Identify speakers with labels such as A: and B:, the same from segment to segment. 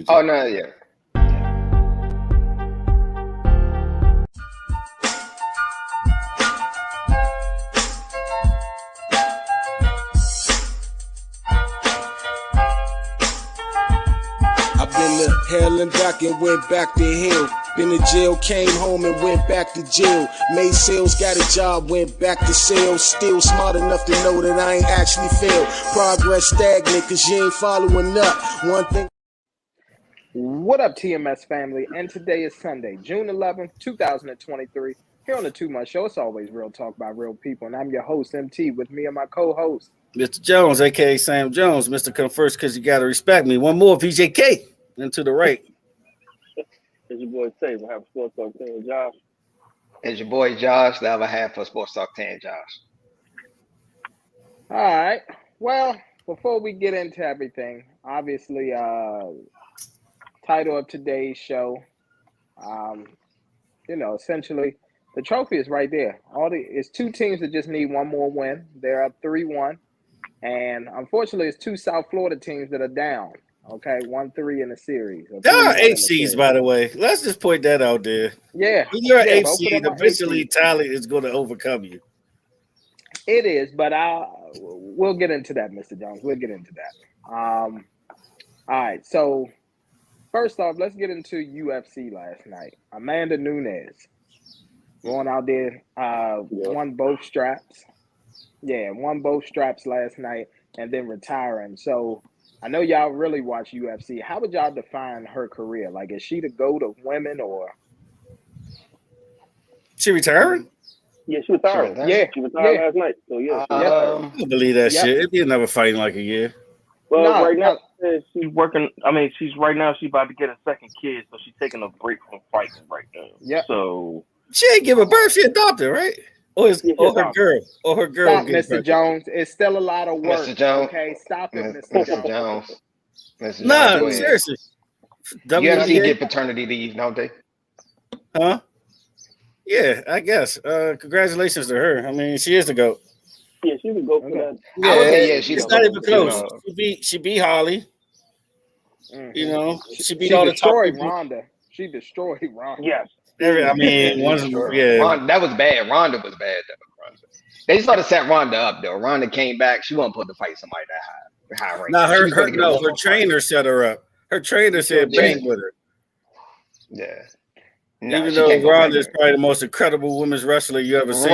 A: Oh no, yeah.
B: I've been to hell and back and went back to hell. Been to jail, came home and went back to jail. Made sales, got a job, went back to sales. Still smart enough to know that I ain't actually failed. Progress stagnant cause you ain't following up. One thing.
C: What up, TMS family? And today is Sunday, June 11th, 2023. Here on the 2 Month Show, it's always real talk by real people. And I'm your host, MT, with me and my co-host,
D: Mr. Jones, aka Sam Jones. Mr. Come first because you gotta respect me. One more, VJK. And to the right.
E: It's your boy Tay. We'll have Sports Talk 10, Josh.
A: It's your boy Josh, the other half of Sports Talk 10, Josh.
C: All right. Well, before we get into everything, obviously, title of today's show, essentially, the trophy is right there. It's two teams that just need one more win. They're up 3-1. And unfortunately, it's two South Florida teams that are down. Okay, 1-3 in the series.
D: There are eight seeds, by the way. Let's just point that out there.
C: Yeah.
D: When you're an
C: yeah,
D: eight
C: both of
D: seed,
C: them are eight
D: eventually
C: seeds.
D: talent is going to overcome you.
C: It is, but we'll get into that, Mr. Jones. We'll get into that. All right, so first off, let's get into UFC last night. Amanda Nunes going out there, won both straps. Yeah, won both straps last night and then retiring. So I know y'all really watch UFC. How would y'all define her career? Like, is she the GOAT of women or?
D: She retired?
E: Yeah, she retired.
C: Yeah,
E: she retired last night. So yeah,
D: I don't believe that shit. It'd be another fight in like a year.
E: Well, right now she's working. I mean, she's about to get a second kid, so she's taking a break from fighting right now.
C: Yeah.
E: So
D: she ain't give a birth. She adopted, right? Or her girl. Or her girl.
C: Stop, Mr. Jones. It's still a lot of work.
A: Mr. Jones.
C: Okay, stop it, Mr.
A: Jones. Mr.
D: Nah,
A: Jones,
D: seriously.
A: UFC get paternity leave, don't they?
D: Huh? Yeah, I guess. Congratulations to her. I mean, she is the GOAT.
E: Yeah, she would go for that.
A: Yeah,
D: she's not even close. She beat Holly.
C: Mm-hmm.
D: You know, she beat all the top people.
C: Ronda. She destroyed Ronda.
E: Yes.
D: I mean,
A: that was bad. Ronda was bad. They sort of set Ronda up though. Ronda came back. She wasn't supposed to fight somebody that high rank.
D: No, her trainer set her up. Her trainer said bang with her.
A: Yeah.
D: Even though Ronda is probably the most incredible women's wrestler you ever seen.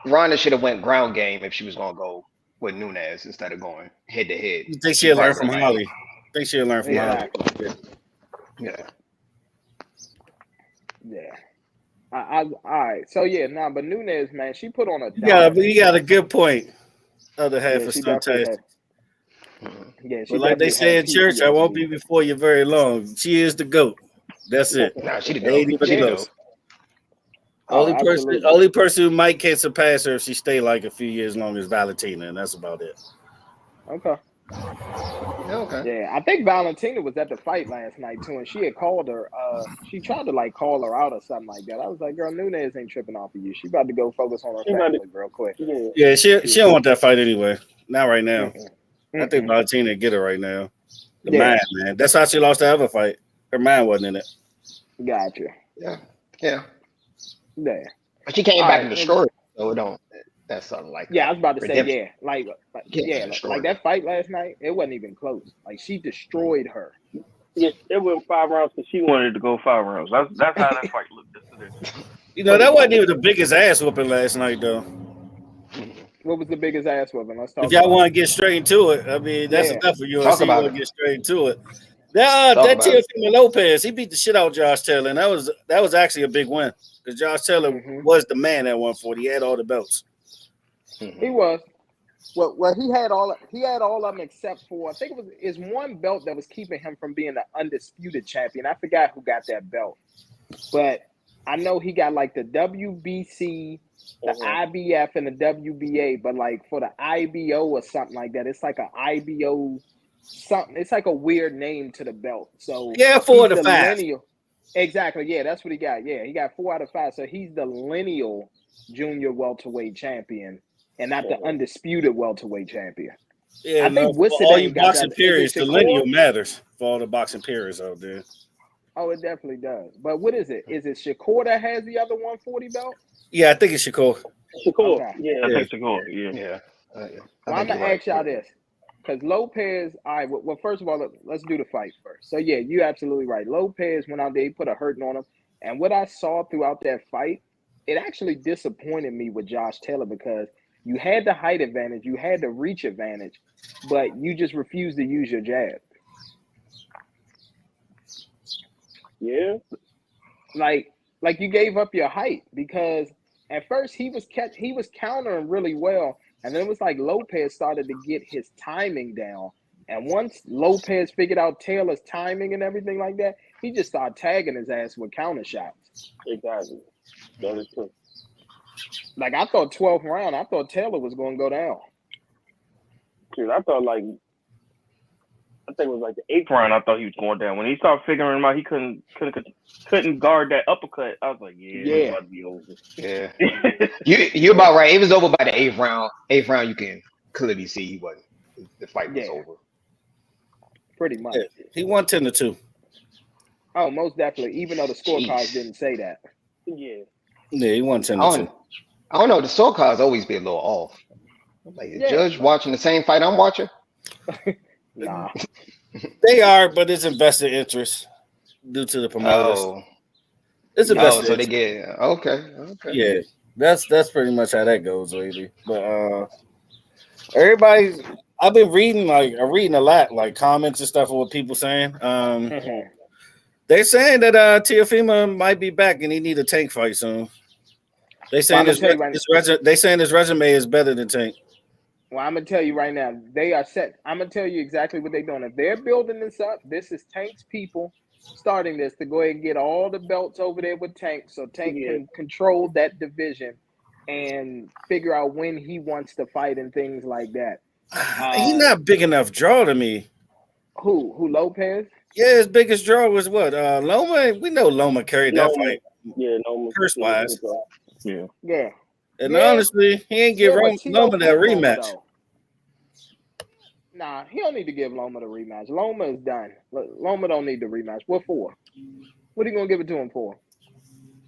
A: Ronda should have went ground game if she was gonna go with Nunes instead of going head to head.
D: You think she'll learn from Holly? I think she'll learn from Holly.
A: Yeah.
C: Yeah. All right. So but Nunes, man, she put on a.
D: Yeah, but you got a good point. Other half is fantastic.
C: Yeah,
D: but like they say in church, I won't be before you very long. She is the GOAT. That's it.
A: Nah, she the GOAT.
D: Only person who might can't surpass her if she stay like a few years longer is Valentina, and that's about it.
C: Okay. Yeah, I think Valentina was at the fight last night too, and she had called her. She tried to call her out or something like that. I was like, "Girl, Nunes ain't tripping off of you. She about to go focus on her family real quick."
D: Yeah, she don't want that fight anyway. Not right now. I think Valentina get her right now. The mind, man. That's how she lost the other fight. Her mind wasn't in it.
C: Gotcha.
A: Yeah.
C: But
A: she came back and destroyed it, so it don't. That's something like
C: I was about to say, like that fight last night, it wasn't even close. Like, she destroyed her.
E: Yeah, it went 5 rounds because she wanted to go 5 rounds. That's how that fight looked yesterday.
D: You know, that wasn't even the biggest ass whooping last night, though.
C: What was the biggest ass whooping? Let's talk.
D: If y'all want to get straight into it, I mean, that's enough for you.
A: Talk about it.
D: Get straight into it. That Teofimo Lopez, he beat the shit out of Josh Taylor, and that was actually a big win because Josh Taylor was the man at 140. He had all the belts.
C: He was. Well, he had all of them except for, I think it's one belt that was keeping him from being the undisputed champion. I forgot who got that belt, but I know he got like the WBC, the IBF, and the WBA. But like for the IBO or something like that, it's like an IBO something. It's like a weird name to the belt. So
D: 4 out of 5.
C: Exactly. Yeah, that's what he got. Yeah, he got 4 out of 5. So he's the lineal junior welterweight champion. And not the undisputed welterweight champion.
D: Yeah,
C: I
D: no,
C: think what's
D: for
C: the
D: all you
C: name got
D: boxing
C: that. Is it
D: periods, the
C: Shakur?
D: lineal matters for all the boxing periods out there.
C: Oh, it definitely does. But what is it? Is it Shakur that has the other 140 belt?
D: Yeah, I think it's Shakur.
E: Shakur.
C: Okay.
E: Yeah, I think Shakur. Yeah.
A: Yeah. I
C: Well, I'm
A: think you're
C: gonna
A: right.
C: ask y'all this, because Lopez. All right. Well, first of all, let's do the fight first. So yeah, you're absolutely right. Lopez went out there, he put a hurting on him, and what I saw throughout that fight, it actually disappointed me with Josh Taylor because you had the height advantage, you had the reach advantage, but you just refused to use your jab.
E: Yeah.
C: Like you gave up your height because at first he was countering really well, and then it was like Lopez started to get his timing down. And once Lopez figured out Taylor's timing and everything like that, he just started tagging his ass with counter shots.
E: Exactly. That is true.
C: Like I thought 12th round, I thought Taylor was going to go down.
E: Dude, I thought I think it was like the 8th round. I thought he was going down when he started figuring him out. He couldn't guard that uppercut. I was like, it's about to be over.
A: Yeah. You're about right. It was over by the 8th round. 8th round, you can clearly see he wasn't. The fight was over.
C: Pretty much.
D: Yeah, he won 10-2.
C: Oh, most definitely. Even though the scorecards didn't say that.
E: Yeah.
D: Yeah, he won 10-2.
A: I don't know. The scorecards always be a little off. Like the judge watching the same fight I'm watching.
C: Nah.
D: They are, but it's invested interest due to the promoters.
A: Oh.
D: It's invested.
A: So they get okay.
D: Yeah, that's pretty much how that goes lately. But everybody, I've been reading a lot, like comments and stuff of what people saying. They're saying that Teofimo might be back and he need a Tank fight soon. They saying his resume is better than Tank.
C: Well, I'm gonna tell you right now, they are set. I'm gonna tell you exactly what they're doing. If they're building this up, this is Tank's people starting this to go ahead and get all the belts over there with Tank, so Tank can control that division and figure out when he wants to fight and things like that.
D: He's not big enough draw to me.
C: Who Lopez?
D: Yeah, his biggest draw was what? Loma. We know Loma carried that fight.
E: Yeah, Loma.
D: First wise.
C: Yeah.
D: And honestly, he ain't give Loma that rematch.
C: Nah, he don't need to give Loma the rematch. Loma is done. Loma don't need the rematch. What for? What are you gonna give it to him for?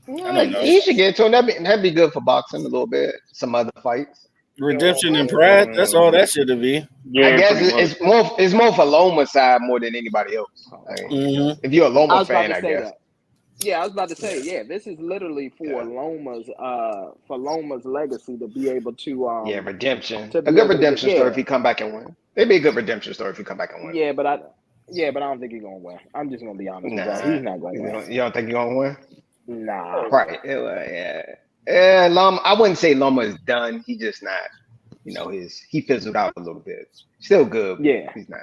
A: I don't know. He should get to him. That'd be good for boxing a little bit. Some other fights.
D: Redemption and pride. That's all that should be.
E: Yeah,
A: I guess it's more for Loma's side more than anybody else. I mean, if you're a Loma fan, I guess.
C: Yeah, I was about to say, this is literally for Loma's legacy to be able to
A: redemption. A good redemption story if he come back and win. It'd be a good redemption story if he come back and win.
C: Yeah, but I don't think he's gonna win. I'm just gonna be honest with you. He's not gonna win.
A: You don't think he's gonna win?
C: Nah.
A: Right. Yeah, Loma. I wouldn't say Loma is done. He just not. He fizzled out a little bit. Still good.
C: Yeah.
A: He's not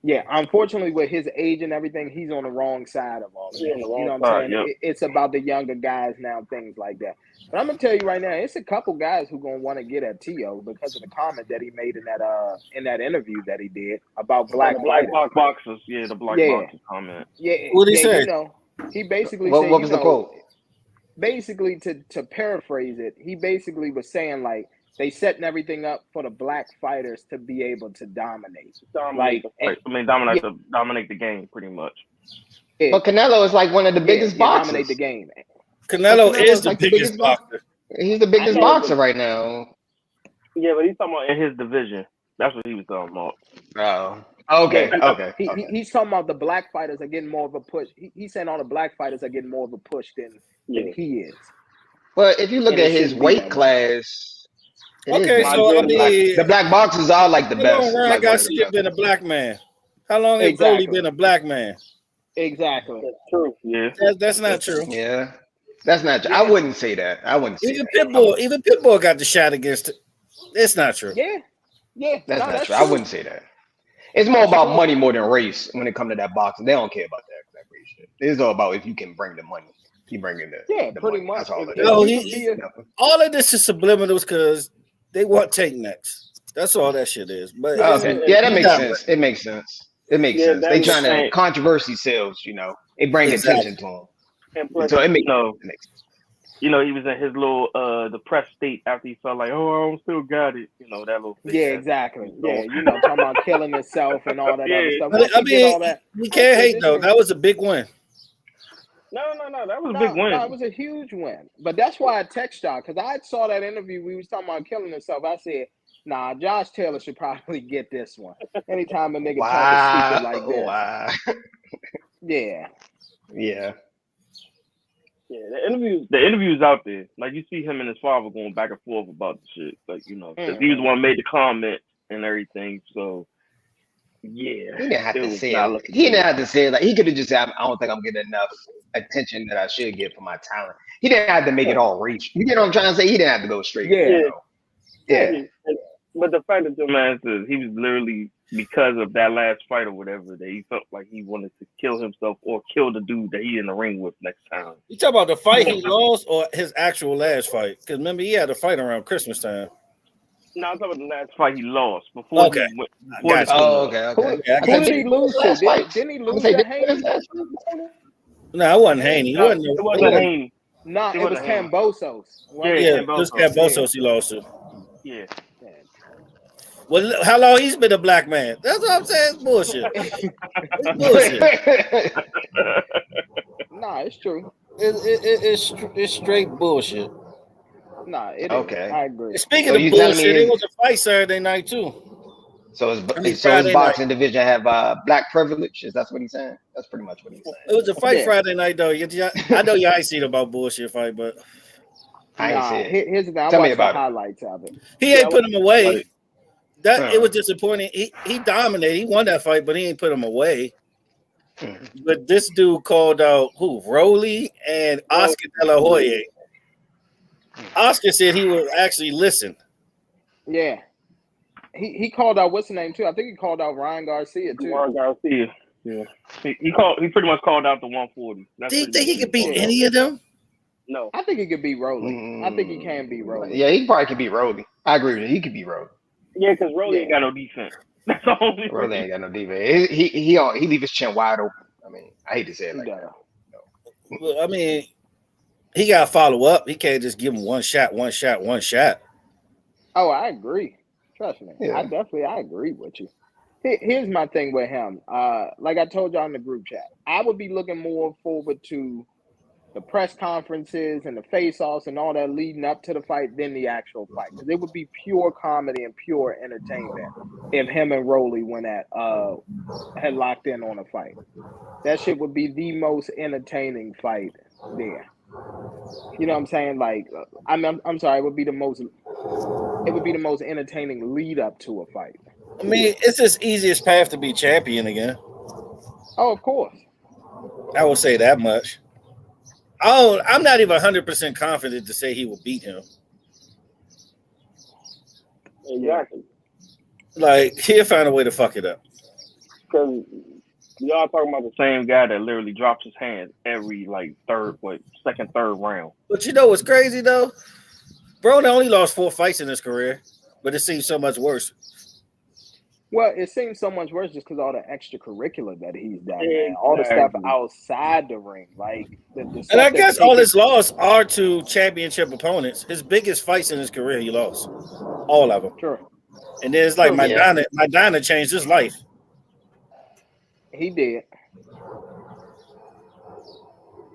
C: Yeah, unfortunately, with his age and everything, he's on the wrong side of all of it. You know what I'm saying?
E: Yep.
C: It's about the younger guys now, things like that. But I'm gonna tell you right now, it's a couple guys who gonna want to get at Tio because of the comment that he made in that interview that he did about black
E: boxers. Yeah, the black boxers comment.
C: Yeah,
D: what did he say?
C: He basically
A: what
C: said,
A: was the quote?
C: Basically, to paraphrase it, he basically was saying like they setting everything up for the black fighters to be able to dominate
E: dominate the game pretty much.
C: Yeah.
A: But Canelo is like one of the biggest boxers.
C: Dominate the game.
D: Canelo is the biggest boxer.
A: He's the biggest boxer right now.
E: Yeah, but he's talking about in his division. That's what he was talking about.
A: Oh, okay.
C: He's talking about the black fighters are getting more of a push. He's saying all the black fighters are getting more of a push than he is.
A: But if you look at his weight class.
D: Okay, so I mean,
A: the black boxers are like the best.
D: How long have Garcia been a black man? How long has Broly been a black man?
C: Exactly.
E: That's true. Yeah.
D: That's not true.
A: Yeah. That's not true. I wouldn't say that. I wouldn't say
D: even Pitbull got the shot against it. It's not true.
C: Yeah.
A: That's not true. I wouldn't say that. It's more about money more than race when it comes to that boxing. They don't care about that race shit. It's all about if you can bring the money. You bring in the
C: pretty
A: money.
C: much.
A: That's all it is.
D: All of this is subliminals because they want Tank next. That's all that shit is. But
A: that makes sense. It makes sense. It makes sense. They trying to controversy sales. They bring attention to them.
E: And plus,
A: so it makes sense.
E: you know, he was in his little depressed state after he felt like, oh, I don't still got it. You know, that little fake
C: Yeah,
E: ass
C: exactly.
E: shit.
C: Yeah, you know, talking about killing himself and all that
E: Yeah.
C: other stuff.
D: I
C: Once he did
D: mean,
C: all that,
D: we can't hate though.
C: transitioning-
D: That was a big win.
E: No, that was a
C: No,
E: big win.
C: no, it was a huge win. But that's why I text y'all, because I saw that interview. We was talking about killing himself. I said, nah, Josh Taylor should probably get this one. Anytime a nigga talking stupid like this.
A: Wow.
C: Yeah.
A: Yeah.
E: Yeah, the interviews out there. Like you see him and his father going back and forth about the shit. Like, you know, 'cause he was the one who made the comment and everything. So yeah,
A: He didn't have
E: it
A: to
E: was
A: say
E: not
A: it.
E: looking
A: He didn't
E: good.
A: have to say it. Like he could have just said, I don't think I'm getting enough attention that I should get for my talent. He didn't have to make it all reach. You get what I'm trying to say? He didn't have to go straight.
C: Yeah.
A: You know? Yeah.
E: But the fact that your man says he was literally because of that last fight or whatever that he felt like he wanted to kill himself or kill the dude that he in the ring with next time.
D: You talk about the fight he lost or his actual last fight? Because remember, he had a fight around Christmas time.
E: No, I'm talking about the last fight he lost before
D: Okay.
E: he went.
D: Gotcha.
A: Oh, okay.
C: Who,
A: Okay.
D: Yeah, I
C: who
D: got
C: did
D: you.
C: he lose to?
A: Last fight.
C: Didn't he
A: I'm
C: lose
A: gonna
C: to
A: say
C: Haney?
D: No, it wasn't Haney.
E: No, it wasn't Haney.
C: No, it was
E: wasn't Haney.
C: Cambosos.
E: Yeah,
D: Yeah,
E: Cambosos.
D: this Cambosos he lost to.
E: Yeah.
D: Well, look, how long he's been a black man? That's what I'm saying. It's bullshit. It's bullshit.
C: Nah, it's true.
D: It's straight bullshit.
C: Nah, it
A: Okay.
C: is. I agree.
D: Speaking
A: So
D: of
A: you telling me
D: bullshit, it
A: his-
D: was a fight Saturday night too.
A: So
D: I mean,
A: his
D: Friday
A: boxing division have black privilege? Is that what he's saying? That's pretty much what he's saying.
D: It was a fight
C: Yeah.
D: Friday night though. I know y'all ain't seen about bullshit fight, but
A: I ain't see it.
C: Here's the thing. I
A: Tell me
C: watched the
A: about it.
C: highlights of it.
D: he ain't put him away. That it was
A: Uh.
D: disappointing. He dominated. He won that fight, but he ain't put him away.
A: Hmm.
D: But this dude called out who? Rolly and Oscar De La Hoya. Oscar said he would actually listen.
C: Yeah. He called out what's the name too? I think he called out Ryan Garcia too.
E: Ryan Garcia. Yeah. He pretty much called out the 140.
D: Do you think he could beat any of them?
E: No.
C: I think he could beat Rolly. I think he can beat Rolly.
A: Yeah, he probably could beat Rolly. I agree with you. He could beat Rolly.
E: Yeah, because Rolly ain't got no defense. That's the only
A: Rolly ain't got no defense. He leave his chin wide open. I mean, I hate to say it like that.
D: Well, I mean, he got to follow up. He can't just give him one shot.
C: Oh, I agree. Trust me.
A: Yeah.
C: I agree with you. Here's my thing with him. Like I told y'all in the group chat, I would be looking more forward to the press conferences and the face-offs and all that leading up to the fight than the actual fight. Because it would be pure comedy and pure entertainment if him and Rolly had locked in on a fight. That shit would be the most entertaining fight there. You know what I'm saying? Like, I'm sorry, it would be the most entertaining lead up to a fight.
D: I mean, it's his easiest path to be champion again.
C: Oh, of course.
D: I would say that much. Oh, I'm not even 100% confident to say he will beat him.
E: Exactly.
D: Like, he'll find a way to fuck it up.
E: Because y'all talking about the same guy that literally drops his hands every second, third round.
D: But you know what's crazy though? Bro only lost 4 fights in his career, but it seems so much worse.
C: Well, it seems so much worse just because all the extracurricular that he's done, man. All the stuff outside the ring, like the stuff
D: And I guess all his
C: his
D: losses are to championship opponents. His biggest fights in his career, he lost all of them.
C: Sure.
D: And then it's like
C: Sure, yeah.
D: Maidana changed his life.
C: He did.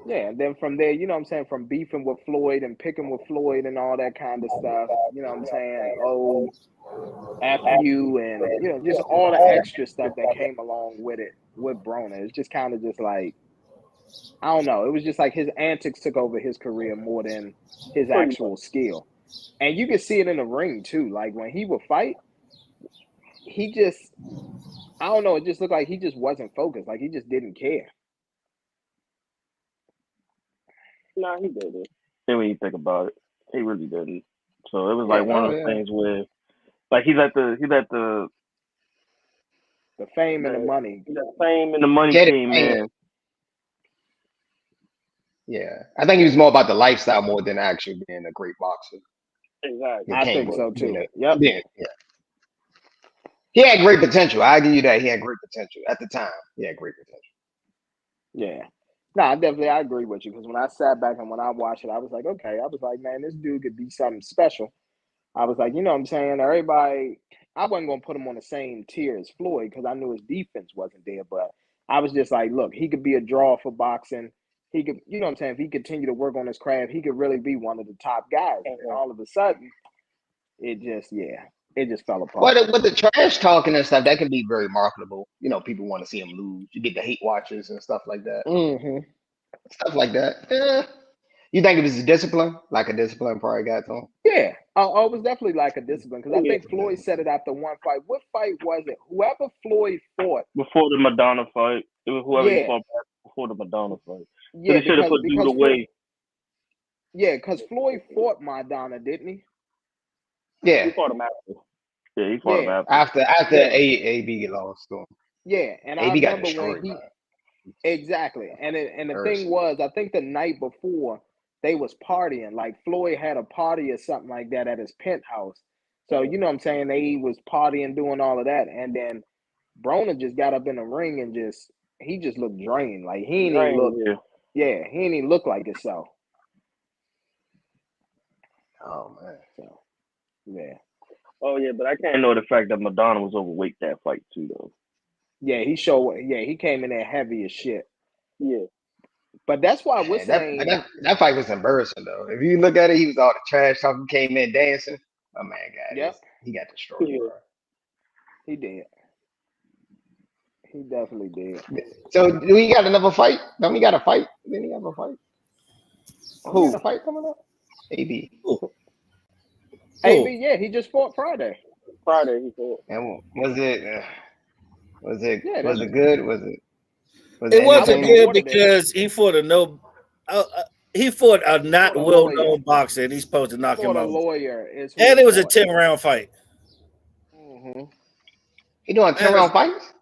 C: Yeah, and then from there, you know what I'm saying, from beefing with Floyd and picking with Floyd and all that kind of stuff, you know what I'm saying, oh, after you and, you know, just all the extra stuff that came along with it, with Broner. It's just kind of just like, I don't know. It was just like his antics took over his career more than his actual skill. And you can see it in the ring, too. Like, when he would fight, he just, I don't know, it just looked like he just wasn't focused. Like, he just didn't care.
E: No, he didn't. Then when you think about it, he really didn't. So it was like one of the things where, like, he let the
C: fame and the money.
E: The fame and the money came in.
A: Yeah, I think he was more about the lifestyle more than actually being a great boxer.
E: Exactly.
C: I think so too.
A: Yep. Yeah. He had great potential. I give you that. He had great potential at the time. He had great potential.
C: Yeah. No, I agree with you because when I sat back and when I watched it, I was like, okay, I was like, man, this dude could be something special. I was like, you know what I'm saying? Everybody, I wasn't going to put him on the same tier as Floyd because I knew his defense wasn't there. But I was just like, look, he could be a draw for boxing. He could, you know what I'm saying? If he continued to work on his craft, he could really be one of the top guys. And all of a sudden, it just fell apart.
A: But with the trash talking and stuff, that can be very marketable. You know, people want to see him lose. You get the hate watchers and stuff like that.
C: Mm-hmm.
A: Stuff like that. Yeah. You think it was a discipline? Like a discipline probably got to him?
C: Yeah, it was definitely like a discipline because I think Floyd said it after one fight. What fight was it? Whoever Floyd fought
E: before the Madonna fight. It was whoever he
C: Yeah,
E: fought back before the Madonna fight. So
C: yeah,
E: they should have put dude
C: because
E: away.
C: because Floyd fought Madonna, didn't he?
A: Yeah.
E: He fought him after. Yeah, he fought him
C: Yeah,
E: after.
A: After
C: yeah,
A: AB lost to him.
C: yeah. And I
A: AB got
C: remember when
A: destroyed, man.
C: exactly, and the thing
A: Embarrassing.
C: was, I think the night before they was partying. Like Floyd had a party or something like that at his penthouse. So you know what I'm saying? They was partying, doing all of that, and then Broner just got up in the ring and he just looked drained. Like he ain't even look. Yeah, he ain't even look like himself.
A: Oh man.
C: So yeah.
E: Oh yeah, but I can't know the fact that Madonna was overweight that fight too, though.
C: Yeah, he came in there heavy as shit.
E: Yeah.
C: But that's why we're
A: Man,
C: saying
A: that fight was embarrassing though. If you look at it, he was all the trash talking, came in dancing. Oh man,
C: yep,
A: he got destroyed, bro.
C: he did. He definitely did.
A: So do we got another fight? Don't we got a fight? Then he have a fight?
C: Who?
A: Got a fight coming up? AB.
C: AB, yeah, he just fought Friday.
E: Friday he fought.
A: And was it
C: Yeah,
A: good? Was it
D: It wasn't
A: entertaining?
D: good because he fought a not well known boxer and he's supposed to knock him
C: a
D: out.
C: lawyer is
D: And it was a 10-round fight.
C: Mm-hmm.
A: He doing 10-round fights?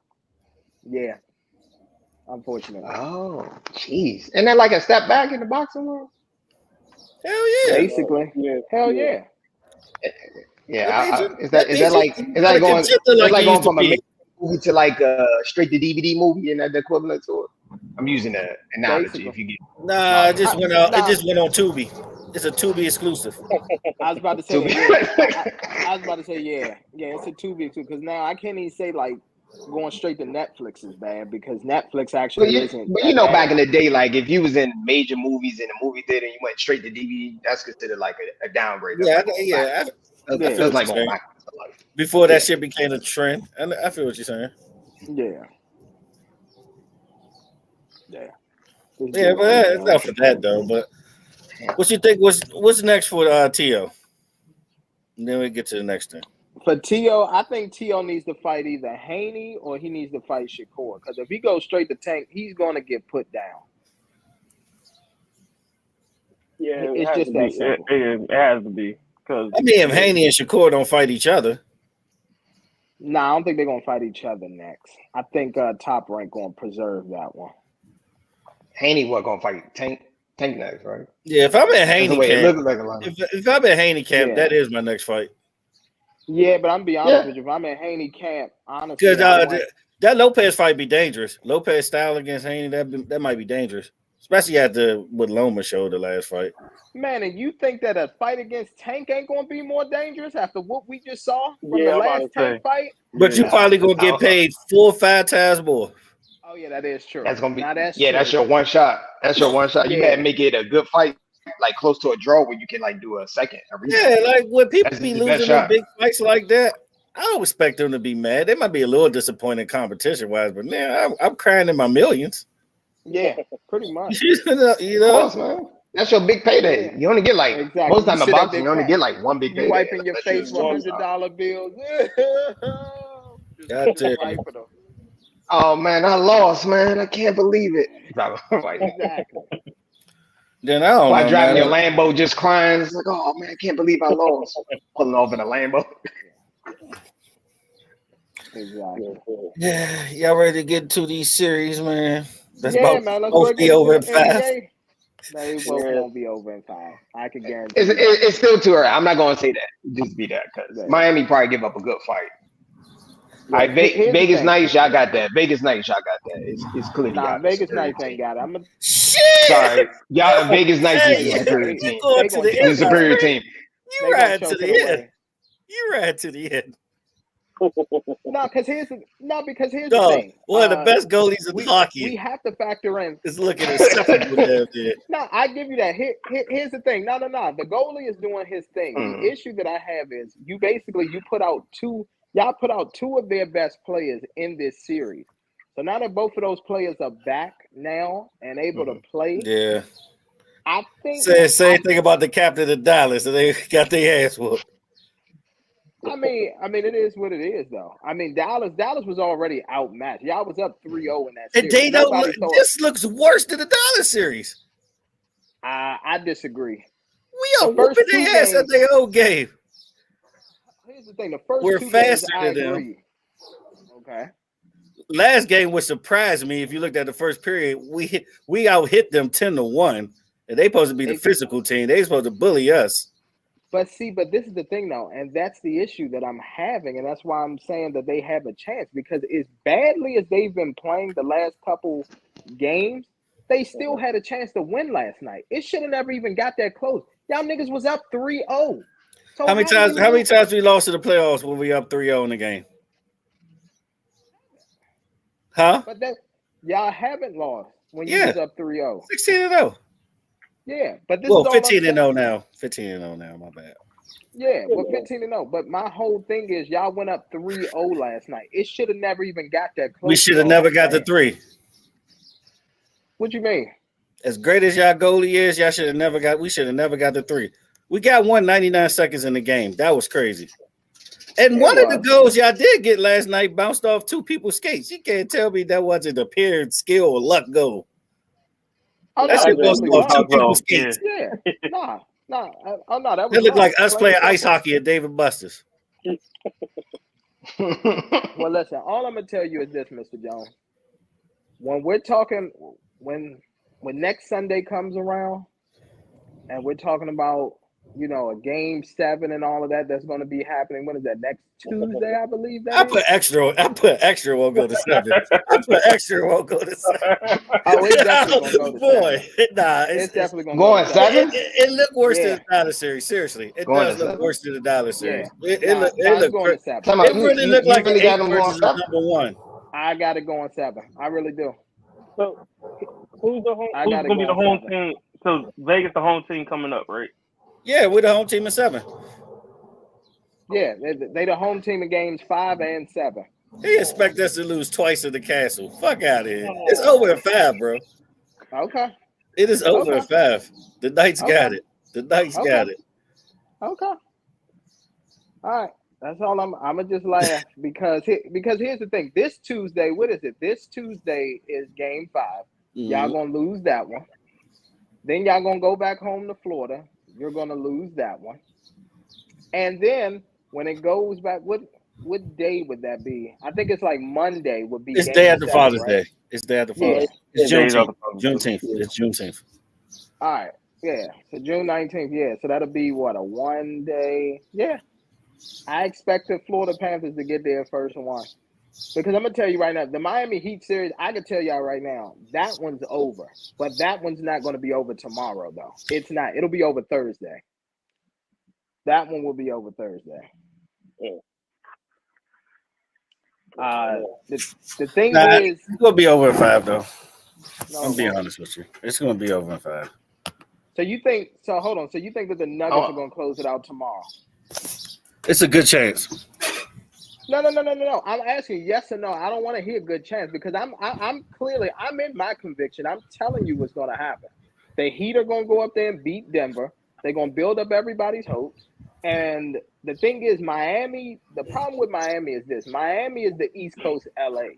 C: Yeah. Unfortunately.
A: Oh, jeez. Isn't that like a step back in the boxing world?
D: Hell yeah.
C: Basically. Hell yeah.
A: Yeah. Is that like going from a movie to like straight to DVD movie and that the equivalent to it? I'm using an analogy if you get.
D: Nah, it just went out. It just went on Tubi. It's a Tubi exclusive.
C: I was about to say I was about to say yeah, it's a Tubi exclusive because now I can't even say like going straight to Netflix is bad because Netflix actually isn't.
A: But you know, back in the day, like if you was in major movies in a movie theater and you went straight to DVD, that's considered like a downgrade. That's like going back to life.
D: Before that shit became a trend. I feel what you're saying.
C: Yeah.
D: Yeah, but it's not for that though. But what you think? What's next for Tio? And then we get to the next thing.
C: For Tio, I think Tio needs to fight either Haney or he needs to fight Shakur. Because if he goes straight to Tank, he's going to get put down.
E: Yeah,
C: it's just that simple.
E: It has to be. Cause
D: I mean, if Haney and Shakur don't fight each other.
C: Nah, I don't think they're going to fight each other next. I think Top Rank going to preserve that one.
A: Haney was going to fight Tank next, right?
D: Yeah, if I'm in Haney camp,
A: like
D: if I'm in Haney camp, that is my next fight.
C: Yeah, but I'm gonna be honest with you. If I'm in Haney camp, honestly,
D: because that Lopez fight be dangerous. Lopez style against Haney, that might be dangerous, especially after what Loma showed the last fight.
C: Man, and you think that a fight against Tank ain't gonna be more dangerous after what we just saw from the last Tank fight?
D: But you probably gonna get paid 4 or 5 times more.
C: Oh yeah, that is true.
A: That's gonna be
C: that's
A: true. That's your one shot. That's your one shot. You gotta make it a good fight, like close to a draw where you can like do a second.
D: Yeah, like when people be losing in big fights like that, I don't expect them to be mad. They might be a little disappointed competition wise, but man, I'm crying in my millions.
C: Yeah, pretty much.
D: you know,
A: of course, man. That's your big payday. You only get like most time in boxing, you only get like one big payday.
C: You wiping your face with $100 bills. Oh
A: man, I lost, man. I can't believe it.
C: Exactly.
D: Then I don't know.
A: Driving your Lambo just crying. It's like, oh man, I can't believe I lost. Pulling off in a Lambo.
C: Exactly.
D: Yeah, y'all ready to get to these series, man? That's
C: man, let's
D: be over in 5.
C: They both won't be over in 5. I can guarantee.
A: It's still too early. I'm not going to say that. Just be that because Miami probably give up a good fight. All right, Vegas Knights, y'all got that. Vegas Knights, y'all got that. It's clearly
C: Nah,
A: y'all the
C: Vegas
A: superior
C: Knights ain't
A: team.
C: got it. I'm a,
D: Shit.
A: Sorry, y'all. Vegas Knights is the
D: Hey,
A: superior
D: you
A: team.
D: going to the
A: It's the
D: end,
A: superior
D: my friend.
A: team.
D: You ride to the end. You ride to the end.
C: No, because here's the
D: Dog,
C: thing.
D: one of the best goalies in hockey
C: We have to factor in.
D: is looking at something down there.
C: No, I give you that. Here's the thing. No. The goalie is doing his thing. The issue that I have is you put out two. Y'all put out two of their best players in this series. So now that both of those players are back now and able to play,
D: Yeah.
C: I think.
D: Same thing about the captain of Dallas, and they got their ass whooped.
C: I mean, it is what it is, though. I mean, Dallas was already outmatched. Y'all was up 3-0 in that series.
D: And they don't. This looks worse than the Dallas series.
C: I disagree.
D: We are whooping their ass at their own game.
C: Here's the thing: the first
D: We're
C: two
D: faster
C: games, I
D: than them.
C: agree. Okay.
D: Last game would surprise me if you looked at the first period. We out hit them 10-1, and they supposed to be the physical team. They supposed to bully us.
C: But this is the thing, though, and that's the issue that I'm having, and that's why I'm saying that they have a chance, because as badly as they've been playing the last couple games, they still had a chance to win last night. It should have never even got that close. Y'all niggas was up 3-0. So
D: how many times we lost to the playoffs when we up 3-0 in the game? Huh?
C: But y'all haven't lost when you was up 3-0.
D: 16-0.
C: Yeah, but this is all
D: 15-0 now. 15-0 now, my bad.
C: Yeah, well, 15-0. But my whole thing is y'all went up 3-0 last night. It should have never even got that close.
D: We should have never got the 3.
C: What you mean?
D: As great as y'all goalie is, we should have never got the 3. We got 199 seconds in the game. That was crazy. And one of the goals y'all did get last night bounced off two people's skates. You can't tell me that wasn't a pure skill or luck goal.
C: Oh,
D: that shit bounced off two people's skates.
C: Yeah. Nah. Oh, no, that was
D: It looked like us playing ice hockey at David Buster's.
C: Well, listen, all I'm going to tell you is this, Mr. Jones. When we're talking, when next Sunday comes around and we're talking about, a game 7 and all of that's going to be happening. When is that? Next Tuesday, I believe that
D: I put extra won't go to 7. I put extra won't go to 7.
C: Oh, it's definitely going to go to 7.
D: Nah,
C: it's definitely going to go to
A: 7.
D: It looked worse than the Dallas series. Seriously, it does look worse than the Dallas series. It looked
C: going to 7.
D: It really looked like an 8 versus a number 1.
C: I got it going 7. I really do.
E: So, who's going to be the home team? So, Vegas, the home team coming up, right?
D: Yeah, we're the home team in 7.
C: Yeah, they the home team in games 5 and 7.
D: They expect us to lose twice at the Castle. Fuck out of here. It's over at 5, bro.
C: Okay.
D: It is over at 5. The Knights got it. The Knights got it.
C: Okay. All right. That's all I'm gonna just laugh because here's the thing. This Tuesday, what is it? This Tuesday is game 5. Y'all gonna lose that one. Then y'all gonna go back home to Florida. You're gonna lose that one. And then when it goes back, what day would that be? I think it's like Monday would be.
D: It's day after Father's Day. It's day after Father's Day. It's Juneteenth. It's Juneteenth.
C: All right. Yeah. So June 19th. Yeah. So that'll be what, a 1 day? Yeah. I expect the Florida Panthers to get their first one. Because I'm going to tell you right now, the Miami Heat series, I can tell y'all right now, that one's over. But that one's not going to be over tomorrow, though. It's not. It'll be over Thursday. That one will be over Thursday. The thing is...
D: It's going to be over at 5, though. I'm being honest with you. It's going to be over at 5.
C: So you think... So hold on. So you think that the Nuggets are going to close it out tomorrow?
D: It's a good chance.
C: No. I'm asking yes or no. I don't want to hear good chance because I'm in my conviction. I'm telling you what's going to happen. The Heat are going to go up there and beat Denver. They're going to build up everybody's hopes. And the thing is, Miami, the problem with Miami is this. Miami is the East Coast LA.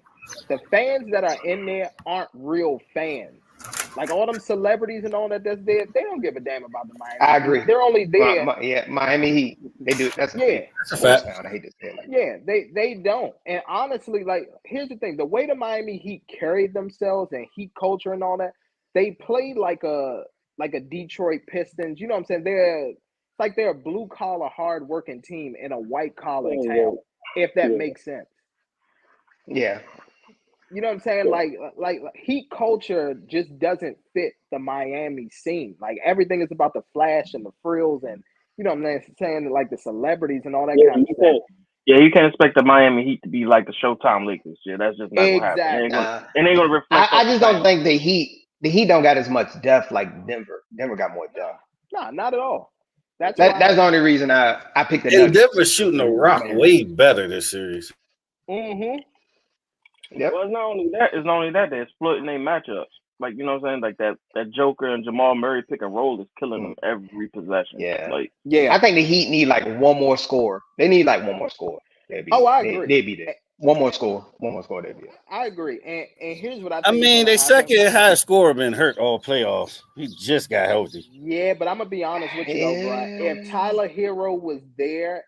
C: The fans that are in there aren't real fans. Like all them celebrities and all that's there, they don't give a damn about the Miami.
A: I agree.
C: They're only there.
A: Miami Heat. They do. That's
C: a
A: fact. I hate to say it like
C: that. Yeah, they don't. And honestly, like here's the thing: the way the Miami Heat carried themselves and Heat culture and all that, they played like a Detroit Pistons. You know what I'm saying? They're a blue collar, hard working team in a white collar town. If that makes sense.
A: Yeah.
C: You know what I'm saying? Like Heat culture just doesn't fit the Miami scene. Like everything is about the flash and the frills and you know what I'm saying, like the celebrities and all that
E: Yeah,
C: kind of
E: you
C: stuff.
E: can't. Yeah, you can't expect the Miami Heat to be like the Showtime Lakers. Yeah, that's just not gonna happen.
C: Exactly.
E: It ain't gonna reflect
A: I
E: off the
A: just don't
E: fact.
A: think the Heat don't got as much depth like Denver. Denver got more depth.
C: No, not at all. That's
A: That's
C: why.
A: the only reason I picked the
D: And
A: Nuggets.
D: Denver's shooting the rock way better this series.
C: Mm-hmm.
A: Yep.
E: Well, it's not only that. It's not only that they're splitting their matchups. Like you know what I'm saying. Like that Joker and Jamal Murray pick and roll is killing them every possession.
A: Yeah.
E: Like
C: Yeah.
A: I think the Heat need like one more score. They need like one more score.
C: Oh, I agree.
A: They'd be there. One more score. One more score. They'd be there.
C: I agree. And here's what I
D: I
C: think is
D: mean,
C: going to
D: their
C: happen.
D: second highest scorer been hurt all playoffs. He just got healthy.
C: Yeah, but I'm gonna be honest with you though, bro. If Tyler Hero was there,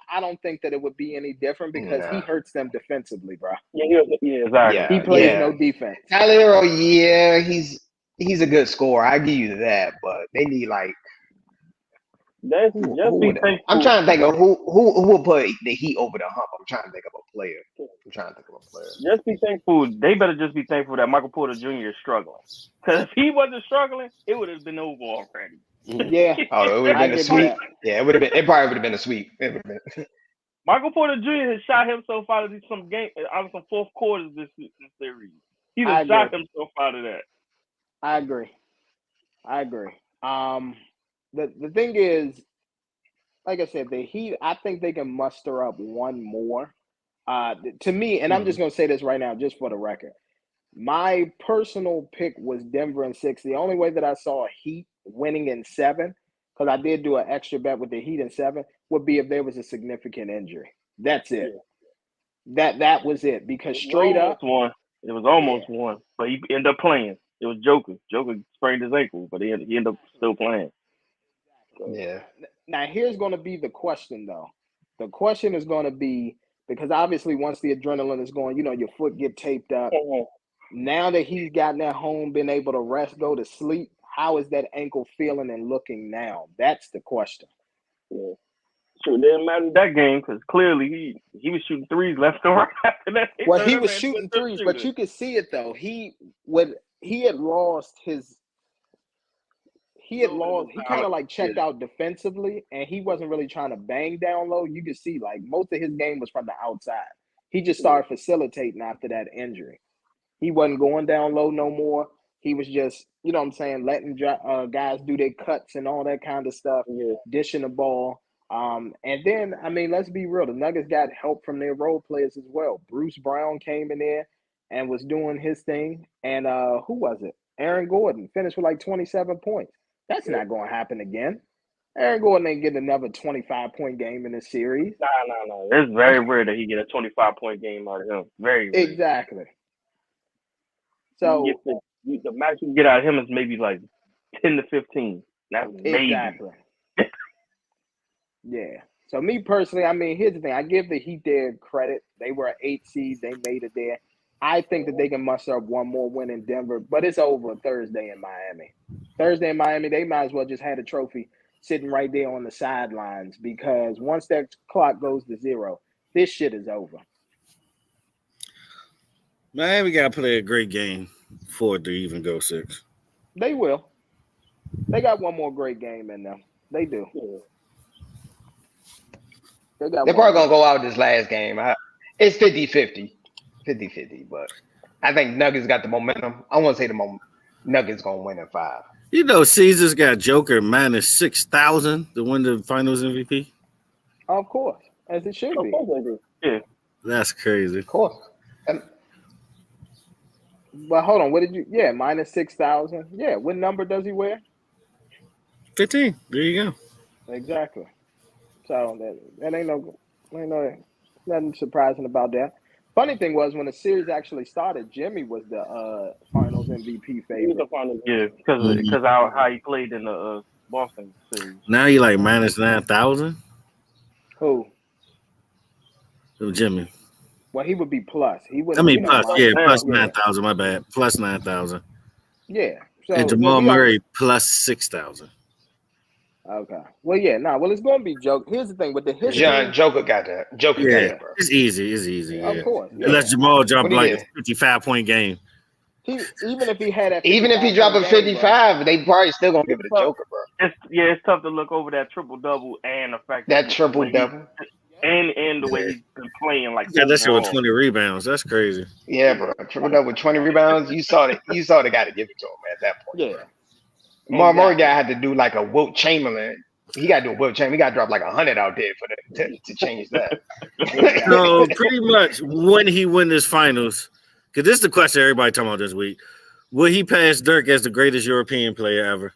C: I don't think that it would be any different because he
A: Nah.
C: hurts them defensively, bro.
E: yeah, exactly.
C: He plays
A: Yeah.
C: no defense.
A: Tyler Hero, yeah, he's a good scorer. I give you that, but they need like
E: Just be thankful.
A: I'm trying to think of who will put the Heat over the hump. I'm trying to think of a player.
E: Just be thankful. They better just be thankful that Michael Porter Jr. is struggling. Because if he wasn't struggling, it would have been over already.
C: Yeah.
A: Oh, it would have been a sweep. Yeah, it would have been. It probably would have been a sweep.
E: Michael Porter Jr. has shot himself out of some fourth quarters this series. He's shot himself out of that.
C: I agree. The thing is, like I said, the Heat. I think they can muster up one more. To me, and I'm just gonna say this right now, just for the record. My personal pick was Denver in 6. The only way that I saw Heat winning in 7, because I did do an extra bet with the Heat in 7, would be if there was a significant injury. That's it. That was it. Because straight up,
E: it was almost one, but he ended up playing. It was Joker. Joker sprained his ankle, but he ended up still playing.
C: So, yeah. Now here's going to be the question, though. The question is going to be because obviously once the adrenaline is going, your foot get taped up. Now that he's gotten at home, been able to rest, go to sleep, how is that ankle feeling and looking now? That's the question.
E: Yeah. Sure, it didn't matter that game because clearly he was shooting threes left and right after that.
C: Well, he was shooting threes, but you could see it though. He had lost his. He kind of like checked out defensively, and he wasn't really trying to bang down low. You could see like most of his game was from the outside. He just started facilitating after that injury. He wasn't going down low no more. He was just, letting guys do their cuts and all that kind of stuff, dishing the ball. And then, let's be real. The Nuggets got help from their role players as well. Bruce Brown came in there and was doing his thing. And who was it? Aaron Gordon finished with like 27 points. That's not going to happen again. Aaron Gordon ain't getting another 25-point game in this series.
E: No. It's very rare that he get a 25-point game out of him. Very rare.
C: Exactly. So
E: the max you get out of him is maybe like 10 to 15. That's maybe.
C: Exactly. Yeah. So me personally, here's the thing. I give the Heat their credit. They were an 8 seed. They made it there. I think that they can muster up one more win in Denver, but it's over Thursday in Miami. They might as well just have a trophy sitting right there on the sidelines because once that clock goes to 0, this shit is over.
D: Miami got to play a great game for it to even go 6.
C: They will. They got one more great game in them. They do.
A: They're probably going to go out this last game. It's 50-50. 50-50, but I think Nuggets got the momentum. I want to say the Nuggets going to win in 5.
D: Caesars got Joker minus 6,000 to win the Finals MVP.
C: Of course, as it should be.
E: Yeah,
D: that's crazy.
A: Of course.
C: But hold on, what did you? Yeah, minus 6,000. Yeah, what number does he wear?
D: 15. There you
C: go. Exactly. So that ain't nothing surprising about that. Funny thing was when the series actually started, Jimmy was the Finals MVP favorite.
E: He was the Finals, because how he played in the Boston series.
D: Now you like minus 9,000.
C: Who?
D: Jimmy.
C: Well, he would be plus. He would.
D: Plus 9,000. My bad. Plus 9,000.
C: Yeah.
D: So, and Jamal Murray plus 6,000.
C: Okay. Well, yeah. Well, it's going to be Joker. Here's the thing with the history.
A: Joker got that. Joker got
D: Yeah,
A: that, bro.
D: it's easy.
C: Of
D: Yeah,
C: course. Yeah.
D: unless Jamal dropped
A: What he
D: like a
A: did?
D: 55-point game.
C: Even if he had that,
A: Even if he drop a 55, they probably still gonna give it a Joker, bro.
E: It's tough to look over that triple double and the fact
A: that triple double
E: and the way he's been playing. Like
D: Yeah, that shit with 20 rebounds. That's crazy.
A: Yeah, bro. Triple double with 20 rebounds. You saw the guy to give it to him at that point.
C: Yeah.
A: Mark Murray guy had to do like a Wilt Chamberlain. He got to do a Wilt Chamberlain. He got to drop like 100 out there to change that.
D: So pretty much when he win this finals, because this is the question everybody talking about this week. Will he pass Dirk as the greatest European player ever?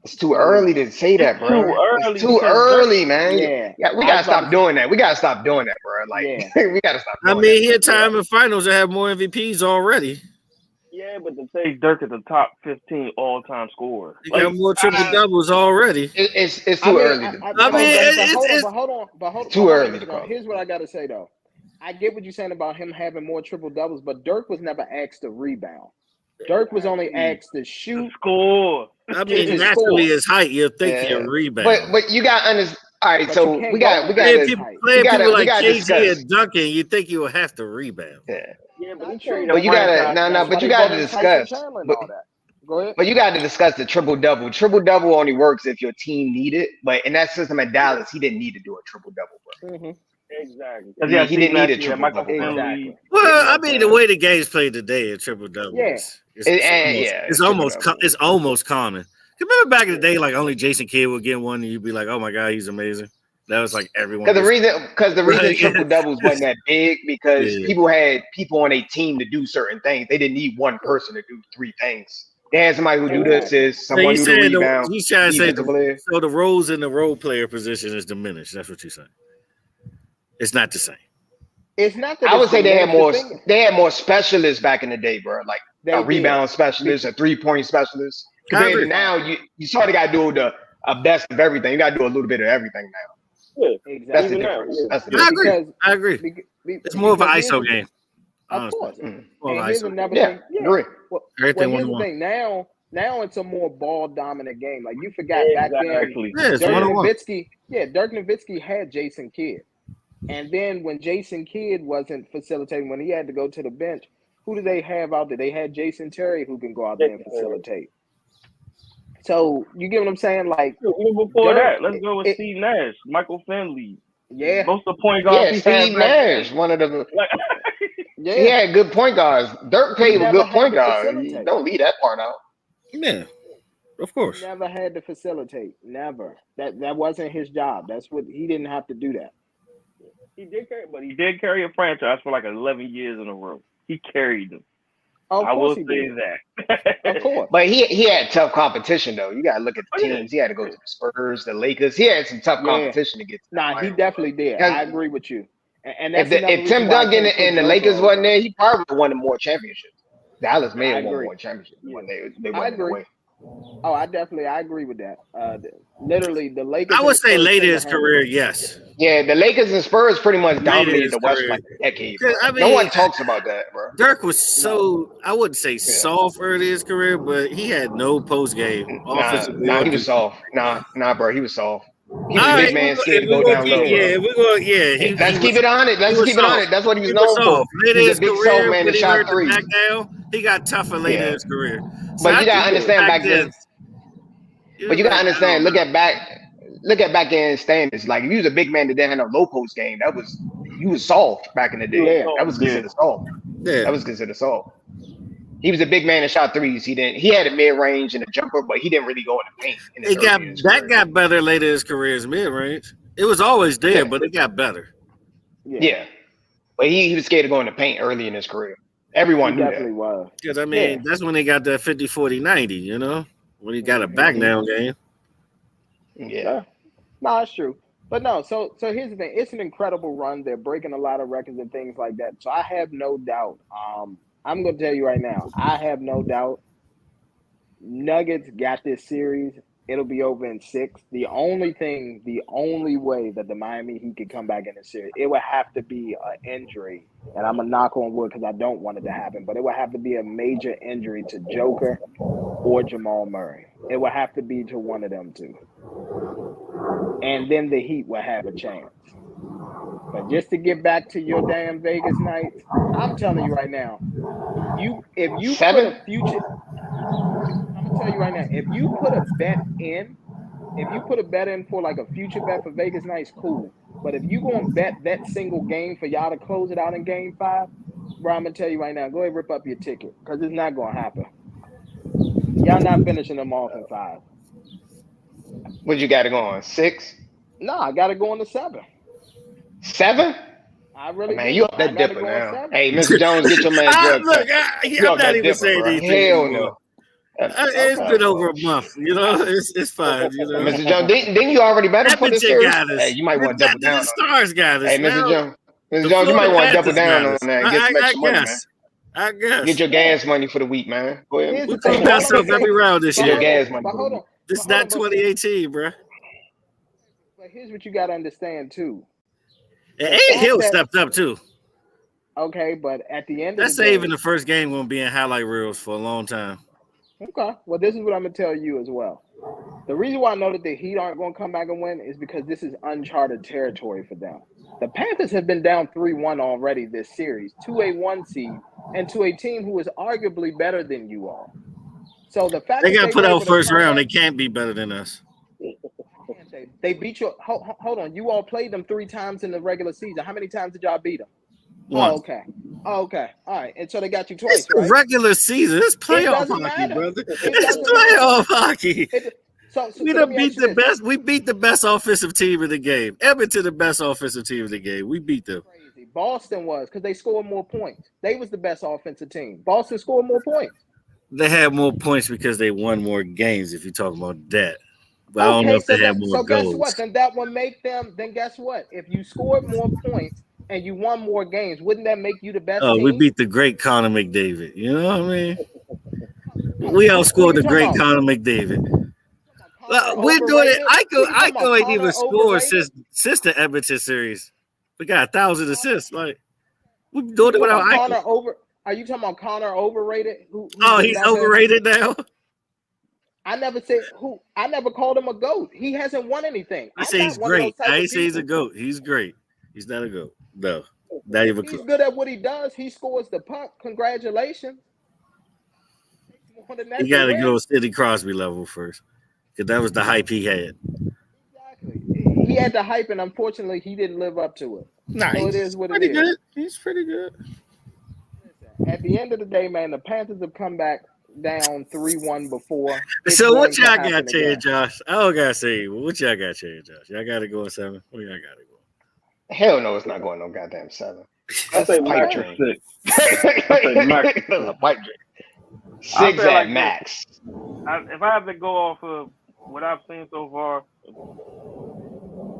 A: It's too early to say that, bro. It's too early, man. Yeah, we gotta stop doing that. We gotta stop doing that, bro. Like, we gotta stop.
D: I mean, he had time in finals to have more MVPs already.
E: Yeah, but to say Dirk is the top 15 all-time scorer,
D: he got more triple doubles already.
A: It's too early.
C: Hold on.
A: Too early.
C: Here's what I gotta say though. I get what you're saying about him having more triple doubles, but Dirk was never asked to rebound. Dirk was only asked to shoot,
E: score.
D: I mean, naturally, his height, you'll think he'll rebound.
A: But you got to understand. All right, so we got
D: people like KG and Duncan. You think you will have to rebound?
E: Yeah, but
A: you gotta but you gotta discuss.
C: Go ahead.
A: But you got to discuss the triple double. Triple double only works if your team need it. But in that system at Dallas, he didn't need to do a triple double, bro.
C: Mm-hmm.
E: Exactly.
A: He didn't need a triple double.
C: Exactly.
D: Well, I mean, the way the game's played today, a triple double.
C: Yeah.
D: It's almost common. Remember back in the day, like only Jason Kidd would get one, and you'd be like, "Oh my god, he's amazing." That was like everyone.
A: Because the reason triple doubles wasn't that big because people had people on a team to do certain things. They didn't need one person to do three things. They had somebody who do the assist, someone who do the rebound.
D: He's trying to say so the roles in the role player position is diminished. That's what you're saying. It's not the same.
C: It's not that
A: I would say they had more specialists back in the day, bro. Like a rebound specialist, a 3-point specialist. Compared to now, you sort of got to do the best of everything. You got to do a little bit of everything now.
E: Yeah,
C: exactly.
A: That's the difference. That's the difference.
D: I agree. It's more of an ISO game.
C: Of course.
D: And
C: here's another thing.
A: Agree.
C: Well, here's the thing. Now it's a more ball dominant game. Like you forgot back then. Dirk Nowitzki had Jason Kidd. And then when Jason Kidd wasn't facilitating, when he had to go to the bench, who do they have out there? They had Jason Terry who can go out there and facilitate. So you get what I'm saying? Like
E: even before that, let's go with Steve Nash, Michael Finley.
C: Yeah,
E: most of the point guards.
A: Yeah, Steve Nash, one of the. He had good point guards. Dirk played with good point guards. Don't leave that part out.
D: Yeah, of course.
C: He never had to facilitate. Never. That wasn't his job. That's what he didn't have to do that.
E: He did carry a franchise for like 11 years in a row. He carried them. I will say that.
C: Of course.
A: But he had tough competition though. You gotta look at the teams. He had to go to the Spurs, the Lakers. He had some tough competition to get to.
C: He definitely did. I agree with you. And that's
A: if Tim Duncan and the Lakers wasn't there, he probably would have won more championships. Dallas may have won more championships when they went away.
C: Oh, I agree with that. Literally, the Lakers.
D: I would say later in his career, yes.
A: Yeah, the Lakers and Spurs pretty much dominated the West for like a decade. I mean, no one talks about that, bro.
D: Dirk was I wouldn't say soft early in his career, but he had no post game.
A: He was soft. Nah, bro, he was soft. He was a big man, scared to go down low. Let's keep it on it. That's what he was known for. He was a big soft man that shot threes.
D: He got tougher later in his career.
A: But you gotta understand back then. But you gotta understand. Look at back in standards. Like if you was a big man that didn't have no low post game, you was soft back in the day.
C: Yeah.
A: That was considered soft.
D: Yeah.
A: That was considered soft. He was a big man that shot threes. He had a mid range and a jumper, but he didn't really go in the paint.
D: That got better later in his career as mid range. It was always there, but it got better.
A: Yeah. But he was scared to go in the paint early in his career. Everyone knew
C: definitely
A: that.
C: Was.
D: Because I mean, that's when they got that 50, 40, 90, you know? When he got a back down game.
A: Yeah.
C: No, it's true. But no, so here's the thing. It's an incredible run. They're breaking a lot of records and things like that. So I have no doubt. I'm going to tell you right now, I have no doubt Nuggets got this series. It'll be over in 6. The only way that the Miami Heat could come back in the series, it would have to be an injury. And I'm going to knock on wood because I don't want it to happen, but it would have to be a major injury to Joker or Jamal Murray. It would have to be to one of them two. And then the Heat will have a chance. But just to get back to your damn Vegas Knights, I'm telling you right now, if you put a future, I'm gonna tell you right now, if you put a bet in for like a future bet for Vegas Knights, cool. But if you gonna bet that single game for y'all to close it out in Game 5, bro, I'm gonna tell you right now, go ahead and rip up your ticket because it's not gonna happen. Y'all not finishing them off in 5.
A: What you got to go on 6?
C: No, I got to go on to 7.
A: 7?
C: I really
A: man,
C: do.
A: you up that dipper now.
C: 7.
A: Hey, Mr. Jones, get your man drug
D: Look,
A: test.
D: I'm not even saying anything.
A: Hell
D: anymore.
A: no.
D: It's been over a month, you know. It's fine, you know.
A: Mr. Jones, didn't you already bet him for this series? Hey, you might want to double down.
D: The Stars got us.
A: Hey, Mr. Jones, you might want to double down on that and get some extra money, man.
D: I guess.
A: Get your gas money for the week, man. Go ahead.
D: We put ourselves every round this year.
A: Your gas money.
C: But hold on.
D: This is not 2018, bro.
C: But here's what you got to understand too.
D: And Hill stepped up too.
C: Okay, but at the end of
D: that's saving the first game gonna be in highlight reels for a long time.
C: Okay, well, this is what I'm gonna tell you as well. The reason why I know that the Heat aren't gonna come back and win is because this is uncharted territory for them. The Panthers have been down 3-1 already this series to a 1 seed and to a team who is arguably better than you all. So the fact
D: they got to put out first round, they can't be better than us.
C: They beat you. Hold on, you all played them 3 times in the regular season. How many times did y'all beat them?
D: One.
C: Oh, okay. All right. And so they got you twice,
D: it's
C: right?
D: Regular season. It's playoff hockey, brother. It's playoff hockey. We done beat the best. We beat the best offensive team in the game. Edmonton, the best offensive team in the game. We beat them.
C: Crazy. Boston was because they scored more points. They was the best offensive team. Boston scored more points.
D: They had more points because they won more games. If you're talking about that. But I don't know if they have more goals.
C: Guess what? Then that would make them. Then guess what? If you scored more points and you won more games, wouldn't that make you the best team?
D: We beat the great Connor McDavid. You know what I mean? We outscored the great Connor McDavid. We're doing it. I go ain't even scored since the Edmonton series. We got 1,000 assists. Like we're doing it without
C: Connor over. Are you talking about Connor overrated?
D: He's overrated now.
C: I never said who. I never called him a GOAT. He hasn't won anything.
D: I say he's great. I ain't say he's a GOAT. He's great. He's not a GOAT. No, not even close.
C: He's good at what he does. He scores the puck. Congratulations.
D: You got to go Sidney Crosby level first, because that was the hype he had.
C: Exactly. He had the hype, and unfortunately, he didn't live up to it.
D: Nah,
C: so it is what
D: it is.
C: Good.
D: He's pretty good.
C: At the end of the day, man, the Panthers have come back down 3-1 before.
D: So what y'all got to Josh? I don't gotta say what y'all got to Josh. Y'all gotta go 7. What y'all gotta go?
A: Hell no, it's not going no goddamn 7.
E: I say pipe dream. 6. I say max.
A: That's a pipe dream. 6 at like max.
E: If I have to go off of what I've seen so far,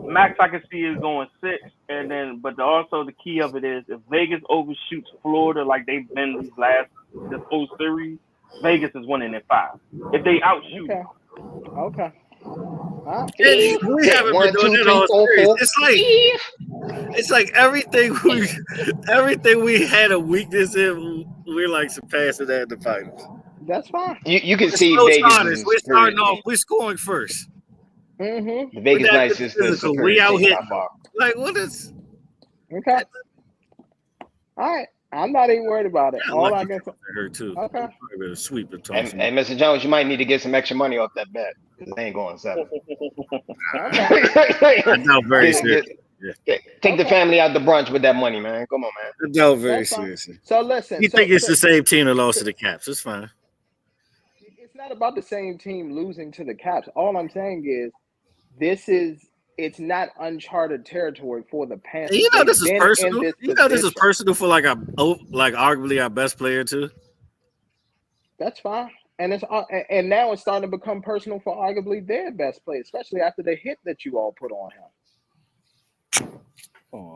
E: max I can see is going 6, and then also the key of it is if Vegas overshoots Florida like they've been this whole series. Vegas is winning at 5. If they outshoot,
C: okay.
D: We haven't been doing it all series. It's like everything we had a weakness in, we're like surpassing that in the finals.
C: That's fine.
A: You can see Vegas.
D: We're starting off. We're scoring first.
C: Mm-hmm.
A: The Vegas Knights is the
D: we out here. Like what is?
C: Okay. All right. I'm not even worried about it. All I get
D: her too.
C: Okay.
D: Sweep it.
A: And Mr. Jones, you might need to get some extra money off that bet because they ain't going 7.
D: No, very serious.
A: Take the family out to brunch with that money, man. Come on, man.
D: No, very seriously.
C: So listen.
D: You think it's the same team that lost to the Caps? It's fine.
C: It's not about the same team losing to the Caps. All I'm saying is, it's not uncharted territory for the Panthers.
D: You know this is personal. This is personal for like arguably our best player too.
C: That's fine, and and now it's starting to become personal for arguably their best player, especially after the hit that you all put on him.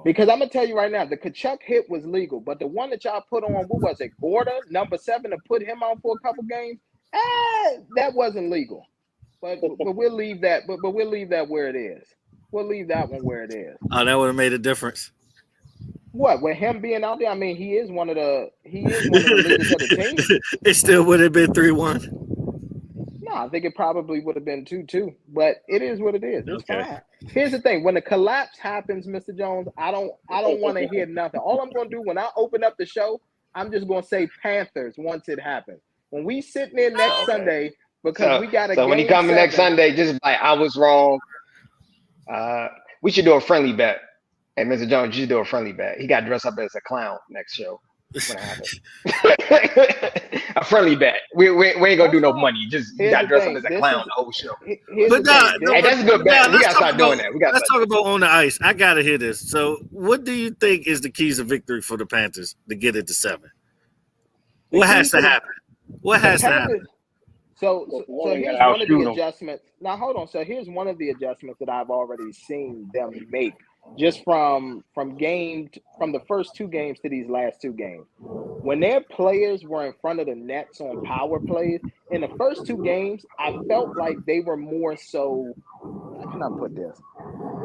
C: Because I'm gonna tell you right now, the Kachuk hit was legal, but the one that y'all put on, what was it, Gorda, number 7, to put him out for a couple games, that wasn't legal. But we'll leave that. But we'll leave that where it is. We'll leave that one where it is.
D: Oh, that would have made a difference.
C: What with him being out there? I mean, he is one of the leaders of the team.
D: It still would have been 3-1.
C: No, I think it probably would have been 2-2. But it is what it is. It's
D: Okay.
C: fine. Here's the thing: when the collapse happens, Mr. Jones, I don't want to hear nothing. All I'm going to do when I open up the show, I'm just going to say Panthers once it happens. When we sitting there next Sunday, because we got a
A: so when he
C: game
A: comes next
C: 7.
A: Sunday, just like I was wrong. We should do a friendly bet. Hey, Mr. Jones, you should do a friendly bet. He got dressed up as a clown next show. When it happens. A friendly bet. We ain't gonna do no money. Just you got dressed up as a clown the whole show.
D: But
A: hey, that's a good bet. We gotta start doing that.
D: Let's talk about on the ice. I gotta hear this. So, what do you think is the keys of victory for the Panthers to get it to 7? What has to happen? What has to happen?
C: So here's one of the adjustments. Now hold on. So here's one of the adjustments that I've already seen them make just from the first 2 games to these last 2 games. When their players were in front of the nets on power plays, in the first 2 games, I felt like they were more so, how can I put this?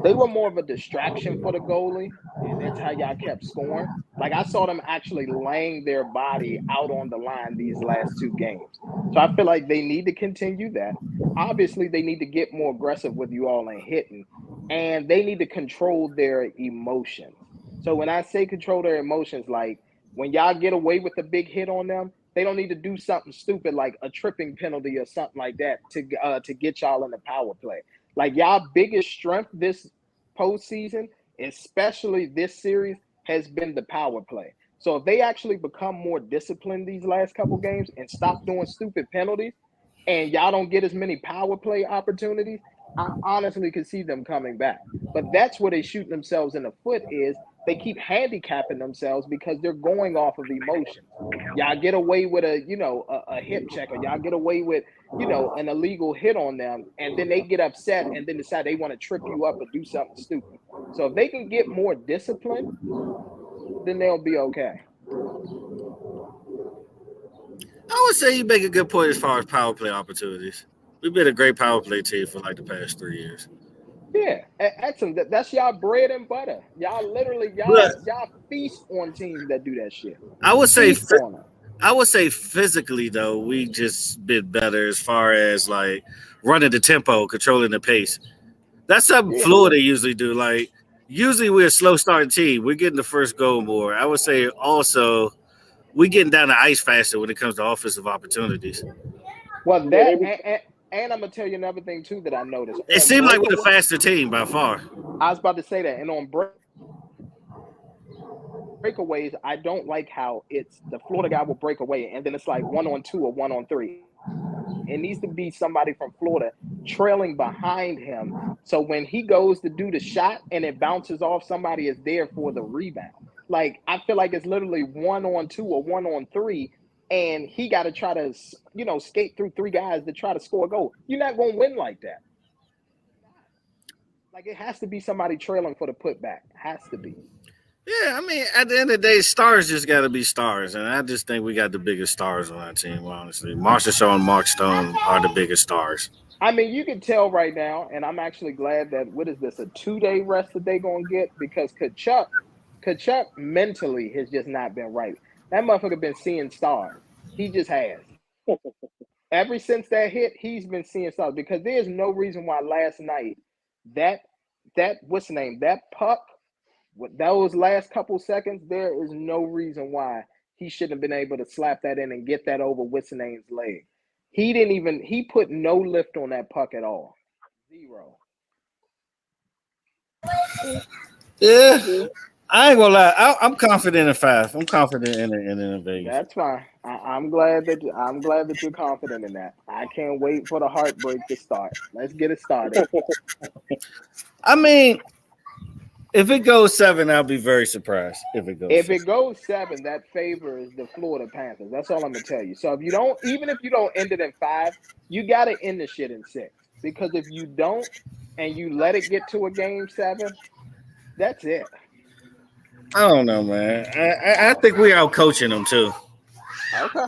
C: They were more of a distraction for the goalie, and that's how y'all kept scoring. Like I saw them actually laying their body out on the line these last 2 games. So I feel like they need to continue that. Obviously, they need to get more aggressive with you all and hitting, and they need to control their emotions. So when I say control their emotions, like when y'all get away with a big hit on them, they don't need to do something stupid like a tripping penalty or something like that to get y'all in the power play. Like y'all biggest strength this postseason, especially this series, has been the power play. So if they actually become more disciplined these last couple games and stop doing stupid penalties, and y'all don't get as many power play opportunities, I honestly could see them coming back. But that's where they shoot themselves in the foot is they keep handicapping themselves because they're going off of emotions. Y'all get away with a hip check, or y'all get away with, an illegal hit on them, and then they get upset and then decide they want to trip you up or do something stupid. So if they can get more disciplined, then they'll be okay.
D: I would say you make a good point as far as power play opportunities. We've been a great power play team for like the past 3 years.
C: Yeah, excellent. That's y'all bread and butter. Y'all literally y'all feast on teams that do that shit.
D: I would say physically though, we just been better as far as like running the tempo, controlling the pace. That's something Florida usually do. Like usually we're a slow starting team. We're getting the first goal more. I would say also we're getting down the ice faster when it comes to offensive opportunities.
C: Well, that and I'm gonna tell you another thing too that I noticed.
D: It seemed like we're the faster team by far.
C: I was about to say that, and on breakaways, I don't like how it's the Florida guy will break away, and then it's like 1-on-2 or 1-on-3. It needs to be somebody from Florida trailing behind him, so when he goes to do the shot and it bounces off, somebody is there for the rebound. Like I feel like it's literally 1-on-2 or 1-on-3. And he got to try to, skate through 3 guys to try to score a goal. You're not going to win like that. Like, it has to be somebody trailing for the putback. Has to be.
D: Yeah, I mean, at the end of the day, stars just got to be stars. And I just think we got the biggest stars on our team, honestly. Marshall Shaw and Mark Stone are the biggest stars.
C: I mean, you can tell right now, and I'm actually glad that, what is this, a 2-day rest that they're going to get? Because Kachuk mentally has just not been right. That motherfucker been seeing stars. He just has. Ever since that hit, he's been seeing stars because there's no reason why last night that what's the name? That puck, those last couple seconds, there is no reason why he shouldn't have been able to slap that in and get that over what's the name's leg. He put no lift on that puck at all. 0.
D: Yeah. I ain't gonna lie. I'm confident in 5. I'm confident in Vegas.
C: That's fine. I'm glad that you're confident in that. I can't wait for the heartbreak to start. Let's get it started.
D: I mean, if it goes 7, I'll be very surprised. If it
C: goes 7, that favors the Florida Panthers. That's all I'm gonna tell you. So if you don't end it in 5, you gotta end the shit in 6. Because if you don't and you let it get to a game 7, that's it.
D: I don't know, man. I think we out coaching them too.
C: Okay.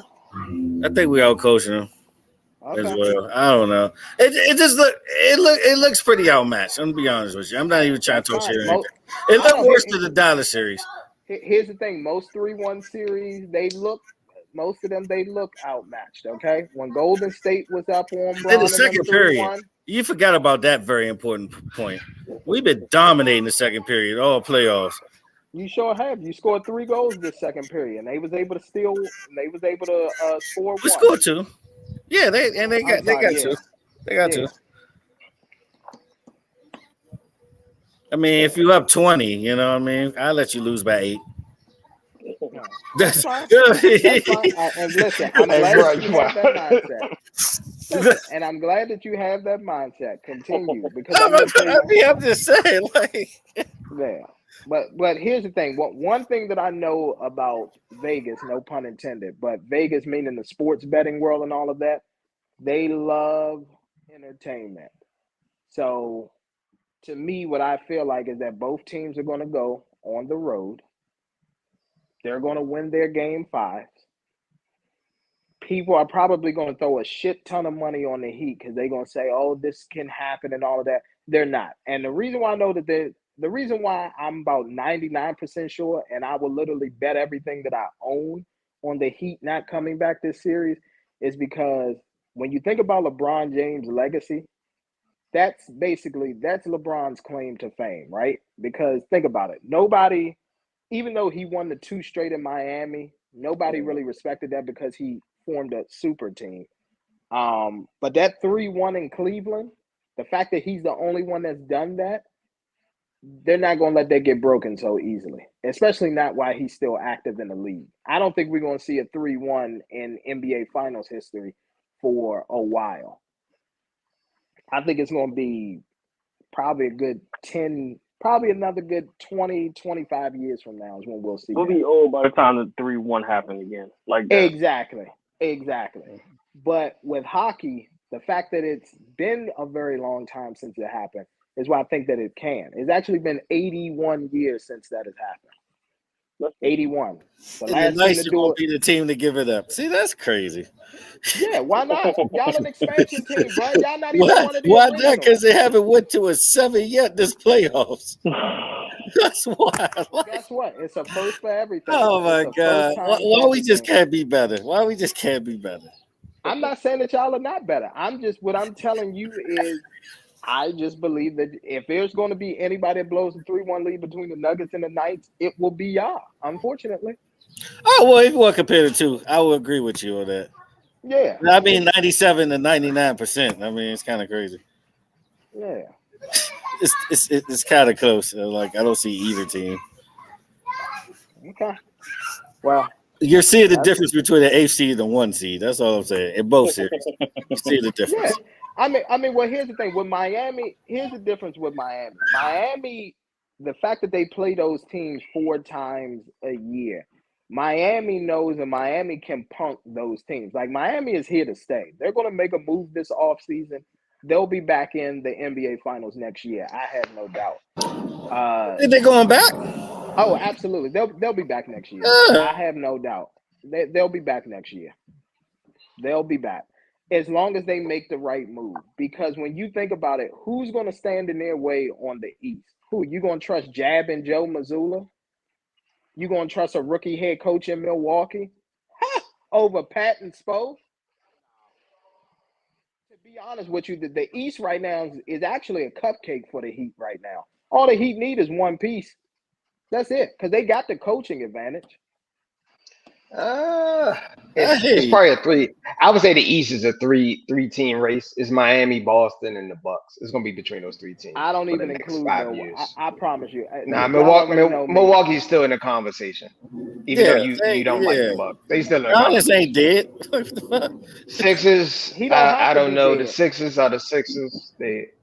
D: I think we out coaching them. as well. I don't know. It looks pretty outmatched. I'm gonna be honest with you. I'm not even trying to talk shit or anything. It looked worse than the Dallas series.
C: Here's the thing: most 3-1 series, most of them look outmatched. Okay, when Golden State was up on
D: In
C: Bron
D: the
C: and them
D: second
C: 3-1,
D: period, you forgot about that very important point. We've been dominating the second period all playoffs.
C: you sure have. You scored 3 goals this second period, and they was able to steal. They was able to score
D: We
C: 1.
D: scored 2. Yeah, they got 2. They got 2. I mean, if you up 20, you know what I mean? I'll let you lose by 8.
C: No, that's fine. That's fine. And listen, I'm glad that you have that mindset. Listen, and I'm glad that you have that mindset. Continue, because I'm going to tell you.
D: I'm just saying, like,
C: yeah. But here's the thing. One thing that I know about Vegas, no pun intended, but Vegas meaning the sports betting world and all of that, they love entertainment. So to me, what I feel like is that both teams are going to go on the road. They're going to win their game 5. People are probably going to throw a shit ton of money on the Heat because they're going to say, "Oh, this can happen" and all of that. They're not. And the reason why I know that the reason why I'm about 99% sure, and I will literally bet everything that I own on the Heat not coming back this series, is because when you think about LeBron James' legacy, that's LeBron's claim to fame, right? Because think about it. Nobody, even though he won the 2 straight in Miami, nobody really respected that because he formed a super team. But that 3-1 in Cleveland, the fact that he's the only one that's done that, they're not going to let that get broken so easily, especially not while he's still active in the league. I don't think we're going to see a 3-1 in NBA Finals history for a while. I think it's going to be probably a good 10, probably another good 20, 25 years from now is when we'll see.
E: We'll be old by the time the 3-1 happen again. Like that.
C: Exactly. But with hockey, the fact that it's been a very long time since it happened is why I think that it can. It's actually been 81 years since that has happened. 81. The last
D: nice
C: team to
D: do
C: do
D: it. Be the team to give it up. See, that's crazy.
C: Yeah, why not? Y'all an expansion team, bro. Y'all not even one of the
D: why
C: originals.
D: not? Because they haven't went to a 7 yet this playoffs. That's why.
C: Guess what? It's a first for everything.
D: Oh my God! Why we just can't be better? Why we just can't be better?
C: I'm not saying that y'all are not better. What I'm telling you is I just believe that if there's going to be anybody that blows a 3-1 lead between the Nuggets and the Knights, it will be y'all, unfortunately.
D: Oh, well, if you want to compare the two, I will agree with you on that.
C: Yeah.
D: I mean, 97 to 99%. I mean, it's kind of crazy.
C: Yeah.
D: It's kind of close. Like, I don't see either team.
C: Okay. Well,
D: you're seeing the difference between the 8 seed and the 1 seed. That's all I'm saying. In both series, you see the difference.
C: Yeah. I mean, well, here's the thing with Miami. Here's the difference with Miami. Miami, the fact that they play those teams 4 times a year, Miami knows, and Miami can punk those teams. Like, Miami is here to stay. They're going to make a move this offseason. They'll be back in the NBA Finals next year. I have no doubt.
D: Are they going back?
C: Oh, absolutely. They'll be back next year. I have no doubt. They'll be back next year. They'll be back as long as they make the right move. Because when you think about it, who's going to stand in their way on the East? Who? You going to trust Jab and Joe Mazzulla? You going to trust a rookie head coach in Milwaukee over Pat and Spo? To be honest with you, the East right now is actually a cupcake for the Heat right now. All the Heat need is one piece. That's it, because they got the coaching advantage.
A: It's probably a 3. I would say the East is a 3-team race. It's Miami, Boston, and the Bucks. It's going to be between those 3 teams.
C: I don't
A: for
C: even
A: the next
C: include
A: 5 years.
C: I promise you.
A: Nah, Milwaukee's still in the conversation, even though you don't like the Bucks. They still in the conversation.
D: Ain't dead.
A: Sixers. I don't know. The Sixers are the Sixers.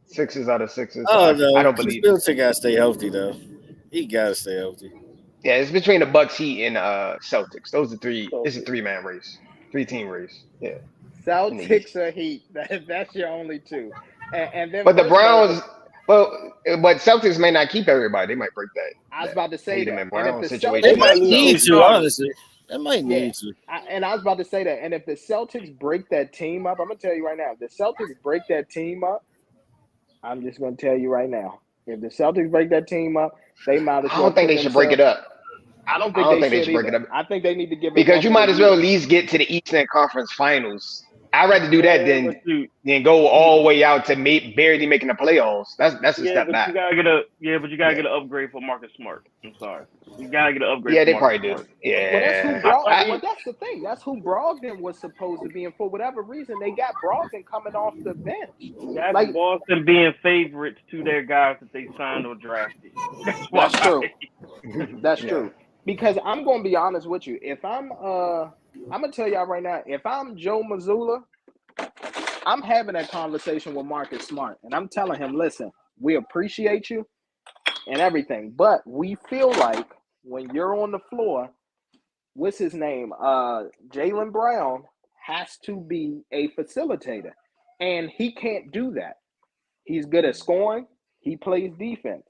A: Sixers are the Sixers.
D: Oh no,
A: I don't believe.
D: Middleton got to stay healthy though. He got to stay healthy.
A: Yeah, it's between the Bucks, Heat, and Celtics. Those are 3. It's a 3-man race, 3-team race. Yeah.
C: Celtics or Heat. That's your only 2. And then,
A: but the Browns. But Celtics may not keep everybody. They might break that.
C: I was about to say that.
A: Tatum and Brown
C: and if the
A: situation.
D: They might need to, honestly. That might
C: Yeah.
D: need to.
C: And I was about to say that. And if the Celtics break that team up, I'm gonna tell you right now, if the Celtics break that team up, I'm just gonna tell you right now, if the Celtics break that team up, they might as
A: I
C: well
A: don't think
C: put
A: they should break it
C: themselves.
A: up.
C: I don't
A: I
C: think
A: don't
C: they
A: think they
C: should
A: should break it
C: either.
A: up
C: I think they need to give it
A: because
C: one
A: you
C: more
A: might as well
C: year.
A: at least get to the Eastern Conference Finals. I'd rather do that
E: Yeah, but
A: than go all the way out to barely making the playoffs. That's a
E: yeah,
A: step
E: but
A: back.
E: you gotta get
A: Yeah,
E: an upgrade for Marcus Smart. I'm sorry, you gotta get an upgrade
A: yeah,
E: for
A: they
E: Marcus
A: probably do.
E: Smart.
C: Well, that's who
A: Yeah,
C: Well, that's the thing. That's who Brogdon was supposed to be, and for whatever reason, they got Brogdon coming off the bench.
E: That's
C: Like
E: Boston being favorites to their guys that they signed or drafted. That's why.
C: that's true. That's
A: yeah.
C: true. Because I'm gonna be honest with you. If I'm gonna tell y'all right now, if I'm Joe Mazzulla, I'm having that conversation with Marcus Smart, and I'm telling him, listen, we appreciate you and everything, but we feel like when you're on the floor, what's his name? Jaylen Brown has to be a facilitator, and he can't do that. He's good at scoring. He plays defense.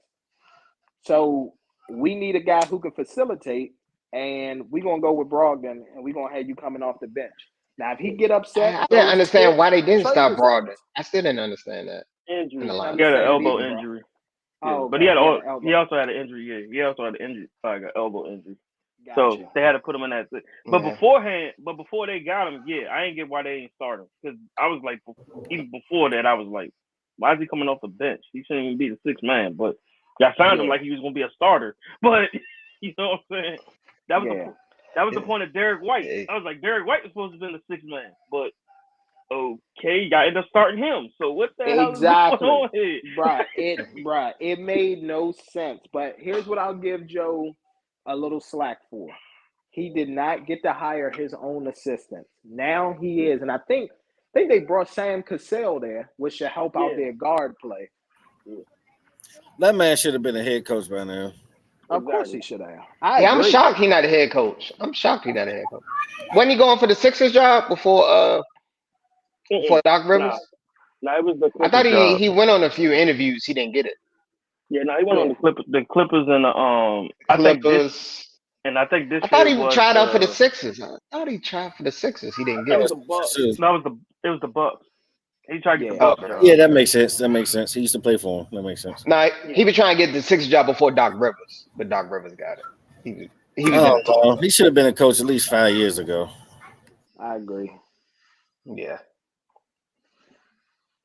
C: So we need a guy who can facilitate, and we're gonna go with Brogdon, and we're gonna have you coming off the bench. Now, if he get upset,
A: I didn't
C: throws a
A: understand
C: fit,
A: why they didn't
C: trade
A: stop
C: his
A: Brogdon.
C: ass.
A: I still didn't understand that in the
E: Injury.
C: I didn't
E: He had an
C: understand it
E: elbow
C: either, bro.
E: injury. Yeah,
C: Oh,
E: but
C: okay. He had an
E: he
C: elbow.
E: also had an injury. Yeah, he also had an injury. Like an elbow injury. So
C: Gotcha.
E: they had to put him in that. But
A: Yeah.
E: before they got him, yeah, I ain't get why they ain't start him because I was like, even before that, I was like, why is he coming off the bench? He shouldn't even be the sixth man. But y'all signed him
C: Yeah.
E: like he was gonna be a starter. But you know what I'm saying? That was
C: Yeah.
E: the point of Derek White.
A: Yeah.
E: I was like, Derek White was supposed to be the sixth man, but okay, y'all end up starting him. So what the hell is going
C: Exactly.
E: on here?
C: Bruh, it made no sense. But here's what I'll give Joe a little slack for. He did not get to hire his own assistant. Now he is, and I think they brought Sam Cassell there, which should help out their guard play.
D: That man should have been a head coach by now.
C: Of course he should have.
A: Yeah, I'm shocked he's not a head coach. I'm shocked he's not a head coach. Wasn't he going for the Sixers job before Doc Rivers?
E: Nah, it was the
A: I
E: Clippers
A: thought
E: job.
A: he went on a few interviews. He didn't get it.
E: Yeah, no, he went on the Clippers and
A: Clippers.
E: I think this
A: I thought
E: year
A: he
E: was
A: tried out for the Sixers. I thought he tried for the Sixers. He didn't
E: that
A: get
E: was
A: it.
E: the Bucks.
D: So,
E: It was the Bucks. He tried to get the
C: Yeah.
E: Bucks
A: Okay.
E: job.
D: yeah, that makes sense. That makes sense. He used to play for him. That makes sense.
A: No, he was trying to get the Sixers job before Doc Rivers, but Doc Rivers got it. He was in the talk.
D: He should have been a coach at least 5 years ago.
C: I agree.
A: Yeah.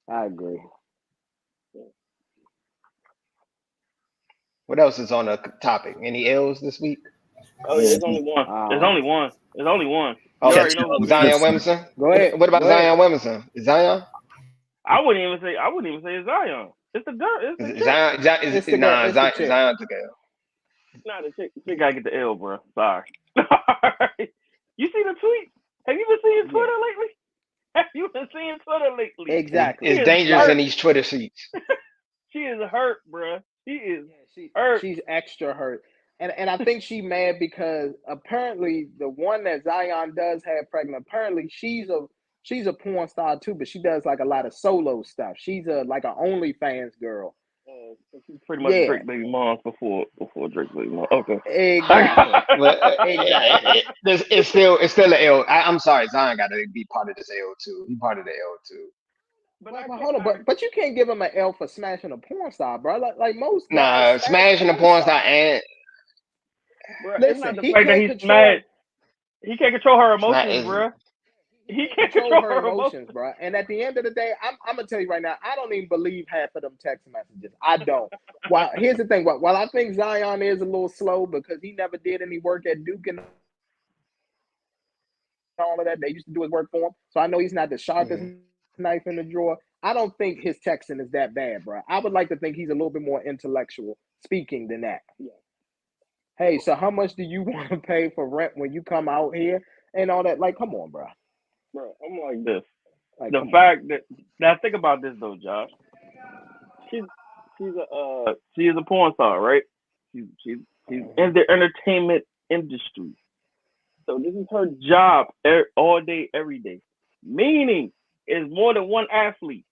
C: I agree.
A: What else is on the topic? Any L's this week?
E: Oh yeah, there's only one. There's only one. There's only one.
A: Oh,
E: You already know who
A: Zion Williamson.
C: Go ahead.
A: What about
C: Go ahead.
A: Zion Williamson? Is Zion?
E: I wouldn't even say it's Zion. It's the girl. It's the chick.
A: Zion
C: It's the girl. It's the chick.
A: Zion took L.
E: It's not the chick. The chick gotta get the L, bro. Sorry. You see the tweet? Have you been seeing Twitter lately? Have you been seeing Twitter lately?
C: Exactly.
A: It's dangerous in these Twitter sheets.
E: She is hurt, bro. She is
C: hurt. She's extra hurt. And I think she mad because apparently the one that Zion does have pregnant, apparently she's a porn star too, but she does like a lot of solo stuff. She's like an OnlyFans girl.
E: She's pretty much Drake baby mom before Drake baby mom. Okay.
C: Exactly.
A: But, it's still an L. I'm sorry, Zion got to be part of this L too. He part of the L too.
C: But hold on, but you can't give him an L for smashing a porn star, bro. Like most
A: guys, smashing a porn star and
E: bro, listen, it's not the fact that he's mad. He can't control her emotions, bro. He can't control her emotions,
C: bro. And at the end of the day, I'm gonna tell you right now, I don't even believe half of them text messages. I don't. Well, here's the thing. While I think Zion is a little slow because he never did any work at Duke and all of that, they used to do his work for him. So I know he's not the sharpest knife in the drawer. I don't think his texting is that bad, bro. I would like to think he's a little bit more intellectual speaking than that. Yeah. Hey, so how much do you want to pay for rent when you come out here and all that? Like, come on, bro.
E: Bro, I'm like this. Like, the fact that now think about this though, Josh. She is a porn star, right? She's in the entertainment industry. So this is her job all day, every day. Meaning, is more than one athlete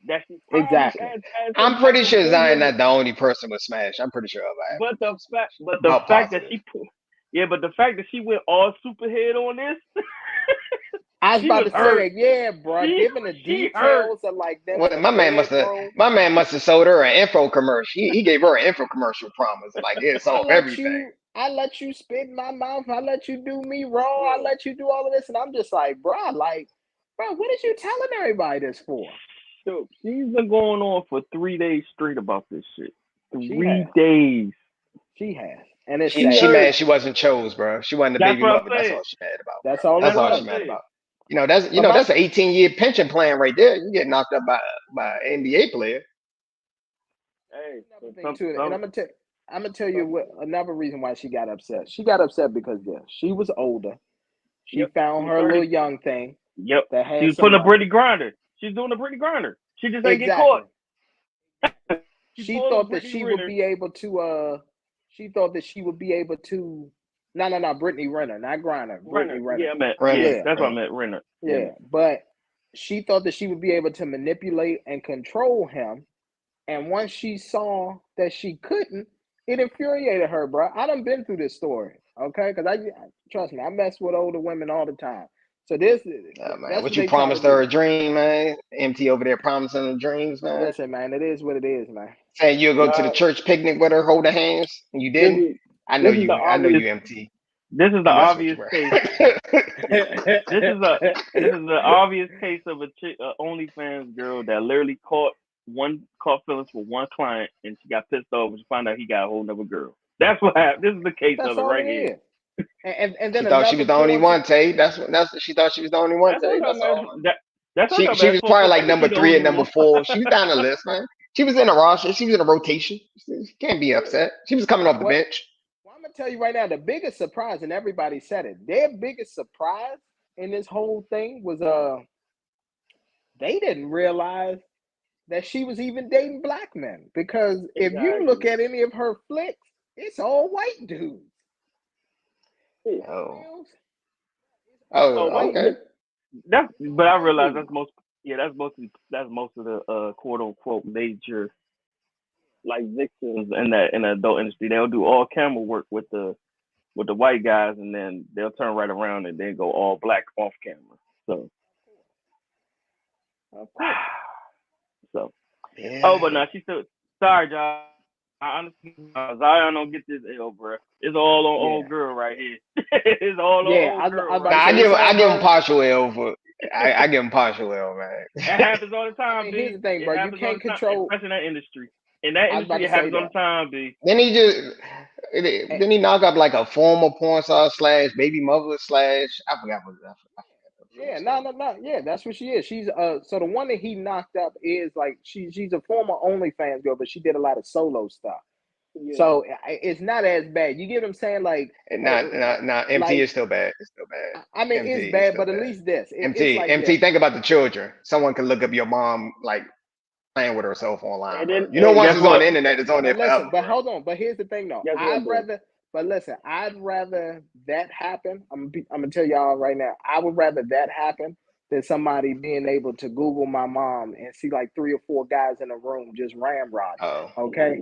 E: that she
C: exactly.
A: I'm pretty sure Zion not the only person with Smash. I'm pretty sure of that.
E: But the fact that Yeah, but the fact that she went all superhead on this,
C: I was
E: she
C: about
E: was
C: to
E: hurt.
C: say, yeah, bro.
E: She
C: Given the
E: hurt.
C: details of like them in
A: Well,
C: the bedroom.
A: my man must have sold her an info commercial. He gave her an info commercial promise. Like it solved everything.
C: I let you spit in my mouth. I let you do me wrong. I let you do all of this, and I'm just like, bro, what is you telling everybody this for?
E: So she's been going on for 3 days straight about this shit.
C: She
E: 3
C: has.
E: days.
C: She has, and it's
A: She
C: sad.
A: mad she wasn't chose, bro. She wasn't the
E: That's
A: baby
E: what I
A: mother. That's
E: said.
A: all she mad about,
C: That's
A: bro.
C: all
A: That's
C: it
E: That's
A: all
E: what
A: she
E: I
C: was.
A: mad
E: said.
A: about. That's an 18-year pension plan right there. You get knocked up by an NBA player.
E: Hey,
C: Another thing
E: some,
C: too, and
E: some,
C: I'm gonna tell you
E: some,
C: what another reason why she got upset. She got upset because she was older. She
E: yep,
C: found
E: she's
C: her
E: 30.
C: little young thing
E: Yep.
C: that
E: She
C: had
E: was
C: some
E: putting a
C: money.
E: Brittany Grinder. She's doing a Brittany Grinder. She just ain't get caught.
C: Exactly.
E: She
C: She
E: pulled a
C: thought that
E: Brittany
C: she would
E: Renner.
C: be able to. She thought that she would be able to. No. Brittany Renner, not Griner. Brittany
E: Renner.
C: Renner.
E: Yeah, I meant.
A: Runner,
E: Yeah,
C: Yeah,
E: that's what I
A: runner.
E: meant. Renner. Yeah.
C: yeah. But she thought that she would be able to manipulate and control him. And once she saw that she couldn't, it infuriated her, bro. I done been through this story, okay? Because I trust me, I mess with older women all the time. So
A: Man,
C: that's
A: what
C: what
A: you
C: they try to
A: promised her
C: do.
A: a dream, man? MT over there promising her dreams, man.
C: Listen, man, it is what it is, man.
A: Saying you'll go to the
E: Nah,
A: church picnic with her, hold her hands, and you
E: this
A: didn't.
E: is this is the
A: I know
E: obvious.
A: you, MT.
E: This is the
A: I'm messing with you,
E: obvious
A: bro.
E: case. Yeah. This is the obvious case of a chick, OnlyFans girl that literally caught feelings for one client, and she got pissed off when she found out he got a whole nother girl. That's what happened. This is the case
C: That's
E: of it
C: all
E: right
C: it
E: here.
C: is. And
A: She
C: then
A: thought she
C: another
A: was the only
C: porn.
A: one, Tay. That's what she thought she was the only one,
E: That's her
A: Tay. That's all.
E: dumbass. That's her
A: She
E: dumbass
A: was
E: fault
A: probably
E: for
A: like
E: thinking
A: number
E: she the
A: 3 and
E: only
A: number
E: one.
A: 4. She was down the list, man. She was in a roster. She was in a rotation. She can't be upset. She was coming off the
C: What?
A: bench.
C: Well, I'm gonna tell you right now, the biggest surprise, and everybody said it. Their biggest surprise in this whole thing was they didn't realize that she was even dating black men. Because if you look
E: Exactly.
C: at any of her flicks, it's all white dudes.
A: Oh,
C: Reels, it's
A: oh,
C: all
E: Oh,
C: white
A: okay.
C: dudes.
E: but I
C: White
E: realize
C: dudes.
E: that's most of the quote unquote major like victims in the adult industry. They'll do all camera work with the white guys, and then they'll turn right around and then go all black off camera. So,
C: Of course.
E: so. Oh,
A: Yeah.
E: but no, she's still sorry, John. I honestly, Zion don't get this L, bro. It's all on
C: Yeah.
E: old girl right here. It's all on
C: Yeah.
E: old girl
C: I was about
A: Nah,
C: to
E: right
C: say
E: here.
C: it's all
A: I give him
C: her.
A: partial L for. I give him partial L, man.
E: It happens all the
C: I
E: time,
C: mean, here's
E: B.
C: the thing,
E: It
C: bro. You
E: happens all
C: can't
E: the time,
C: control.
E: especially in that industry. In that
C: I was about
E: industry,
C: to
E: it
C: say
E: happens all the
C: that.
E: time, B.
A: Then he just
C: And,
A: then he knock up like a former porn star slash baby mother slash I forgot what I forgot
C: yeah,
A: what's name.
C: no. Yeah, that's what she is. She's so the one that he knocked up is like she's a former OnlyFans girl, but she did a lot of solo stuff.
E: Yeah.
C: So it's not as bad. You get what I'm saying?
A: And not MT
C: like
A: is still bad. It's still bad.
C: I mean,
A: MT
C: it's
A: is
C: bad,
A: still
C: but at
A: bad.
C: least it's like
A: MT,
C: this.
A: think about the children. Someone can look up your mom like playing with herself online,
E: And
A: bro.
E: then,
A: You know,
E: and
A: once
E: guess
A: it's on
E: what?
A: the internet, it's on there
C: But
A: forever,
C: listen, but
A: bro.
C: hold on. But here's the thing, though.
E: Guess what, though?
C: But listen, I'd rather that happen. I'm gonna tell y'all right now. I would rather that happen than somebody being able to Google my mom and see like 3 or 4 guys in a room just ramrodding
A: Oh,
C: her. Okay,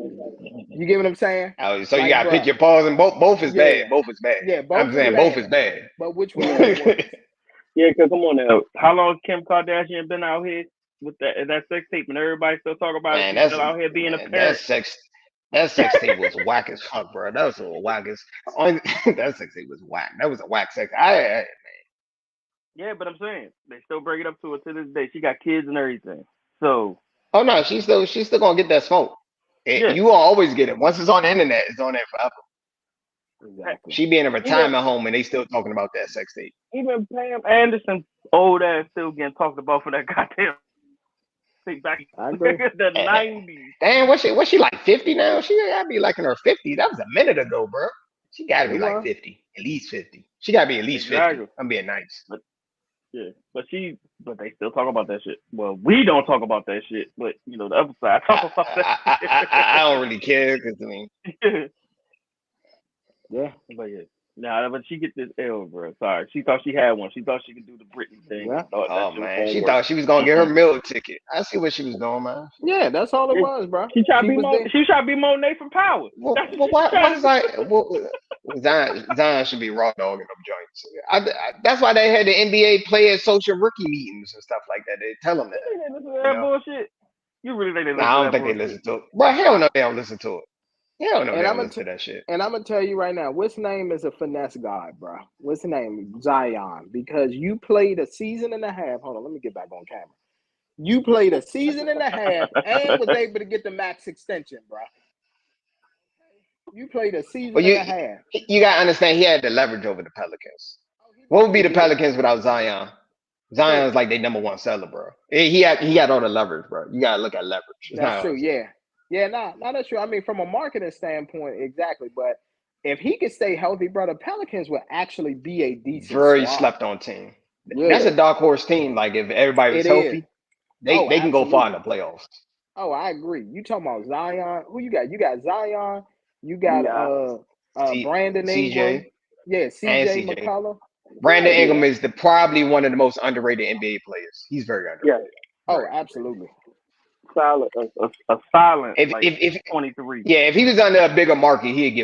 C: you get what I'm saying?
A: oh, so you
C: Like,
A: gotta pick
C: bruh,
A: your paws, and both is bad.
C: yeah,
A: Both is bad.
C: yeah,
A: I'm
C: both is
A: saying both is
C: bad.
A: bad.
C: But which one is worse?
E: Yeah, cause come on now. How long Kim Kardashian been out here with that sex tape, and everybody still talk about it?
A: Man,
E: She's still out here being a
A: man,
E: parent.
A: that sex tape was whack as fuck, bro. That was the wackest. Only that sex tape was whack. That was a whack sex.
E: Yeah, but I'm saying they still bring it up to her to this day. She got kids and everything. So
A: Oh no, she's still gonna get that smoke.
E: yeah,
A: You will always get it. Once it's on the internet, it's on there forever.
C: Exactly.
A: She be in a
E: even
A: retirement home and they still talking about that sex tape.
E: even Pam Anderson, old ass, still getting talked about for that goddamn thing back
C: I
E: in
C: agree.
E: the
A: Eh,
E: '90s.
A: Damn, what's she like 50 now? She gotta be like in her 50s. That was a minute ago, bro. She gotta
C: It
A: be like
C: was.
A: 50, at least 50. She gotta be at least 50.
E: Exactly.
A: I'm being nice.
E: But yeah, but they still talk about that shit. Well, we don't talk about that shit, but the other side talk about that
A: I don't really care because I mean,
E: shit.
C: Yeah.
E: But yeah, Nah, but she get this L, bro. Sorry, she thought she had one. She thought she could do the Britney thing.
C: Yeah.
E: And thought that
A: Oh
E: shit was
A: man,
E: gonna
A: she
E: work.
A: thought she was gonna get her meal ticket. I see what she was doing, man.
C: Yeah, that's all it was, bro.
E: She tried to be
C: was
E: more.
C: there.
E: She tried to be Monet from Power.
A: Well,
E: That's what she
A: why
E: tried to
A: is
E: do.
A: Zion should be raw dog in them joints. That's why they had the NBA players social rookie meetings and stuff like that. They tell them that,
E: You think they listen to
A: you
E: that
A: know.
E: bullshit? You really think they
A: Nah,
E: listen
A: I
E: to
A: don't
E: that
A: think they
E: bullshit?
A: listen to it. Bro, hell no, they don't listen to it. Hell no, they
C: And I'm
A: don't
C: gonna
A: listen to that shit.
C: and I'm gonna tell you right now, what's name is a finesse guy, bro. What's the name? Zion, because you played a season and a half. Hold on, let me get back on camera. You played a season and a half and was able to get the max extension, bro. You played a season
A: Well,
C: and a half.
A: you gotta understand he had the leverage over the Pelicans. What would be the Pelicans without Zion? Zion's like their number one seller, bro. He had all the leverage, bro. You gotta look at leverage. It's
C: That's
A: not
C: true. Yeah, nah, that's true. I mean, from a marketing standpoint, exactly. But if he could stay healthy, bro, the Pelicans would actually be a decent
A: very
C: squad.
A: slept on team.
C: Yeah.
A: That's a dark horse team. Like if everybody was healthy, they can go far in the playoffs.
C: Oh, I agree. You talking about Zion? Who you got? You got Zion. You got Brandon Ingram.
A: CJ.
C: Yeah,
A: And
C: CJ
A: CJ.
C: McCullough.
A: Brandon Ingram is probably one of the most underrated NBA players. He's very underrated.
E: Yeah.
C: Oh, absolutely.
E: Silent, a silent.
A: If
E: 23.
A: Yeah, if he was under a bigger market, he'd be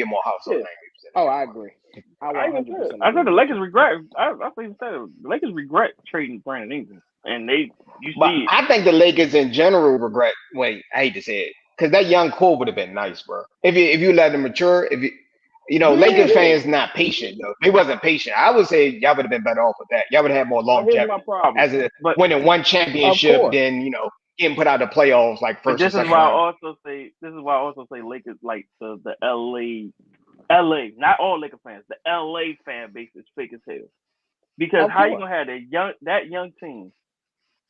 A: a more household name.
C: Oh, I agree. I
E: said the Lakers regret. I think the Lakers regret trading Brandon Ingram, and see.
A: I think the Lakers in general regret. Wait, I hate to say it, because that young core would have been nice, bro. If you let them mature, Lakers fans not patient though. They wasn't patient. I would say y'all would have been better off with that. Y'all would have had more longevity.
E: Here's my problem.
A: Winning one championship, then getting put out of the playoffs like first.
E: This is why I also say Lakers like the LA, not all Lakers fans. The LA fan base is fake as hell. Because how you gonna have that young team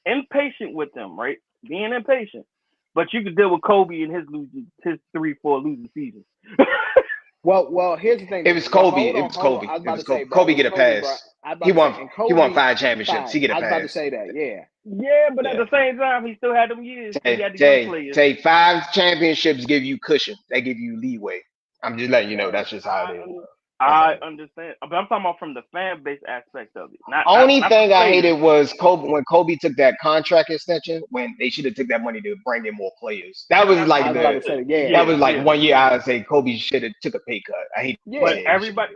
E: impatient with them, right? Being impatient, but you could deal with Kobe and his 3-4 losing seasons.
C: Well, here's the thing.
A: It was Kobe. It was Kobe. It was Kobe. Kobe get a pass. He won 5 championships. He get a pass.
C: I was about to say that. Yeah.
E: Yeah, but at the same time, he still had them years. He had the young players.
A: Say 5 championships give you cushion. They give you leeway. I'm just letting you know that's just how it is.
E: I understand, but I'm talking about from the fan base aspect of it.
A: Only thing I hated was Kobe when Kobe took that contract extension. When they should have took that money to bring in more players. That was like that was like 1 year. I would say Kobe should have took a pay cut. I hate.
E: But everybody,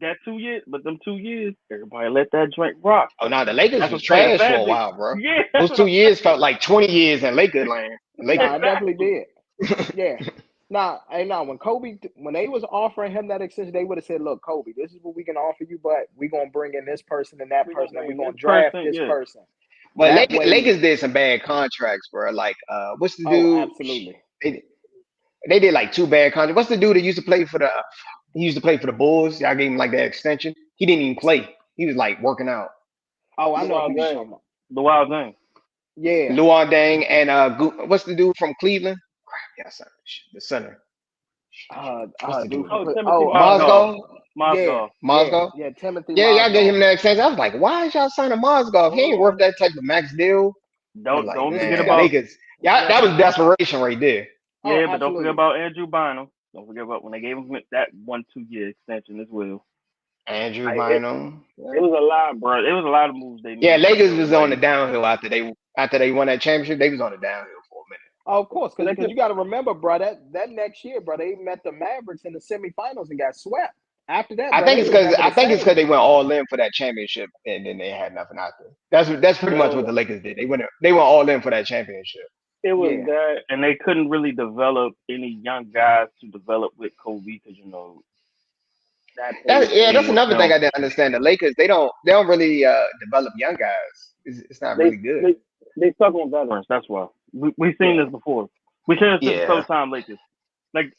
E: that 2 years, them 2 years, everybody let that joint rock.
A: Oh no, the Lakers was trash for a while, bro.
E: Yeah,
A: those 2 years felt like 20 years in Laker land.
C: I definitely did. Yeah. When they was offering him that extension, they would have said, "Look, Kobe, this is what we can offer you, but we're gonna bring in this person and that person, and we're gonna draft this person."
A: Well, Lakers did some bad contracts, bro. Like, what's the dude?
C: Oh, absolutely.
A: They did like 2 bad contracts. What's the dude that used to play for the? He used to play for the Bulls. Y'all gave him like that extension. He didn't even play. He was like working out.
C: Oh, I know who you're talking about.
E: The Wild Thing.
C: Yeah.
A: Luol Deng and what's the dude from Cleveland? Yeah, the center. What's the dude?
E: Mozgov.
C: Yeah, Timothy.
A: Yeah, y'all gave him that extension. I was like, why is y'all signing Mozgov? He ain't worth that type of max deal.
E: Don't forget about
A: Lakers. Yeah, that was desperation right there.
E: Yeah, but don't forget about Andrew Bynum. Don't forget about when they gave him that 1-2 year extension as well.
A: Andrew Bynum.
E: It was a lot, bro. It was a lot of moves they made.
A: Yeah, Lakers was on the downhill after they won that championship. They was on the downhill for a minute.
C: Oh, of course, because you got to remember, bro, that next year, bro, they met the Mavericks in the semifinals and got swept. After that,
A: I think it's because they went all in for that championship and then they had nothing after. That's pretty much what the Lakers did. They went all in for that championship.
E: It was that, and they couldn't really develop any young guys to develop with Kobe because
A: that's another thing I didn't understand. The Lakers they don't really develop young guys. It's not really good.
E: They suck on veterans. That's why we've seen this before. We should have seen Showtime Lakers. Like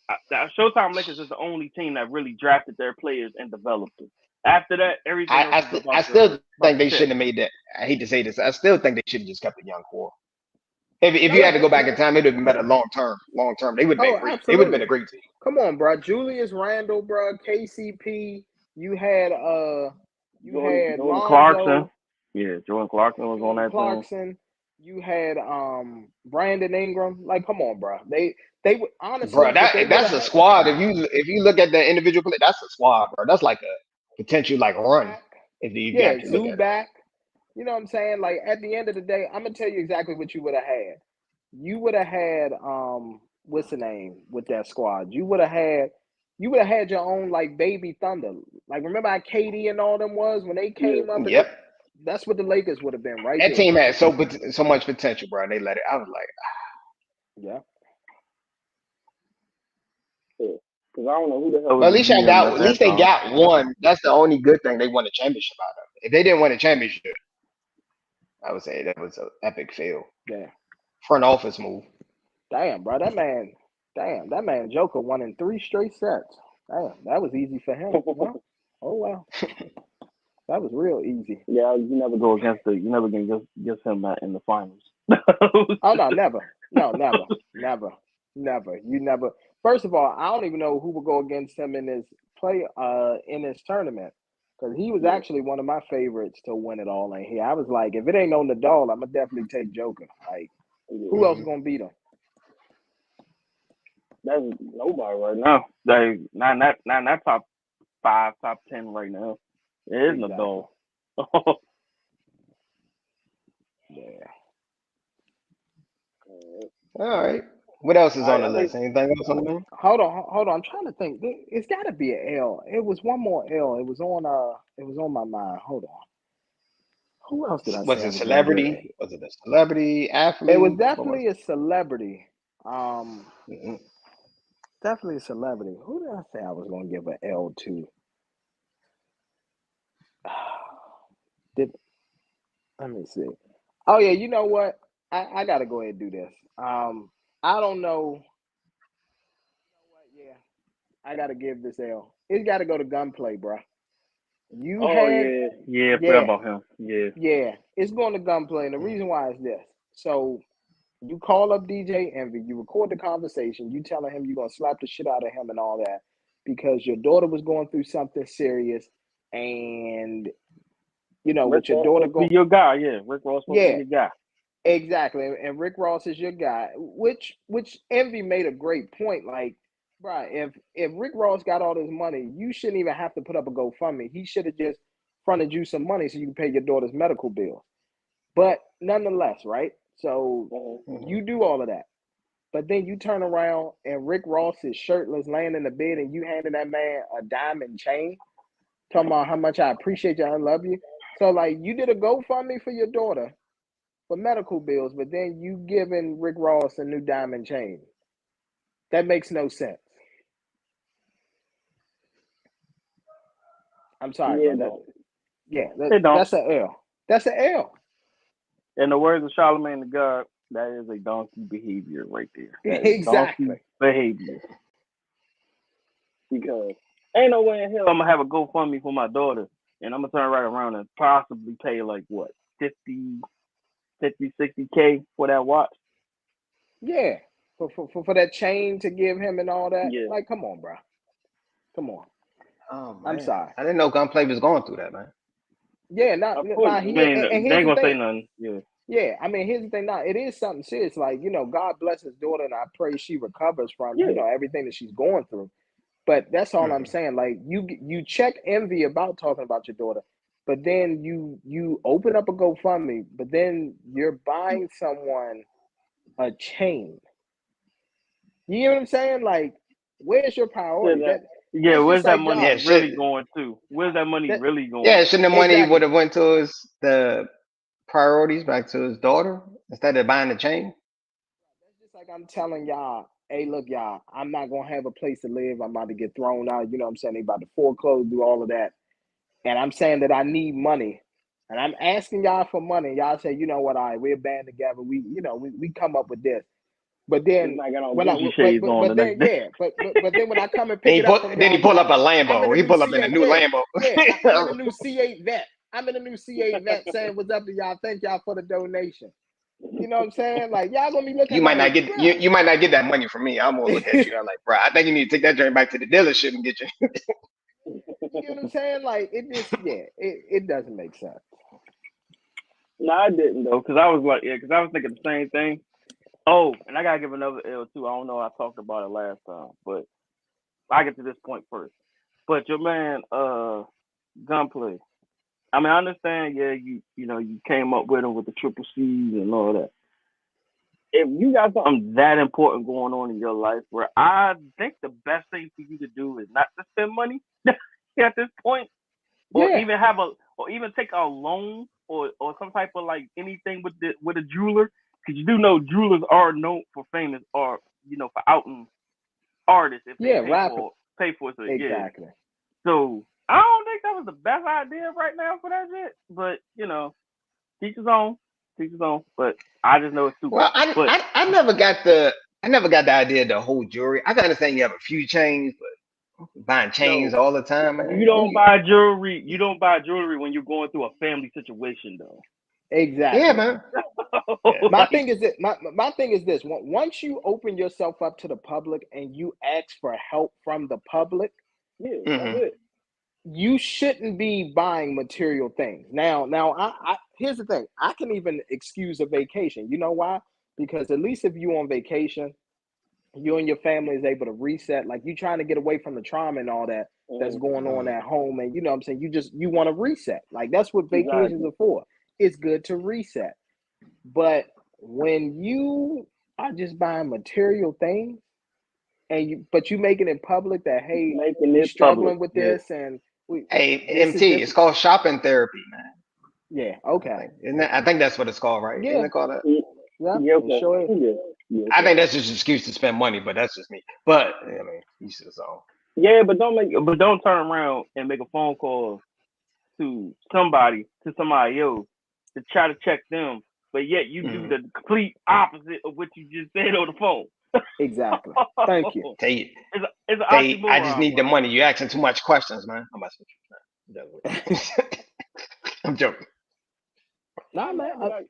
E: Showtime Lakers is the only team that really drafted their players and developed them. After that, everything.
A: I still think they shouldn't have made that. I hate to say this. I still think they should have just kept the young core. If you had to go back in time, it would have been better long term. They would have been great. It would have been a great team.
C: Come on, bro. Julius Randle, bro. KCP. You had
E: Jordan Clarkson. Yeah, Jordan Clarkson was on that team.
C: You had Brandon Ingram. Like, come on, bro. They would
A: Bro,
C: honestly, if they would
A: that's
C: have
A: a
C: had
A: squad. If you look at the individual play, that's a squad, bro. That's like a potential like run
C: back,
A: if you
C: yeah,
A: actually look at it.
C: Zubac. You know what I'm saying? Like at the end of the day, I'm gonna tell you exactly what you would have had. You would have had what's the name with that squad? You would have had your own like baby thunder. Like remember how KD and all them was when they came up and
A: Yep.
C: that's what the Lakers would have been right
A: That
C: there.
A: team had so much potential, bro. And they let it. I was like,
C: Yeah.
E: Because I don't know who the hell
A: but
E: was the GM
A: at
E: at
A: least
E: that
A: they
E: time.
A: got one. That's the only good thing they won a championship out of. If they didn't win a championship, I would say that was an epic fail.
C: Yeah.
A: Front office move.
C: Damn, bro. That man Joker won in 3 straight sets. Damn, that was easy for him. Well, oh well. That was real easy.
E: Yeah, you never can against him in the finals.
C: Oh no, never. No, never. Never. You never. First of all, I don't even know who would go against him in his tournament. Because he was actually one of my favorites to win it all in here. I was like, if it ain't no Nadal, I'm gonna definitely take Joker. Like, who else gonna beat him?
E: That's nobody right now. Like not top 5, top 10 right now. It is Nadal.
C: Yeah.
A: All right. What else is on the
E: I think
A: list? Anything else on the list?
C: Hold on. I'm trying to think. It's got to be an L. It was one more L. It was on my mind. Hold on. Who else did I
A: Was
C: say I
A: it
C: was gonna give it?
A: celebrity? Was it a celebrity
C: It was
A: athlete? What was
C: definitely a celebrity.
A: it? Mhm.
C: Definitely a celebrity. Who did I say I was gonna give an L to? Did Let me see. Oh yeah, you know what? I gotta go ahead and do this. I don't know. You know what? Yeah, I gotta give this L. It's gotta go to Gunplay, bro. You
E: oh
C: had
E: yeah, I forgot
C: yeah,
E: about him. Yeah.
C: yeah. It's going to Gunplay, and the reason why is this. So you call up DJ Envy, you record the conversation, you telling him you're gonna slap the shit out of him and all that because your daughter was going through something serious, and
E: Rick
C: with your
E: Ross
C: daughter
E: supposed to
C: going,
E: be your guy, yeah. Rick Ross supposed to be
C: yeah,
E: your guy.
C: exactly. And Rick Ross is your guy, which Envy made a great point. Like, bruh, if Rick Ross got all this money, you shouldn't even have to put up a GoFundMe. He should have just fronted you some money so you can pay your daughter's medical bill. But nonetheless, right? So
E: Mm-hmm.
C: you do all of that. But then you turn around and Rick Ross is shirtless laying in the bed and you handing that man a diamond chain, talking about how much I appreciate you and love you. So like you did a GoFundMe for your daughter for medical bills, but then you giving Rick Ross a new diamond chain. That makes no sense. I'm sorry,
E: Yeah,
C: bro.
E: no. They don't.
C: That's an L. That's an L.
E: In the words of Charlemagne the God, that is a donkey behavior right there. That is donkey
C: Exactly.
E: behavior. Because ain't no way in hell I'm gonna have a GoFundMe for my daughter and I'm gonna turn right around and possibly pay like what 60K for that watch.
C: Yeah. For that chain to give him and all that.
E: Yeah.
C: Like, come on, bro. Come on.
A: Oh
C: I'm
A: man,
C: sorry.
A: I didn't know Gunplay was going through that, man.
C: Yeah,
E: Of course. I mean,
C: and
E: they
C: here's
E: ain't
C: the
E: gonna say
C: thing.
E: nothing. Yeah.
C: Yeah, I mean, here's the thing. Now, it is something serious. Like, God bless his daughter, and I pray she recovers from,
E: Yeah.
C: everything that she's going through. But that's all I'm
A: Mhm.
C: saying. Like, you check Envy about talking about your daughter, but then you open up a GoFundMe, but then you're buying someone a chain. You know what I'm saying? Like, where's your
E: Yeah,
C: priority?
E: yeah,
C: That's just
E: where's that
C: like
E: money
A: Yeah,
C: y'all.
E: really
A: shit.
E: going to? Where's that money
C: That
E: really going?
A: Yeah, shouldn't the money would
C: exactly.
A: have went to the priorities back to his daughter instead of buying the chain?
C: That's just like I'm telling y'all, hey, look, y'all, I'm not gonna have a place to live. I'm about to get thrown out. You know what I'm saying? They about to foreclose, do all of that. And I'm saying that I need money. And I'm asking y'all for money. Y'all say, you know what, all right, we're a band together. We come up with this. But
E: He's
C: then
E: not got on
C: when I
E: Gucci shades on the
C: but
E: next
C: then
E: day.
C: yeah, but then when I come and pick it up from
A: Then he
C: y'all, be
A: pull
C: like,
A: up a
C: I'm in
A: Lambo.
C: a
A: He
C: new
A: pull up in a
C: C8,
A: new
C: yeah.
A: Lambo.
C: Yeah, I'm in a new C8 vet. I'm in a new C8 vet saying what's up to y'all. Thank y'all for the donation. You know what I'm saying? Like y'all gonna be looking like, bruh.
A: You might not get that money from me. I'm gonna look at you. I'm like, bro, I think you need to take that joint back to the dealership and get you.
C: You get what I'm saying? Like it just, yeah, it doesn't make sense.
E: No, I didn't though, because I was like, yeah, because I was thinking the same thing. Oh, and I gotta give another L too. I don't know. I talked about it last time, but I get to this point first. But your man, Gunplay. I mean, I understand. Yeah, you came up with him with the triple C's and all that. If you got something that important going on in your life, where I think the best thing for you to do is not to spend money at this point, or even or even take a loan or some type of like anything with a jeweler, because you do know jewelers are known for famous or for outing artists if they pay for it. So,
C: exactly.
E: Yeah. So I don't think that was the best idea right now for that shit. But teach his own, teach his own. But I just know it's stupid.
A: Well,
E: But
A: I never got the idea of the whole jewelry. I can understand you have a few chains, but buying chains
E: no,
A: all the time, man.
E: you don't buy jewelry. You don't buy jewelry when you're going through a family situation, though.
A: Yeah,
C: Exactly.
A: man. Yeah.
C: My thing is that my thing is this: once you open yourself up to the public and you ask for help from the public,
E: Yeah, that's
A: Mm-hmm.
E: it.
C: you shouldn't be buying material things. Now, I here's the thing: I can even excuse a vacation. You know why? Because at least if you on vacation, you and your family is able to reset. Like you trying to get away from the trauma and all that's going on at home, and you know what I'm saying, you want to reset. Like that's what vacations
E: Exactly.
C: are for. It's good to reset. But when you are just buying material things and you make it in public that hey,
E: Making
C: we
E: it public.
C: struggling with
E: Yeah.
C: this and
A: Hey,
C: this is
A: MT,
C: this
A: it's called shopping therapy, man.
C: yeah,
A: I
C: okay.
A: think, isn't it? I think that's what it's called, right? Isn't
C: Yeah,
A: it called that?
C: yeah,
E: Yeah.
C: it
E: Okay.
C: sure is.
E: Yeah. Yeah.
A: I
E: Okay.
A: think that's just an excuse to spend money, but that's just me. But I mean, each his own.
E: Yeah, but don't turn around and make a phone call to somebody else to try to check them, but yet you do
A: Mm-hmm.
E: the complete opposite of what you just said on the phone.
C: Exactly. Thank you.
A: Tell you,
E: It's an
A: I just
E: oxymoron,
A: need the
E: bro.
A: money. You're asking too much questions, man. I'm I'm joking.
C: Nah,
E: Hey,
C: man.
E: man, but like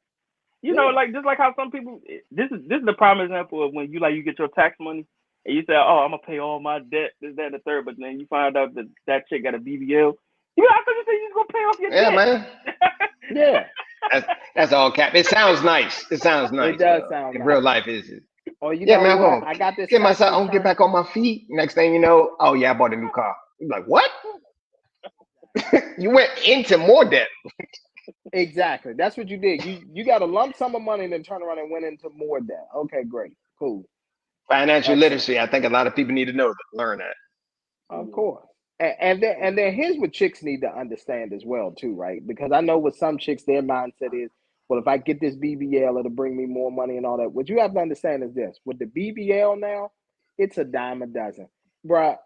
C: Yeah,
E: like just like how some people. This is the prime example of when you get your tax money and you say, oh, I'm gonna pay all my debt, this, that, and the third, but then you find out that chick got a BBL. I thought you said you was gonna pay off your
A: Yeah, man.
E: debt.
C: yeah.
A: That's all cap. It sounds nice. It sounds
C: It
A: nice, but
C: does sound
A: in real
C: nice.
A: life, is it?
C: Or you
A: Yeah,
C: know
A: man. I'm
C: what?
A: gonna
C: I got this
A: get
C: tax
A: myself. I'm gonna get
C: return.
A: back on my feet. Next thing you know, oh yeah, I bought a new car. You're like, what? You went into more debt.
C: Exactly. That's what you did. You got a lump sum of money and then turn around and went into more debt. Okay, great. Cool.
A: Financial
C: Excellent.
A: literacy. I think a lot of people need to know that, learn that.
C: Of course. And then here's what chicks need to understand as well too, right? Because I know with some chicks their mindset is, well, if I get this BBL, it'll bring me more money and all that. What you have to understand is this: with the BBL now, it's a dime a dozen, bruh.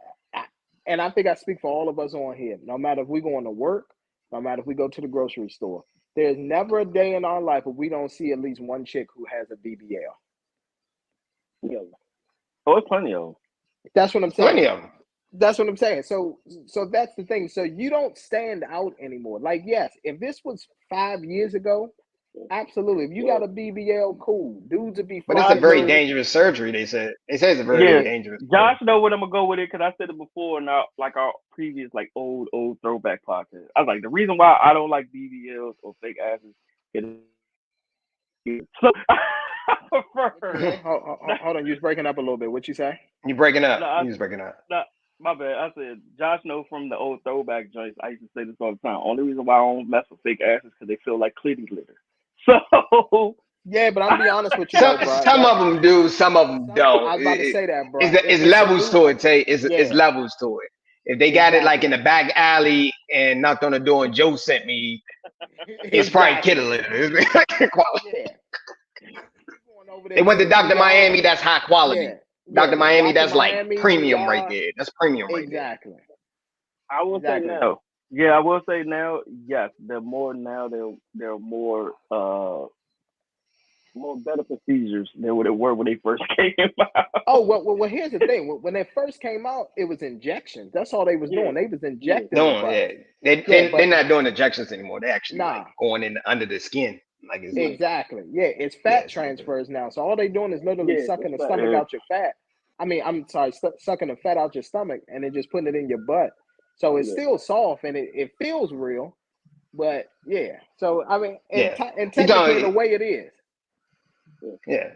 C: And I think I speak for all of us on here. No matter if we going to work, no matter if we go to the grocery store, there's never a day in our life where we don't see at least one chick who has a BBL.
E: Yeah. Oh, it's plenty of them.
C: That's what I'm
A: Plenty
C: saying.
A: of them.
C: That's what I'm saying. So that's the thing. So you don't stand out anymore. Like, yes, if this was 5 years ago, absolutely. If you got a BBL, cool. Dudes would be
A: But it's a
C: flocking to
A: very
C: you.
A: dangerous surgery. They say it's a very
E: Yeah,
A: dangerous
E: Josh
A: surgery.
E: know what I'm gonna go with it because I said it before in our previous like old throwback podcast. I was like the reason why I don't like BBLs or fake asses is so I prefer.
C: Hold on. You was breaking up a little bit. What you say?
A: You breaking up?
E: No, I,
A: You was breaking up.
E: no, my bad. I said Josh know from the old throwback joints. I used to say this all the time. Only reason why I don't mess with fake asses because they feel like clitty glitter. So
C: Yeah, but I'm gonna be honest with you though,
A: Some
C: bro.
A: some of them do, some of them don't.
C: I was about to say that, bro.
A: It's
C: It's a
A: levels
C: dude.
A: to it. Say it's
C: Yeah,
A: levels to it. If they got it like in
C: exactly.
A: the back alley and knocked on the door and Joe sent me, it's probably
C: Exactly.
A: killer.
C: Yeah. Going over
A: They
C: there
A: went
C: to
A: to
C: the
A: Dr.
C: DR.
A: Miami. That's high quality.
C: Yeah, yeah.
A: Dr. Miami,
C: Dr.
A: that's like
C: Miami,
A: premium right
C: DR.
A: there. That's premium right there.
C: Exactly.
E: I will say
C: Exactly.
E: now. Yeah, I will say now. Yes, they're more now. They're more better procedures than what they were when they first came out.
C: Oh well. Here's the thing. When they first came out, it was injections. That's all they was
E: Yeah,
C: doing. They was
E: yeah,
C: injecting the
A: No,
C: butts.
A: yeah,
C: Yeah,
A: they're
C: but
A: not doing injections anymore. They're actually like
C: nah.
A: going in under the skin. Like it's
E: yeah,
A: like
C: Exactly. Yeah, it's
A: yeah,
C: fat
A: it's like
C: transfers now. So all they doing is literally
E: yeah.
C: sucking
E: It's
C: the
E: not,
C: stomach out your fat. I mean, I'm sorry, sucking the fat out your stomach and then just putting it in your butt. So it's
E: yeah,
C: still soft and it feels real, But yeah, so I mean, and
A: You
C: technically, in a
A: talking,
C: way, it is.
A: yeah.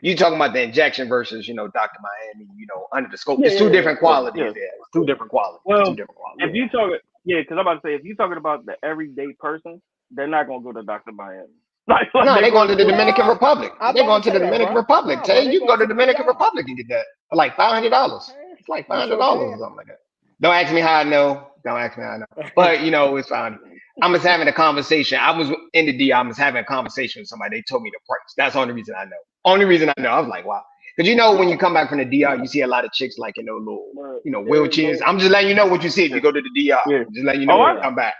A: You talking about the injection versus, Dr. Miami, under the scope. It's two different qualities. Yeah, it's two different qualities. Two
E: Well,
A: different qualities.
E: if you talk, because I'm about to say, if you're talking about the everyday person, they're not gonna go to Dr. Miami. Like
A: No,
E: they're
A: they're going
E: going
A: to the
E: to
A: Dominican
C: What?
A: Republic.
C: I'm
A: They're
C: about
A: going
C: to
A: to
C: say
A: the
C: that,
A: Dominican
C: bro.
A: Republic.
C: Nah, bro,
A: Tay,
C: they
A: you can
C: going
A: go to
C: to
A: the
C: the
A: Dominican
C: DR.
A: Republic and get that for like $500. It's like
C: You sure
A: $500 or
C: can.
A: something like that. Don't ask me how I know. Don't ask me how I know. But it's fine. I was having a conversation. I was in the D. I was having a conversation with somebody. They told me the price. That's the only reason I know. Only reason I know. I was like, wow. Because when you come back from the DR, you see a lot of chicks like in those little, wheelchairs. I'm just letting you know what you see if you go to the DR.
E: yeah.
A: I'm just letting you know when you come back.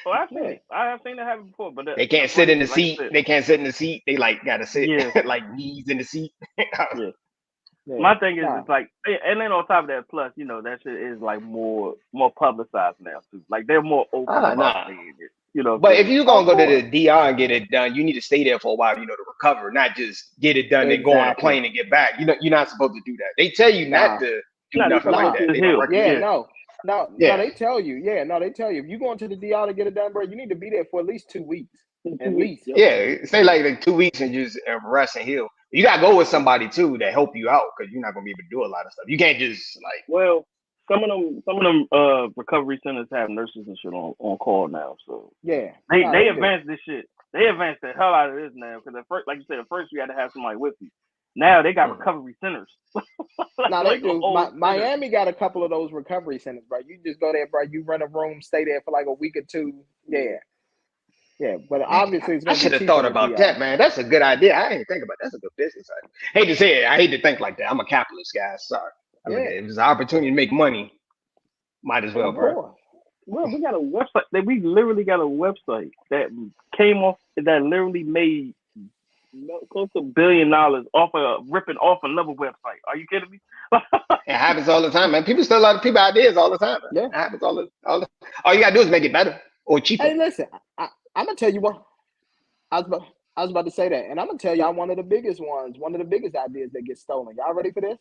E: Oh, I've seen
C: Yeah.
E: it. I have seen it happen before, but
A: They
E: the
A: can't sit
E: price
A: in the
E: is like I
A: seat.
E: said.
A: They can't sit in the seat. They like gotta sit
E: Yeah.
A: like knees in the seat.
E: Yeah.
C: Yeah.
E: My thing is,
C: Nah.
E: it's like, and then on top of that, plus, that shit is like more publicized now too. Like they're more open about
A: Nah.
E: saying it.
A: But if you're gonna go to
C: course.
A: the DR and get it done, you need to stay there for a while, to recover, not just get it done and go on a
C: Exactly.
A: plane and get back. You're not supposed to do that. They tell you
C: Nah.
A: not to do
E: Nah,
A: nothing like that.
E: to
A: They don't
E: heal.
A: recommend
C: Yeah,
A: it.
C: no,
A: Yeah.
C: they tell you. Yeah, no, they tell you. If you're going to the DR to get it done, bro, you need to be there for at least 2 weeks. At least.
E: Yep.
A: Yeah. Stay like 2 weeks and just rest and heal. You gotta go with somebody too that help you out because you're not gonna be able to do a lot of stuff. You can't just like.
E: Well, some of them recovery centers have nurses and shit on call now, so
C: Yeah.
E: they advanced this shit. They advanced the hell out of this now because at first, like you said, at first you had to have somebody with you. Now they got recovery centers.
C: No,
E: like
C: they do. Miami got a couple of those recovery centers, bro. You just go there, bro. You rent a room, stay there for like a week or two. Yeah. Yeah, but obviously it's
A: I
C: going to
A: should
C: be
A: have
C: cheaper
A: thought
C: than
A: about
C: DR.
A: that, man. That's a good idea. I didn't think about that. That's a good business idea. Hate to say it. I hate to think like that. I'm a capitalist guy. Sorry. I mean, if there's an opportunity to make money, might as well,
C: Of
A: bro.
C: course.
E: Well, we got a website. We literally got a website that came off that literally made close to $1 billion off ripping off another website. Are you kidding me?
A: It happens all the time, man. People steal a lot of people ideas all the time. Man.
C: Yeah.
A: It happens all you gotta do is make it better or cheaper.
C: Hey, listen, I'm gonna tell you what. I was about to say that, and I'm gonna tell y'all one of the biggest ideas that gets stolen. Y'all ready for this?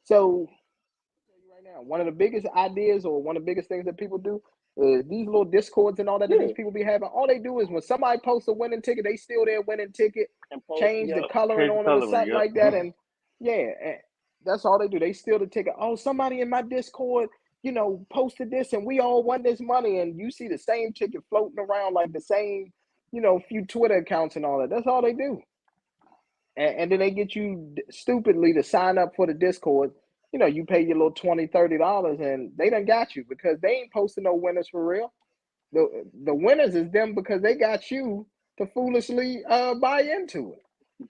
C: So, I'll tell you right now, one of the biggest ideas or one of the biggest things that people do is these little discords and all that these people be having. All they do is when somebody posts a winning ticket, they steal their winning ticket, change the coloring on it or something like that, and and that's all they do. They steal the ticket. Oh, somebody in my Discord, posted this, and we all won this money, and you see the same ticket floating around like the same. Few Twitter accounts and all that. That's all they do. And then they get you stupidly to sign up for the Discord. You pay your little $20, $30 and they done got you because they ain't posting no winners for real. The winners is them because they got you to foolishly buy into it.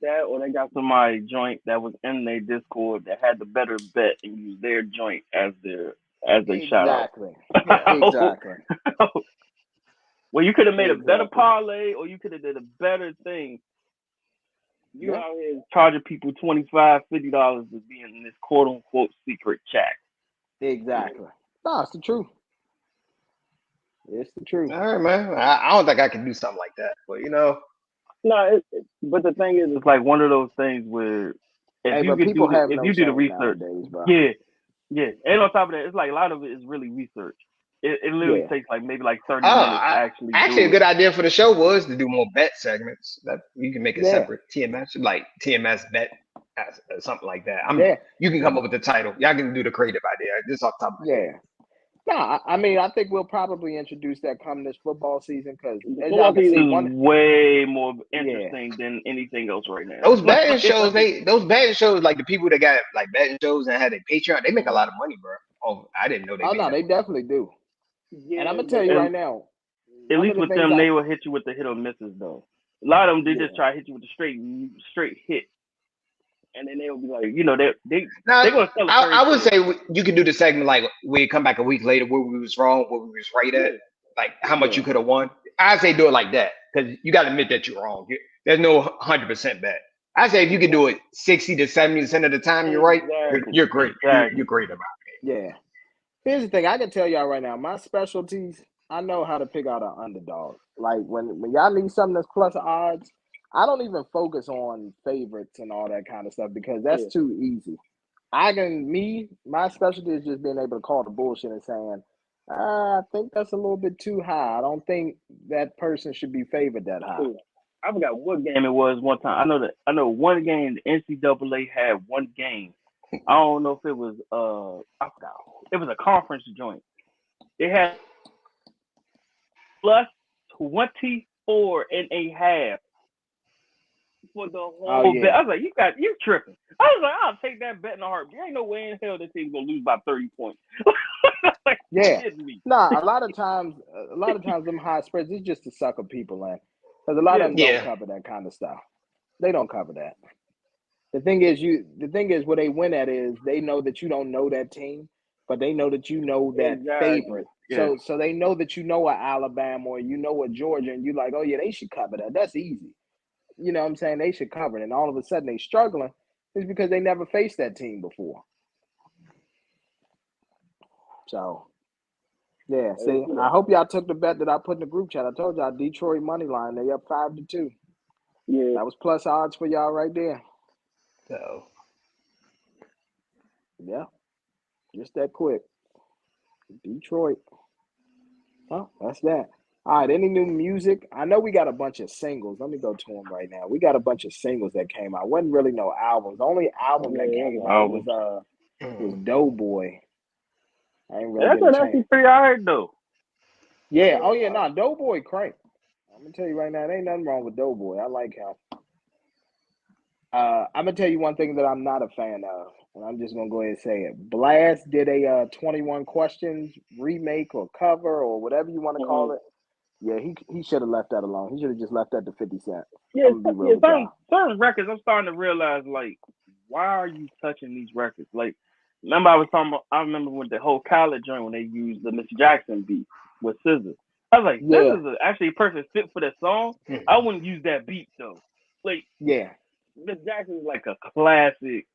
E: That or they got somebody joint that was in their Discord that had the better bet and used their joint as their shout out.
C: Exactly.
E: Well, you could have made a better parlay, or you could have did a better thing. You out here charging people $25, $50 to be in this quote unquote secret chat.
C: Exactly. No, it's the truth. It's the truth.
A: All right, man. I don't think I can do something like that, but
E: No, but the thing is, it's like one of those things where if you do the research,
C: nowadays, bro.
E: yeah, and on top of that, it's like a lot of it is really research. It literally takes like maybe like 30 minutes to
A: actually a good idea for the show was to do more bet segments. That you can make a separate TMS, like TMS bet, something like that. You can come up with the title. Y'all can do the creative idea. Just off the top of my head.
C: No, I mean, I think we'll probably introduce that come this football season because
E: football season is way more interesting than anything else right now.
A: Those betting shows, like the people that got like betting shows and had a Patreon, they make a lot of money, bro. Oh, I didn't know they.
C: Oh no, they definitely do.
E: Yeah,
C: and I'm gonna tell you right now.
E: At least with them, they will hit you with the hit or misses though. A lot of them, they just try to hit you with the straight hit. And then they'll be like, they're gonna sell.
A: I would say you could do the segment like we come back a week later where we was wrong, where we was right at, like how much you could have won. I say do it like that because you got to admit that you're wrong. There's no 100% bet. I say if you can do it 60 to 70% of the time, you're right. You're great. You're great about it.
C: Yeah. Here's the thing. I can tell y'all right now, my specialties. I know how to pick out an underdog. Like when y'all need something that's plus odds. I don't even focus on favorites and all that kind of stuff because that's too easy. My specialty is just being able to call the bullshit and saying, I think that's a little bit too high. I don't think that person should be favored that high.
E: I forgot what game it was one time. I know one game the NCAA had one game. I don't know if it was I forgot. It was a conference joint. They had plus 24.5 for the
C: Oh
E: whole bet.
C: yeah,
E: I was like, you tripping. I was like, I'll take that bet in a heartbeat. There ain't no way in hell this team's gonna lose by 30 points. Like, you
C: yeah.
E: kidding me?
C: Nah, a lot of times them high spreads is just to sucker people in, because a lot of
E: Yeah.
C: them don't
A: Yeah.
C: cover that kind of stuff. They don't cover that. The thing is where they win at is they know that you don't know that team, but they know that you know that
E: Exactly.
C: favorite.
E: Yeah.
C: So they know that you know a Alabama or you know a Georgia, and you're like, oh yeah, they should cover that. That's easy. You know what I'm saying? They should cover it. And all of a sudden they struggling is because they never faced that team before. So yeah, see, I hope y'all took the bet that I put in the group chat. I told y'all Detroit money line, they up 5-2.
E: Yeah.
C: That was plus odds for y'all right there.
A: So
C: Yeah, just that quick. Detroit. Well, that's that. All right, any new music? I know we got a bunch of singles. Let me go to them right now. We got a bunch of singles that came out. Wasn't really no albums. The only album that came out was Doughboy. I ain't really
E: That's
C: get a
E: what
C: chance.
E: actually pretty alright though.
C: Yeah, oh yeah, nah, Doughboy crank. I'm gonna tell you right now, there ain't nothing wrong with Doughboy. I like him. I'm gonna tell you one thing that I'm not a fan of, and I'm just gonna go ahead and say it. Blast did a 21 Questions remake or cover or whatever you want to call it. Yeah, he should have left that alone. He should have just left that to 50 Cent.
E: Yeah,
C: I'm gonna be real with y'all.
E: certain records I'm starting to realize like why are you touching these records? Like remember I remember with the whole Khaled joint when they used the Miss Jackson beat with Scissors. I was like,
C: Yeah,
E: this is actually a perfect fit for that song. I wouldn't use that beat though. Like
C: yeah,
E: Miss Jackson is like a classic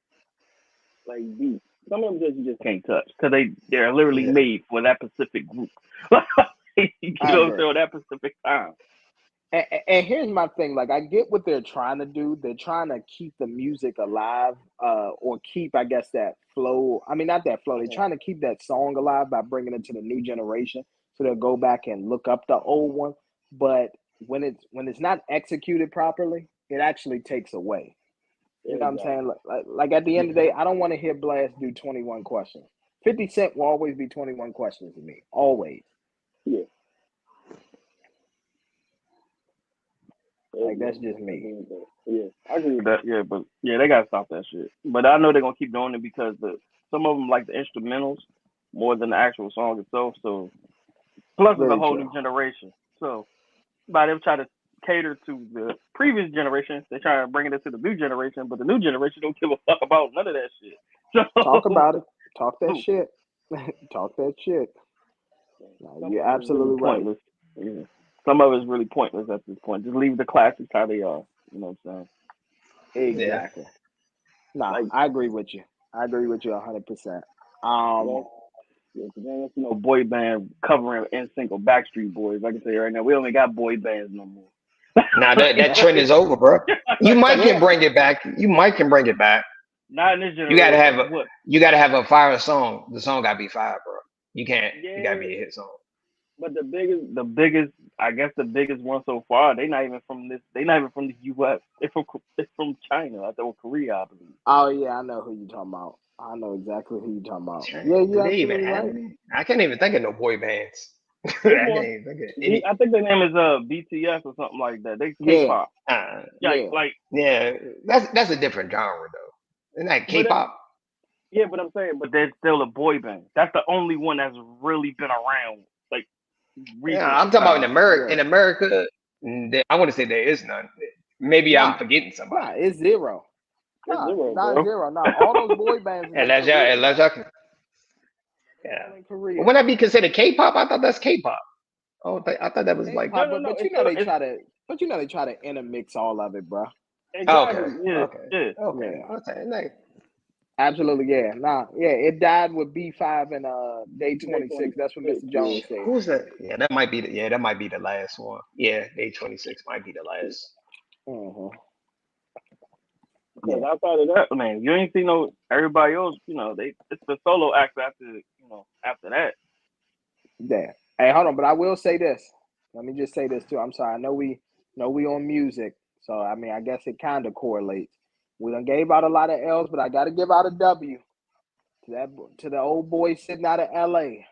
E: like beat. Some of them you just can't touch because they're literally
A: yeah.
E: made for that specific group. You
C: I
E: know,
C: agree.
E: so that specific time.
C: And here's my thing. Like, I get what they're trying to do. They're trying to keep the music alive, or keep, I guess, that flow. I mean, not that flow. They're trying to keep that song alive by bringing it to the new generation. So they'll go back and look up the old one. But when it's not executed properly, it actually takes away. You know what I'm saying? Like at the end of the day, I don't want to hear Blast do 21 Questions. 50 Cent will always be 21 Questions to me. Always.
E: Yeah.
C: Like, that's just me.
E: Yeah, I agree with that. Yeah, but yeah, they gotta stop that shit. But I know they're gonna keep doing it because some of them like the instrumentals more than the actual song itself. So plus it's a
C: Very
E: whole
C: true.
E: new generation. So by them try to cater to the previous generation, they try to bring it into the new generation, but the new generation don't give a fuck about none of that shit.
C: Talk
E: So
C: about it. Talk that shit. Talk that shit. No,
E: some
C: you're
E: of it is really
C: absolutely right.
E: pointless. Yeah. Some of it is really pointless at this point. Just leave the classics how they are. You know what I'm saying?
A: Yeah.
C: Exactly. No,
E: Like
C: I agree with you. I agree with you 100%.
E: yeah, you know, boy band covering NSYNC or Backstreet Boys. I can tell you right now, we only got boy bands no more.
A: Now that trend is over, bro. You might can
C: Yeah,
A: bring it back. You might can bring it back.
E: Not in this
A: You gotta have
E: generation.
A: a
E: What?
A: you gotta have a fire song. The song gotta be fire, bro. You can't. It gotta
E: Yeah,
A: be a hit song.
E: but I guess the biggest one so far. They not even from this. They not even from the U.S. They're from China. I thought Korea, I believe.
C: oh yeah, I know who you talking about. I know exactly who you talking about.
A: Shit,
C: Yeah,
A: do
C: you're
A: they even
C: absolutely
A: have
C: right.
A: any? I can't even think of no boy bands. I
E: It's
A: can't
E: one.
A: even think of any.
E: I think their name is BTS or something like that. They
C: Yeah,
E: K-pop. Yeah,
C: yeah.
E: like
A: Yeah, that's a different genre though. Isn't that
E: but
A: K-pop?
E: yeah, but I'm saying, but they're still a boy band. That's the only one that's really been around like
A: Yeah,
E: recent
A: I'm talking about in
E: times.
A: America.
C: Yeah.
A: In America, I want to say there is none. Maybe I'm
C: Nah,
A: forgetting somebody.
C: nah, it's zero.
E: It's
C: Nah,
E: zero,
C: not
E: bro.
C: zero. Nah, all those boy bands is in Korea,
A: Unless
C: bro.
A: y'all can. Yeah.
C: All in
A: But
C: Korea.
A: would that be considered K-pop? I thought that's K-pop. Oh, I thought that was like.
E: No,
C: K-pop,
E: no, no.
C: but
E: It's still it's
C: you know they try to intermix all of it, bro.
A: Oh,
E: exactly.
A: okay.
E: Yeah,
A: Okay.
E: yeah.
A: Okay.
C: Yeah,
A: Okay. Like,
C: absolutely. Yeah, nah, yeah. It died with B5 and day
E: Day
C: 26. That's what
E: 26.
C: Mr.
E: Yeah.
C: Jones said.
A: who's that? Yeah, that might be. That might be the last one. Yeah, day 26 might be the last.
C: Mm-hmm.
E: Because
C: Yeah,
E: outside of that, man, you ain't see no everybody else. You know, it's the solo acts after after that.
C: Yeah. Hey, hold on, but I will say this. Let me just say this too. I'm sorry. I know we on music, so I mean, I guess it kind of correlates. We done gave out a lot of L's, but I got to give out a W to the old boy sitting out of L.A.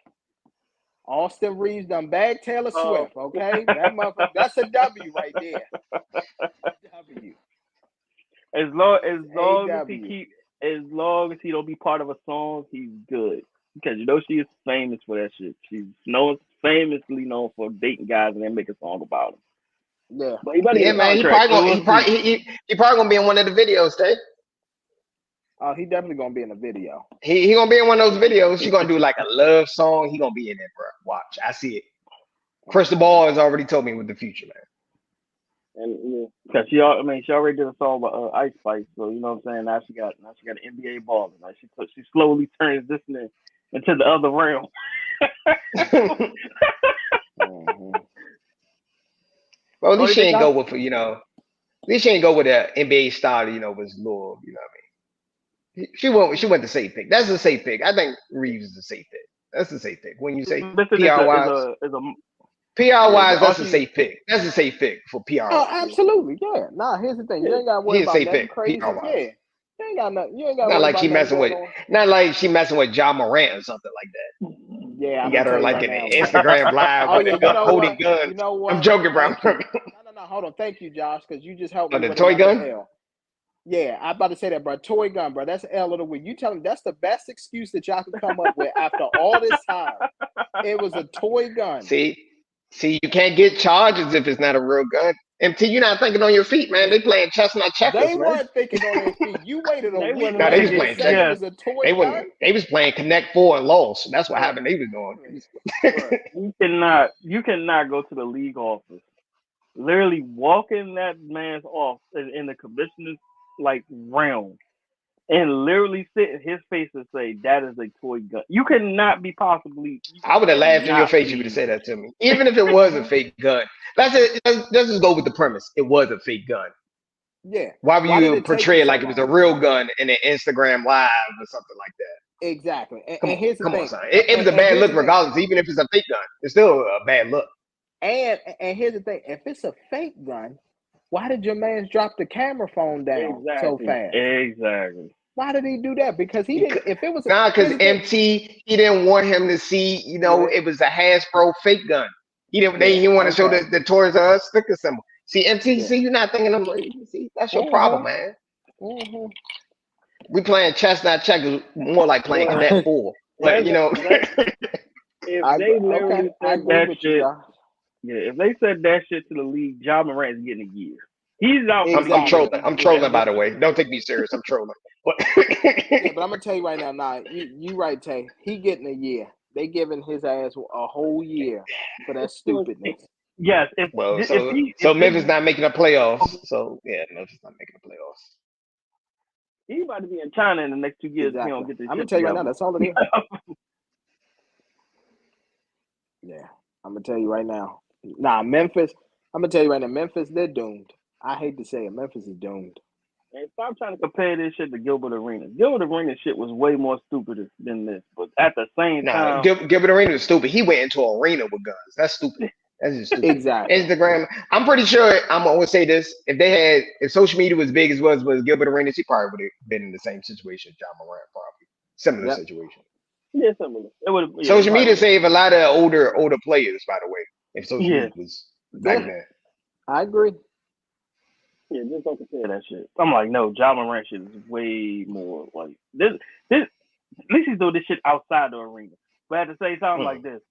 C: Austin Reeves done bagged Taylor Swift. Okay, that motherfucker. That's a W right there. W.
E: As long as he don't be part of a song, he's good. Because you know she is famous for that shit. She's famously known for dating guys and then make a song about them.
C: Yeah.
E: But he better
A: Yeah,
E: get a
A: man. He
E: contract.
A: probably gonna be in one of the videos, Tay.
C: Oh, he definitely gonna be in the video.
A: He gonna be in one of those videos. She gonna do like a love song. He gonna be in it, bro. Watch, I see it. Crystal Ball has already told me with the future, man.
E: And because she already did a song about Ice Spice, so you know what I'm saying. Now she got an NBA baller. Like she slowly turns this into the other realm.
A: Well, at least she ain't go with At least she ain't go with an NBA star. Was little. You know what I mean? She went the safe pick. That's a safe pick. I think Reeves is a safe pick. That's a safe pick. When you say PR wise. PR wise, that's a safe pick. That's a safe pick for PR.
C: Oh, absolutely, yeah. Nah, here's the thing. You ain't got to worry about nothing crazy. Yeah, you ain't got nothing. You ain't got to worry about
A: not like she messing with Ja Morant or something like that.
C: Yeah,
A: you got her like in an Instagram live with holding guns.
C: You know what?
A: I'm joking, bro.
C: No. Hold on. Thank you, Josh, because you just helped me
A: the
C: with
A: toy gun.
C: L. Yeah, I'm about to say that, bro. Toy gun, bro. That's L of the week. You tell me that's the best excuse that y'all could come up with after all this time. It was a toy gun.
A: See, you can't get charges if it's not a real gun. MT, you're not thinking on your feet, man. They playing chestnut checkers,
C: man. They weren't thinking on their feet. You waited a week.
A: No, they was playing checkers.
C: It was a toy gun.
A: They was playing Connect 4 and lost. That's what happened. They was doing.
E: You cannot go to the league office. Literally walk in that man's office in the commissioner's realm and literally sit in his face and say that is a toy gun. You cannot be possibly.
A: I would have laughed in your face if you would have said that to me, even if it was a fake gun. Let's just go with the premise. It was a fake gun.
C: Yeah.
A: Why would you portray it like it was a real gun in an Instagram live or something like that?
C: Exactly. And here's the thing.
A: Come on, son. It was a bad look regardless. Even if it's a fake gun, it's still a bad look.
C: And here's the thing. If it's a fake gun, why did your man drop the camera phone down so fast?
E: Exactly.
C: Why did he do that? Because he didn't. If it was
A: because MT, he didn't want him to see. It was a Hasbro fake gun. He didn't. He didn't want to show the Toys R Us sticker symbol. See, MT, see, you're not thinking of. See, that's your problem, man. Mm-hmm. We playing chestnut checkers more like playing Connect 4. But
E: if they literally said that shit, if they said that shit to the league, Ja Morant's getting a year. He's out.
C: Exactly.
A: I'm trolling. I'm trolling, by the way. Don't take me serious. I'm trolling.
C: But I'm gonna tell you right now. Nah, you right, Tay. He getting a year. They giving his ass a whole year for that stupidness.
E: Yes.
A: So Memphis not making the playoffs. So yeah, Memphis not making the playoffs.
E: He about to be in China in the next 2 years. Exactly. If he don't get this.
C: I'm gonna tell you right now. That's all it is. Yeah, I'm gonna tell you right now. Nah, Memphis. I'm gonna tell you right now. Memphis, they're doomed. I hate to say it. Memphis is doomed.
E: And stop trying to compare this shit to Gilbert Arenas. Gilbert Arenas shit was way more stupid than this. But at the same time,
A: Gilbert Arenas is stupid. He went into an arena with guns. That's stupid. That's just stupid.
C: Exactly.
A: Instagram. I'm pretty sure. I'm gonna say this: if social media was big as was Gilbert Arenas, he probably would have been in the same situation as Ja Morant. Probably similar situation.
E: Yeah, similar. It would. Yeah,
A: social media saved a lot of older players. By the way, if social media was back then.
C: I agree.
E: Yeah, just don't compare that shit. I'm like, no, Ja Morant shit is way more like this. At least he's doing this shit outside the arena. But at the same time, like this,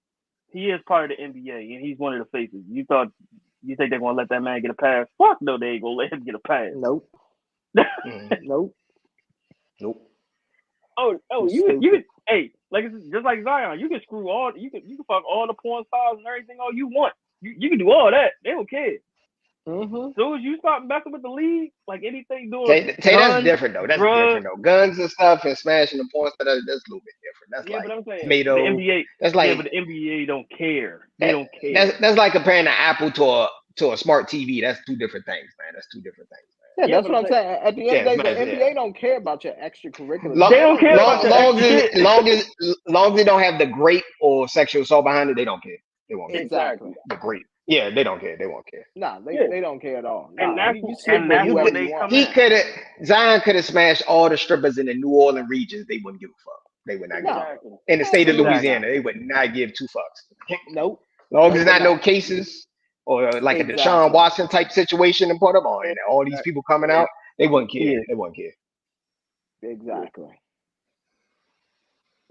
E: he is part of the NBA and he's one of the faces. You think they're gonna let that man get a pass? Fuck no, they ain't gonna let him get a pass.
C: Nope. Nope.
E: Oh, you hey, like it's just like Zion, you can screw all you can fuck all the porn stars and everything all you want. You can do all that. They don't care.
C: Mm-hmm.
E: So as you start messing with the league, like anything doing,
A: that's different though. That's different though. Guns and stuff and smashing the porn stuff. That's a little bit different. That's
E: but I'm saying
A: tomato.
E: The NBA.
A: That's like,
E: but the NBA don't care. They don't care.
A: That's like comparing an Apple to a smart TV. That's two different things, man. That's two different things, man.
C: Yeah,
E: Yeah,
C: that's
E: but
C: what I'm
E: it's like,
C: saying. At the end
A: Yeah,
C: of the
A: it's
C: day, the
A: nice. Yeah.
C: NBA don't care about your extracurriculars.
A: Long,
E: they
C: They
E: don't
C: don't
E: care
C: care
E: about
A: long,
C: about
E: your
C: that.
A: long
E: extra
A: as
E: shit.
A: long as they don't have the grape or sexual assault behind it, they don't care. They won't care.
C: Exactly.
E: Exactly.
A: The grape. Yeah, they don't care. They won't care.
C: Nah,
E: Yeah,
C: they don't care at all.
E: and
C: Nah,
E: that's
C: you sleep
E: and
C: with
E: that's
A: You
C: whoever
E: when
A: could
C: you
E: they
C: want.
E: come
A: he
E: in.
A: could have Zion could have smashed all the strippers in the New Orleans regions. They wouldn't give a fuck. They would not give a
C: No,
A: fuck.
E: Exactly.
A: In the state of
C: absolutely
E: Exactly.
C: not.
A: Louisiana, they would not give two fucks.
C: Nope,
A: Long as
C: they
A: there's
C: would
A: not no
C: not.
A: cases or like a Deshaun
C: Exactly.
A: Watson type situation in Baltimore and all these people coming out, they wouldn't care.
E: Yeah.
A: They wouldn't care.
E: Yeah.
C: Exactly.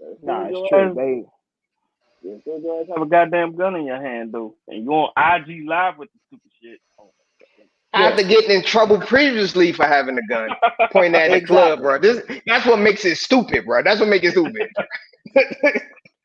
E: As soon
C: Nah,
E: as
C: it's
E: your
C: true.
E: ass,
C: They
E: as soon as your ass have a goddamn gun in your hand though, and you on IG live with the stupid shit. Oh
C: yeah,
A: After getting in trouble previously for having a gun, pointing at the club,
C: exactly.
A: bro. That's what makes it stupid, bro. That's what makes it stupid.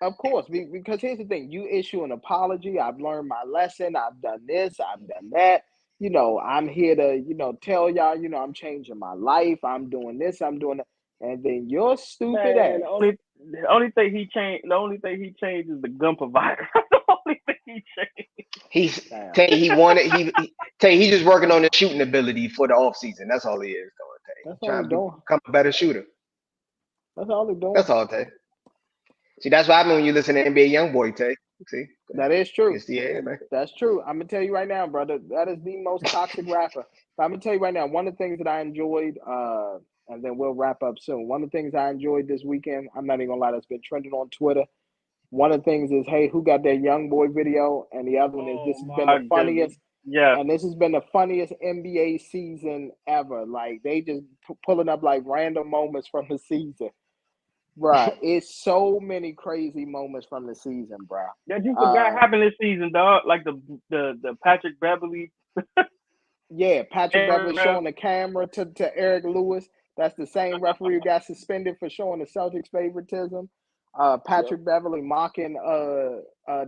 C: Of course, because here's the thing: you issue an apology. I've learned my lesson. I've done this. I've done that. I'm here to, tell y'all, I'm changing my life. I'm doing this. I'm doing that. And then your stupid
E: man,
C: ass.
E: the only thing he changed is the gun provider. The only thing he changed.
A: He's
C: Damn.
A: Tay. He wanted. Tay. He's just working on the shooting ability for the off season. That's all he is doing. Tay.
C: That's all
A: Trying
C: they're
A: to
C: doing.
A: become a better shooter.
C: That's all they're doing.
A: That's all, Tay. See, that's what happens when you listen to NBA YoungBoy, Tay. See,
C: That is true.
A: it's the yeah, man.
C: That's true. I'm gonna tell you right now, brother. That is the most toxic rapper. But I'm gonna tell you right now. One of the things that I enjoyed, and then we'll wrap up soon. One of the things I enjoyed this weekend. I'm not even gonna lie. That's been trending on Twitter. One of the things is, hey, who got that young boy video? And the other one is,
E: Oh
C: this has been
E: my
C: the
E: goodness.
C: funniest,
E: Yeah.
C: and this has been the funniest NBA season ever. Like they just pulling up like random moments from the season, bruh. It's so many crazy moments from the season, bruh.
E: That you forgot happened this season, dog. Like the Patrick Beverly.
C: Yeah, Patrick Beverly
E: Era.
C: showing the camera to Eric Lewis. That's the same referee who got suspended for showing the Celtics favoritism.
E: Yep.
C: Patrick Beverly mocking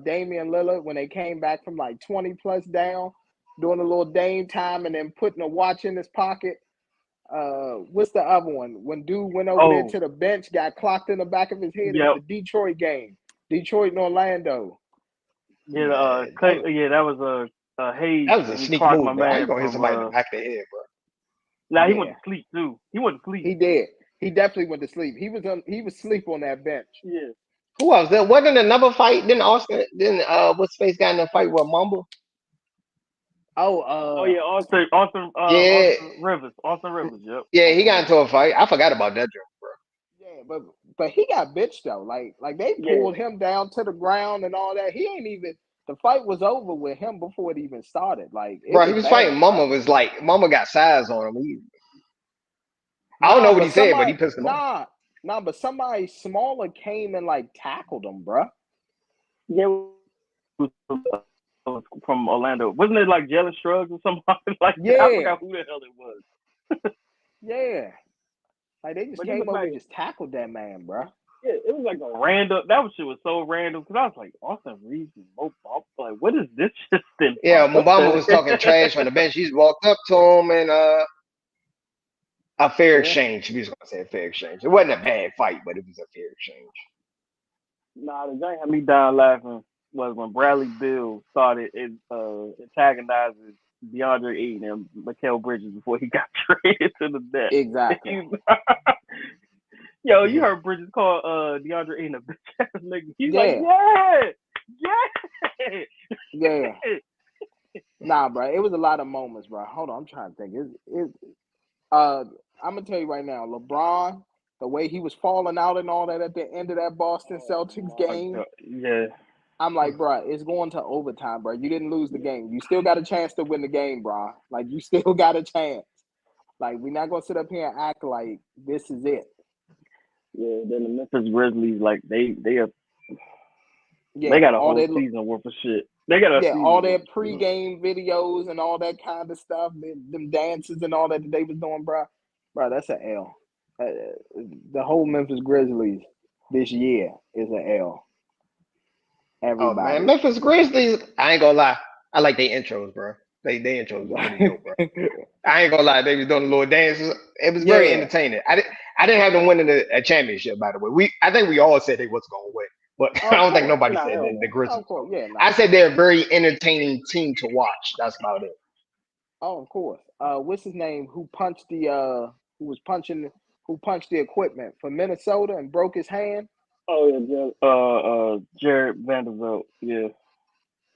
C: Damian Lillard when they came back from like 20 plus down, doing a little Dame time and then putting a watch in his pocket. What's the other one? When dude went over there
E: Oh,
C: to the bench, got clocked in the back of his head. It was
E: yep.
C: the Detroit game, Detroit and Orlando.
E: Yeah,
A: Man,
E: yeah, that was a Hayes
A: that was a
E: when he
A: sneak
E: clocked my
A: move, bro. How you
E: man
A: gonna hit
E: from
A: somebody in the back of the head, bro?
E: Nah, he went
C: Yeah,
E: to sleep too. He went to sleep.
C: he did. He definitely went to sleep. He was asleep on that bench.
E: Yeah.
A: Who else? There wasn't another fight. Then Austin. Then what's face got in a fight with Mumble?
C: Oh,
E: Oh yeah,
A: Yeah,
E: Austin Rivers. Austin Rivers, yep.
A: yeah. He
E: Austin
A: got
E: Rivers.
A: into a fight. I forgot about that joke, bro.
C: yeah, but he got bitched though. Like they
E: Yeah.
C: pulled him down to the ground and all that. He ain't even. The fight was over with him before it even started. Like it
A: Bro, he
C: was
A: was fighting
C: bad, bro.
A: Mama. Was like Mama got size on him. I don't
C: Nah,
A: know what he
C: but
A: said, but he pissed him off.
C: but somebody smaller came and like tackled him, bro.
E: Yeah, it was from Orlando. Wasn't it like Jalen Shrugs or something like that? I
C: Yeah,
E: forgot who the hell it was.
C: yeah. Like they just
E: But it
C: came
E: was
C: over
E: like
C: and just tackled that man, bro.
E: yeah, it was like a random. That shit was so random because I was like, Austin Reeves and Mo Bamba. Like, what is this shit in
A: Yeah,
E: What
A: Mobamba
E: the?
A: was talking trash on the bench. He just walked up to him and a fair
C: Yeah,
A: exchange. We was gonna say a fair exchange. It wasn't a bad fight, but it was a fair exchange.
E: Nah, the thing had me down laughing was when Bradley Bill started antagonizing DeAndre Ayton and Mikael Bridges before he got traded to the net.
C: exactly.
E: Yo, you
A: Yeah.
E: heard Bridges call DeAndre Ayton a bitch ass nigga. He's like,
C: Yeah,
E: yeah.
C: yeah. Nah, bro. It was a lot of moments, bro. Hold on, I'm trying to think. Uh, I'm gonna tell you right now, LeBron, the way he was falling out and all that at the end of that Boston Celtics
E: My
C: game,
E: God. Yeah.
C: I'm like, bro, it's going to overtime, bro. You didn't lose the game. You still got a chance to win the game, bro. Like you still got a chance. Like we're not gonna sit up here and act like this is it.
E: Yeah, then the Memphis Grizzlies, like they
C: Yeah,
E: got a whole season worth of shit. They got a
C: all
E: season
C: their
E: worth of shit.
C: pregame videos and all that kind of stuff, them dances and all that they was doing, bro. Bro, that's an L. The whole Memphis Grizzlies this year is an L.
A: Oh man,
C: Everybody.
A: Memphis Grizzlies. I ain't gonna lie. I like their intros, bro. They intros was really dope, bro. I ain't gonna lie. They was doing a little dances. It was very
C: Yeah.
A: entertaining. I didn't have them winning a championship, by the way. I think we all said they was gonna win, but I
C: Of
A: don't think
C: course.
A: nobody
E: Nah,
A: said
E: hell
A: that the
E: no.
A: Grizzlies
C: Of
A: was gonna
C: course.
A: win.
C: Yeah,
A: I
C: nah.
A: said they're a very entertaining team to watch. That's about it.
C: Oh, of course. What's his name? Who punched the equipment for Minnesota and broke his hand?
E: Oh yeah, Jared Vanderbilt. Yeah.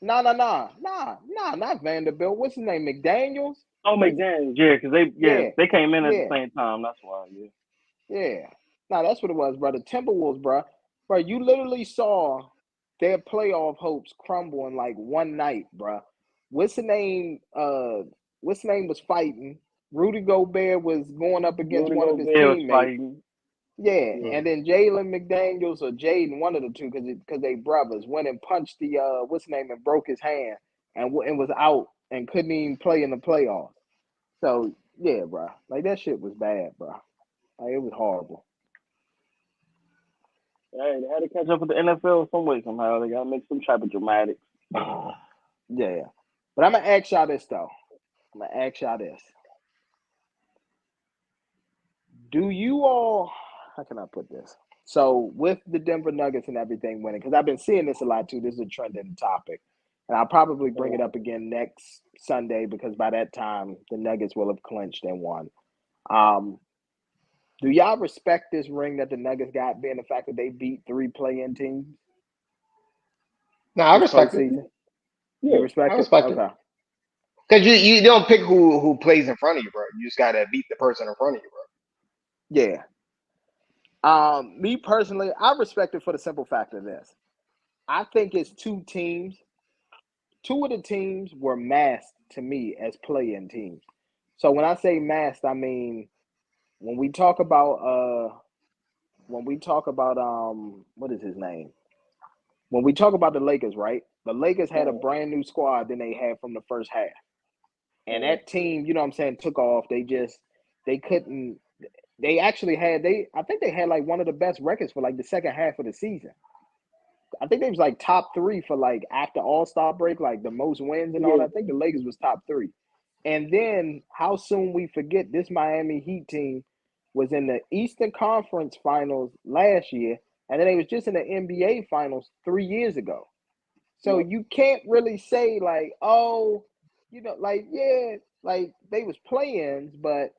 C: Nah, not Vanderbilt. What's his name? McDaniels?
E: Oh, McDaniel. Yeah, because
C: Yeah,
E: they came in at the
C: yeah,
E: same time. That's why. Yeah.
C: yeah. Nah, that's what it was, bro. The Timberwolves, bro. Bro, you literally saw their playoff hopes crumble in like one night, bro. What's the name? What's the name was fighting? Rudy Gobert was going up against
E: Rudy
C: one of his
E: Gobert was
C: teammates.
E: fighting.
C: Yeah,
E: Yeah.
C: and then Jalen McDaniels or Jaden, one of the two, because they brothers, went and punched the what's his name and broke his hand and was out and couldn't even play in the playoffs. So yeah, bro, like that shit was bad, bro. Like it was horrible.
E: Hey, they had to catch up with the NFL some way somehow. They gotta make some type of dramatics.
C: Yeah, but I'm gonna ask y'all this though. I'm gonna ask y'all this: do you all? How can I put this? So with the Denver Nuggets and everything winning, because I've been seeing this a lot too. This is a trending topic, and I'll probably bring it up again next Sunday because by that time the Nuggets will have clinched and won. Um, do y'all respect this ring that the Nuggets got, being the fact that they beat three play-in teams
A: No, I
C: this
A: respect it.
C: postseason? You
E: Yeah.
A: I
C: respect it?
A: respect it.
C: Okay.
A: Because you don't pick who plays in front of you, bro. You just gotta beat the person in front of you, bro.
C: Yeah. Me personally, I respect it for the simple fact of this. I think it's two teams. Two of the teams were masked to me as play-in teams. So when I say masked, I mean when we talk about what is his name? When we talk about the Lakers, right? The Lakers had a brand new squad than they had from the first half. And that team, you know what I'm saying, took off. They couldn't they actually had they I think they had like one of the best records for like the second half of the season. I think they was like top three for like after All-Star break, like the most wins and all
E: Yeah.
C: that. I think the Lakers was top three. And then how soon we forget this Miami Heat team was in the Eastern Conference Finals last year, and then they was just in the NBA Finals 3 years ago. So
E: Yep.
C: you can't really say like, oh, like yeah, like they was play-ins, but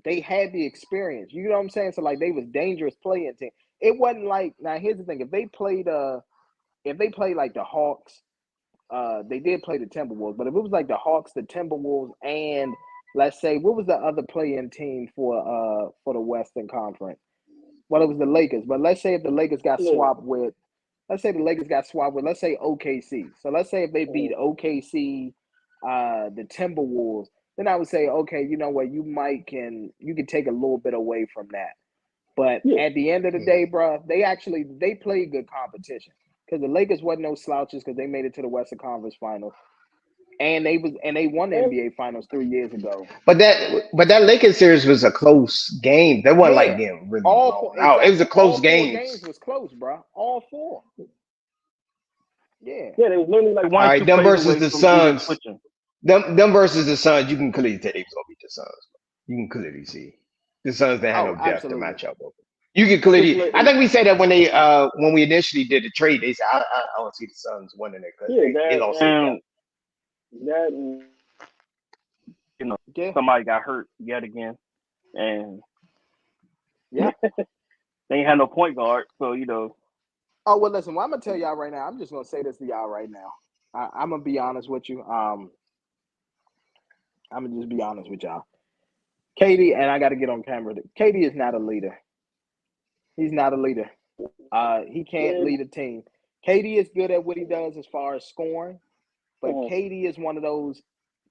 C: they had the experience. You know what I'm saying? So like they was dangerous play-in team. It wasn't like now. Here's the thing: if they played like the Hawks, they did play the Timberwolves, but if it was like the Hawks, the Timberwolves, and let's say what was the other play-in team for the Western Conference? Well, it was the Lakers, but let's say if the Lakers got
E: Yeah.
C: swapped with, let's say the Lakers got swapped with, let's say OKC. So let's say if they beat OKC, the Timberwolves, then I would say, okay, you know what, you can take a little bit away from that. But
E: Yeah.
C: at the end of the day, bro, they played good competition because the Lakers wasn't no slouches because they made it to the Western Conference Finals and they won the
E: And
C: NBA Finals 3 years ago.
A: But that Lakers series was a close game. That wasn't like
C: Yeah,
A: getting really
C: all
A: blown
C: four
A: out. It was
C: exactly.
A: a close
C: All four
A: games.
C: games was close, bro. All four. Yeah.
E: yeah, they was literally like
A: All
E: one or
A: right,
E: two
A: them
E: plays
A: versus
E: away
A: the
E: from either
A: Suns.
E: switching.
A: Them versus the Suns. You can clearly tell they was gonna beat the Suns. You can clearly see the Suns didn't have
C: Oh,
A: no depth to
C: absolutely.
A: match up with. You can
E: It's
A: clearly.
E: like
A: I think we said that when we initially did the trade, they said I don't see the Suns winning it because
E: yeah,
A: they lost their depth.
E: that you know
C: Yeah.
E: somebody got hurt yet again, and
C: Yeah.
E: they ain't had no point guard. So you know,
C: Oh well, listen. Well, I'm gonna tell y'all right now. I'm just gonna say this to y'all right now. I'm gonna be honest with you. I'm gonna just be honest with y'all. Katie and I got to get on camera. Katie is not a leader. He's not a leader. He can't
E: yeah,
C: lead a team. Katie is good at what he does as far as scoring, but
E: mhm.
C: Katie is one of those.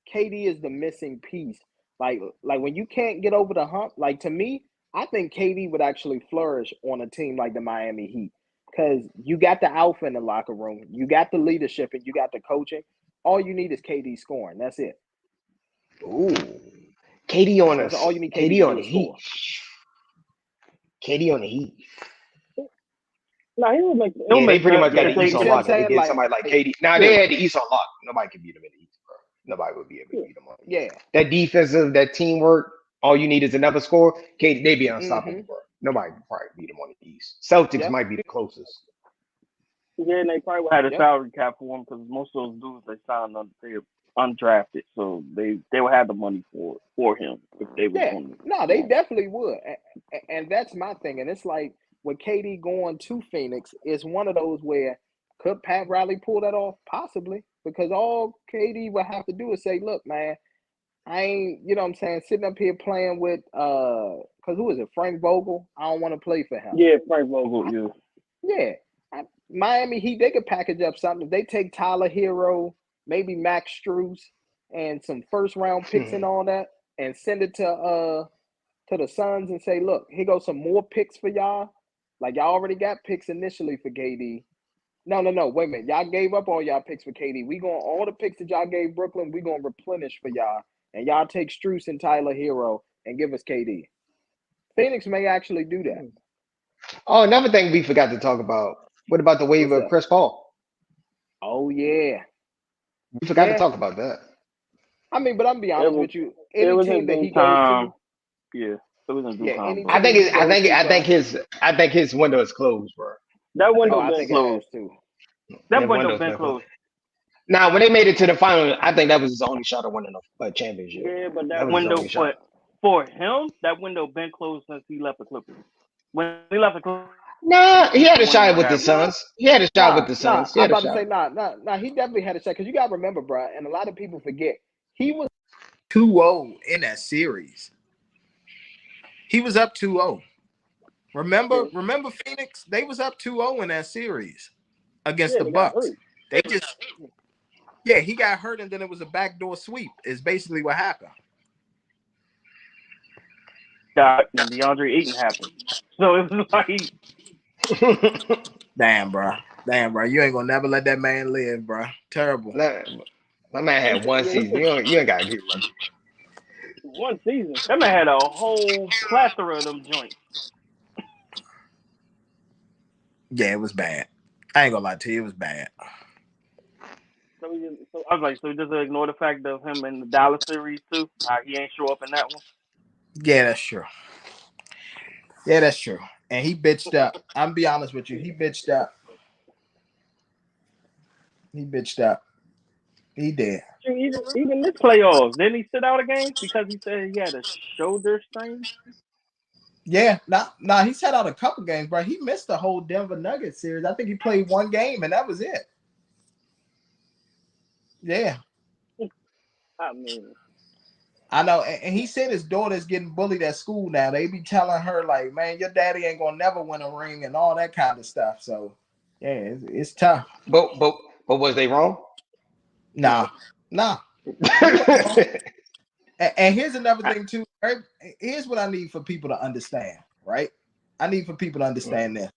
C: Katie is the missing piece. Like when you can't get over the hump. Like to me, I think Katie would actually flourish on a team like the Miami Heat because you got the alpha in the locker room, you got the leadership, and you got the coaching. All you need is KD scoring. That's it.
A: Ooh, Katie on
C: That's
A: us.
C: all you need KD
A: Katie
C: to
A: on
C: do
A: the
C: is
A: Heat.
C: score.
A: Katie on the Heat.
E: No, he'll
A: Yeah, they
E: make
A: pretty
E: sense.
A: much got
E: Yeah,
A: the East
C: You
A: on
C: see
E: KD.
C: what I'm
A: lock. If they
C: saying?
A: get somebody like Katie, now
E: Yeah,
A: they had the East on lock. Nobody can beat them in the East, bro. Nobody would be able to
E: yeah,
A: beat them on the East.
C: Yeah.
A: That defensive, that teamwork. All you need is another score. Katie, they be
C: Mm-hmm.
A: unstoppable, bro. Nobody can probably beat them on the East. Celtics
C: Yep.
A: might be the closest.
E: yeah. And they probably had a
C: Yep.
E: salary cap for him because most of those dudes they signed undrafted, so they would have the money for him if they was
C: Yeah,
E: going
C: no, they definitely would, and that's my thing. And it's like with KD going to Phoenix, it's one of those where could Pat Riley pull that off? Possibly, because all KD would have to do is say, "Look, man, I ain't, you know what I'm saying, sitting up here playing with because who is it, Frank Vogel? I don't want to play for him."
E: Yeah, Frank Vogel. Yeah.
C: Yeah, Miami Heat, they could package up something. If they take Tyler Hero, maybe Max Strus, and some first round picks and all that, and send it to the Suns and say, look, here goes some more picks for y'all. Like y'all already got picks initially for KD. No, wait a minute. Y'all gave up all y'all picks for KD. We going all the picks that y'all gave Brooklyn, we gonna replenish for y'all. And y'all take Strus and Tyler Hero and give us KD. Phoenix may actually do that.
A: Oh, another thing we forgot to talk about. What about the
C: What's
A: waiver of
C: that?
A: Chris Paul?
C: Oh yeah.
A: We forgot to
C: Yeah.
A: talk about that.
C: I mean, but I'm gonna be
E: It
C: honest
E: was
C: with you.
E: it
C: Any
E: was in
C: team that
E: due
C: he goes
E: time.
C: to,
E: Yeah, it was in due
C: yeah,
E: time,
C: any
E: bro.
A: I think
C: team he
A: it's, I
C: goes
A: think
C: to,
A: I think
C: bro.
A: his window is closed, bro.
E: That
A: I think
C: Oh,
E: window
C: I
E: been
C: think it
E: closed.
C: has too.
E: That
A: that
E: window
A: window's
E: been
A: been closed.
E: closed.
A: Now, when they made it to the final, I think that was his only shot at winning a championship.
E: Yeah, but
A: That
E: that
A: was his
E: window
A: only shot.
E: for him, that window been closed since he left the Clippers. When he left the Clippers, he
A: Nah, he
E: finished
A: had
E: with
A: a
E: one and
A: shot
E: what
A: with the
E: have you.
A: Suns. He had a shot with the
C: Nah.
A: Suns. He
C: I'm
A: had a
C: about to
A: shot.
C: say nah. He definitely had a shot because you got to remember, bro, and a lot of people forget he was 2-0 in that series. He was up 2-0.
E: Yeah,
C: Remember Phoenix? They was up 2-0 in that series against
E: yeah,
C: the
E: they got
C: Bucks.
E: hurt.
C: They just yeah, he got hurt and then it was a backdoor sweep. Is basically what happened.
E: Got and DeAndre Ayton happened. So it was like
C: Damn, bro. You ain't gonna never let that man live, bro. Terrible.
A: That- My man had one
E: yeah,
A: season. You ain't gotta get lucky.
E: one season. That man had a whole plethora of them joints.
C: Yeah, it was bad. I ain't gonna lie to you, it was bad.
E: So I was like, so just ignore the fact of him in the Dallas series too. He ain't show up in that one.
C: Yeah, that's true. Yeah, that's true. And he bitched up. I'm be honest with you. He bitched up. He bitched up. He did.
E: Even this playoffs, didn't he sit out a game because he said he had a shoulder strain?
C: Yeah, nah, he sat out a couple games, bro. He missed the whole Denver Nuggets series. I think he played one game and that was it. Yeah.
E: I mean,
C: I know. And he said his daughter's getting bullied at school now. They be telling her, like, man, your daddy ain't gonna never win a ring and all that kind of stuff. So yeah, it's tough.
A: but but but was they wrong?
C: Nah,
E: no.
C: nah. He wasn't wrong. And here's another thing too. Here's what I need for people to understand, right? I need for people to understand this.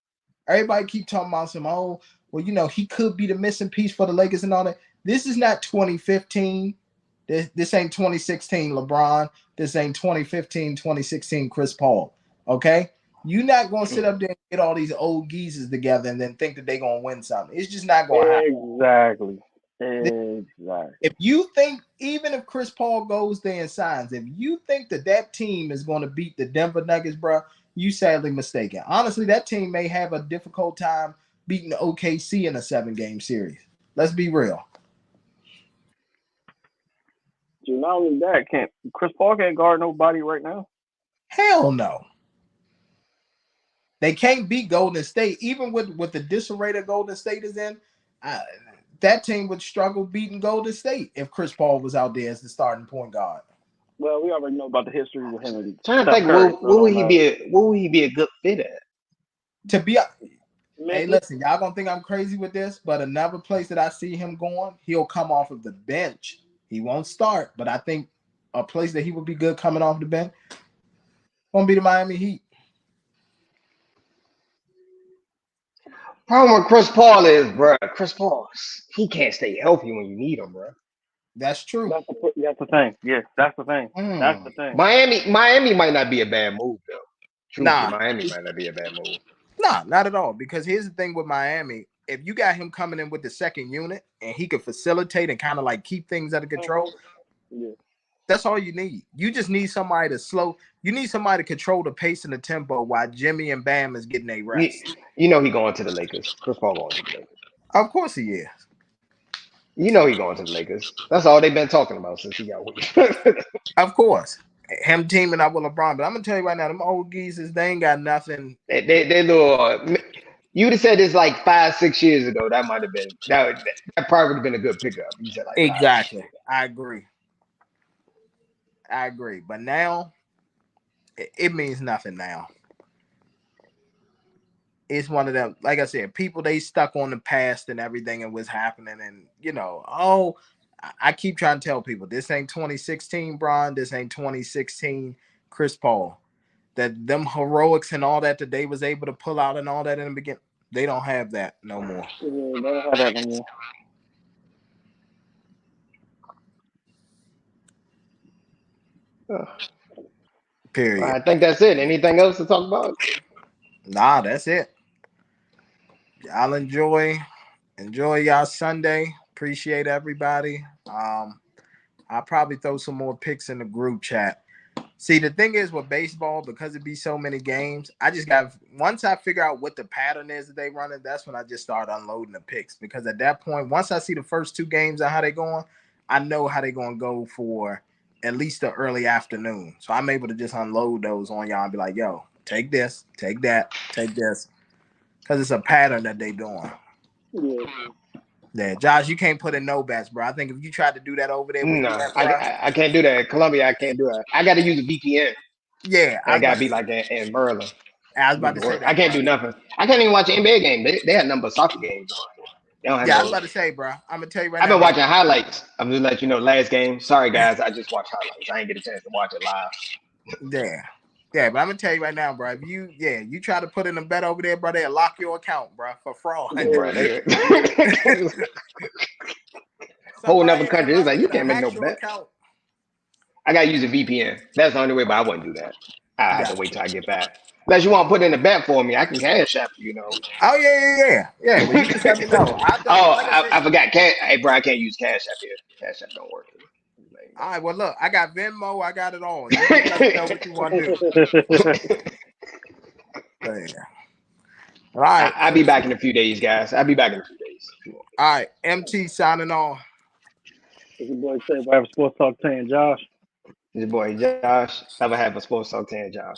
C: Everybody keep talking about some, oh, well, he could be the missing piece for the Lakers and all that. This is not 2015. This ain't 2016 LeBron. This ain't 2015, 2016 Chris Paul. Okay? You're not going to sit up there and get all these old geezers together and then think that they're going to win something. It's just not going to happen.
E: Exactly.
C: If you think, even if Chris Paul goes there and signs, if you think that team is going to beat the Denver Nuggets, bro, you sadly mistaken. Honestly, that team may have a difficult time beating the OKC in a 7-game series. Let's be real.
E: Not only that, can't Chris Paul can't guard nobody right now.
C: Hell no. They can't beat Golden State. Even with the disarray that Golden State is in, that team would struggle beating Golden State if Chris Paul was out there as the starting point guard.
E: Well, we already know about the history with him and
A: Trying to
E: Steph
A: think,
E: Curry, so it don't matter.
A: what would he be a good fit at?
C: To be Hey,
E: Memphis,
C: listen, y'all gonna think I'm crazy with this, but another place that I see him going, he'll come off of the bench. He won't start, but I think a place that he would be good coming off the bench gonna be the Miami Heat.
A: Problem with Chris Paul is, bro, Chris Paul, he can't stay healthy when you need him, bro.
C: That's true.
E: that's the thing. Yeah, that's the thing. That's the thing.
A: Miami might not be a bad move though. Truthfully,
C: Nah,
A: Miami might not be a bad move.
C: nah, not at all. Because here's the thing with Miami: if you got him coming in with the second unit and he could facilitate and kind of like keep things under control,
E: Yeah.
C: that's all you need. You just need somebody to slow. You need somebody to control the pace and the tempo while Jimmy and Bam is getting a rest.
A: You know he going to the Lakers. Chris Paul going to the Lakers.
C: Of course he is.
A: You know he going to the Lakers. That's all they've been talking about since he got with.
C: Of course, him teaming up with LeBron. But I'm gonna tell you right now, them old geezers, they ain't got nothing.
A: they little. You'd have said this like 5-6 years ago. That might have been that probably would have been a good pickup. You said like 5-6
C: Exactly.
A: years
C: I agree. But now it means nothing now. It's one of them, like I said, people they stuck on the past and everything and what's happening. And I keep trying to tell people this ain't 2016 Bron, this ain't 2016 Chris Paul. That them heroics and all that they was able to pull out and all that in the beginning, they don't have that no more.
E: Yeah, they don't have that no more.
A: ago.
C: Period.
A: I think that's it. Anything else to talk about?
C: Nah, that's it. Y'all enjoy y'all Sunday. Appreciate everybody. I'll probably throw some more picks in the group chat. See, the thing is with baseball, because it be so many games, I just got once I figure out what the pattern is that they running, that's when I just start unloading the picks. Because at that point, once I see the first two games and how they going, I know how they gonna go for at least the early afternoon. So I'm able to just unload those on y'all and be like, yo, take this, take that, take this. Because it's a pattern that they doing.
E: Yeah.
C: Yeah, Josh, you can't put in no bets, bro. I think if you tried to do that over there where you
A: No,
C: at, bro.
A: I can't do that. In Colombia, I can't do that. I got to use a VPN.
C: Yeah,
A: And I got to be like in Maryland.
C: I was about to say
A: I
C: that,
A: can't
C: bro.
A: do nothing. I can't even watch an NBA game. They had number soccer games on. They don't have
C: Yeah, I was
A: no.
C: about to say, bro. I'm gonna tell you right
A: I've
C: now.
A: been watching highlights. I'm just let you know. Last game. Sorry guys, I just watched highlights. I didn't get a chance to watch it live.
C: Yeah, but I'm gonna tell you right now, bro. If you try to put in a bet over there, bro, they'll lock your account, bro, for fraud.
A: Bro, whole
C: Somebody
A: another
C: in
A: country. It's like
C: Colombia
A: you
C: to
A: can't make no
C: hack your
A: bet.
C: account.
A: I gotta use a VPN. That's the only way, but I wouldn't do that. I have to wait
C: Gotcha.
A: till I get back. Unless you want to put in a bet for me, I can cash app you.
C: Oh yeah. Well, you just let me know.
A: Oh,
C: Like I said.
A: I forgot. Hey, bro, I can't use cash app here. Cash app don't work here.
C: All right. Well, look, I got Venmo. I got it all. You just let me know what you want to do. Yeah. All right.
A: I'll be back in a few days, guys. I'll be back in a few days.
C: All right. MT signing off.
E: It's your boy say we have Sports Talk 10, Josh.
A: This boy Josh. Have a Sports Talk 10, Josh.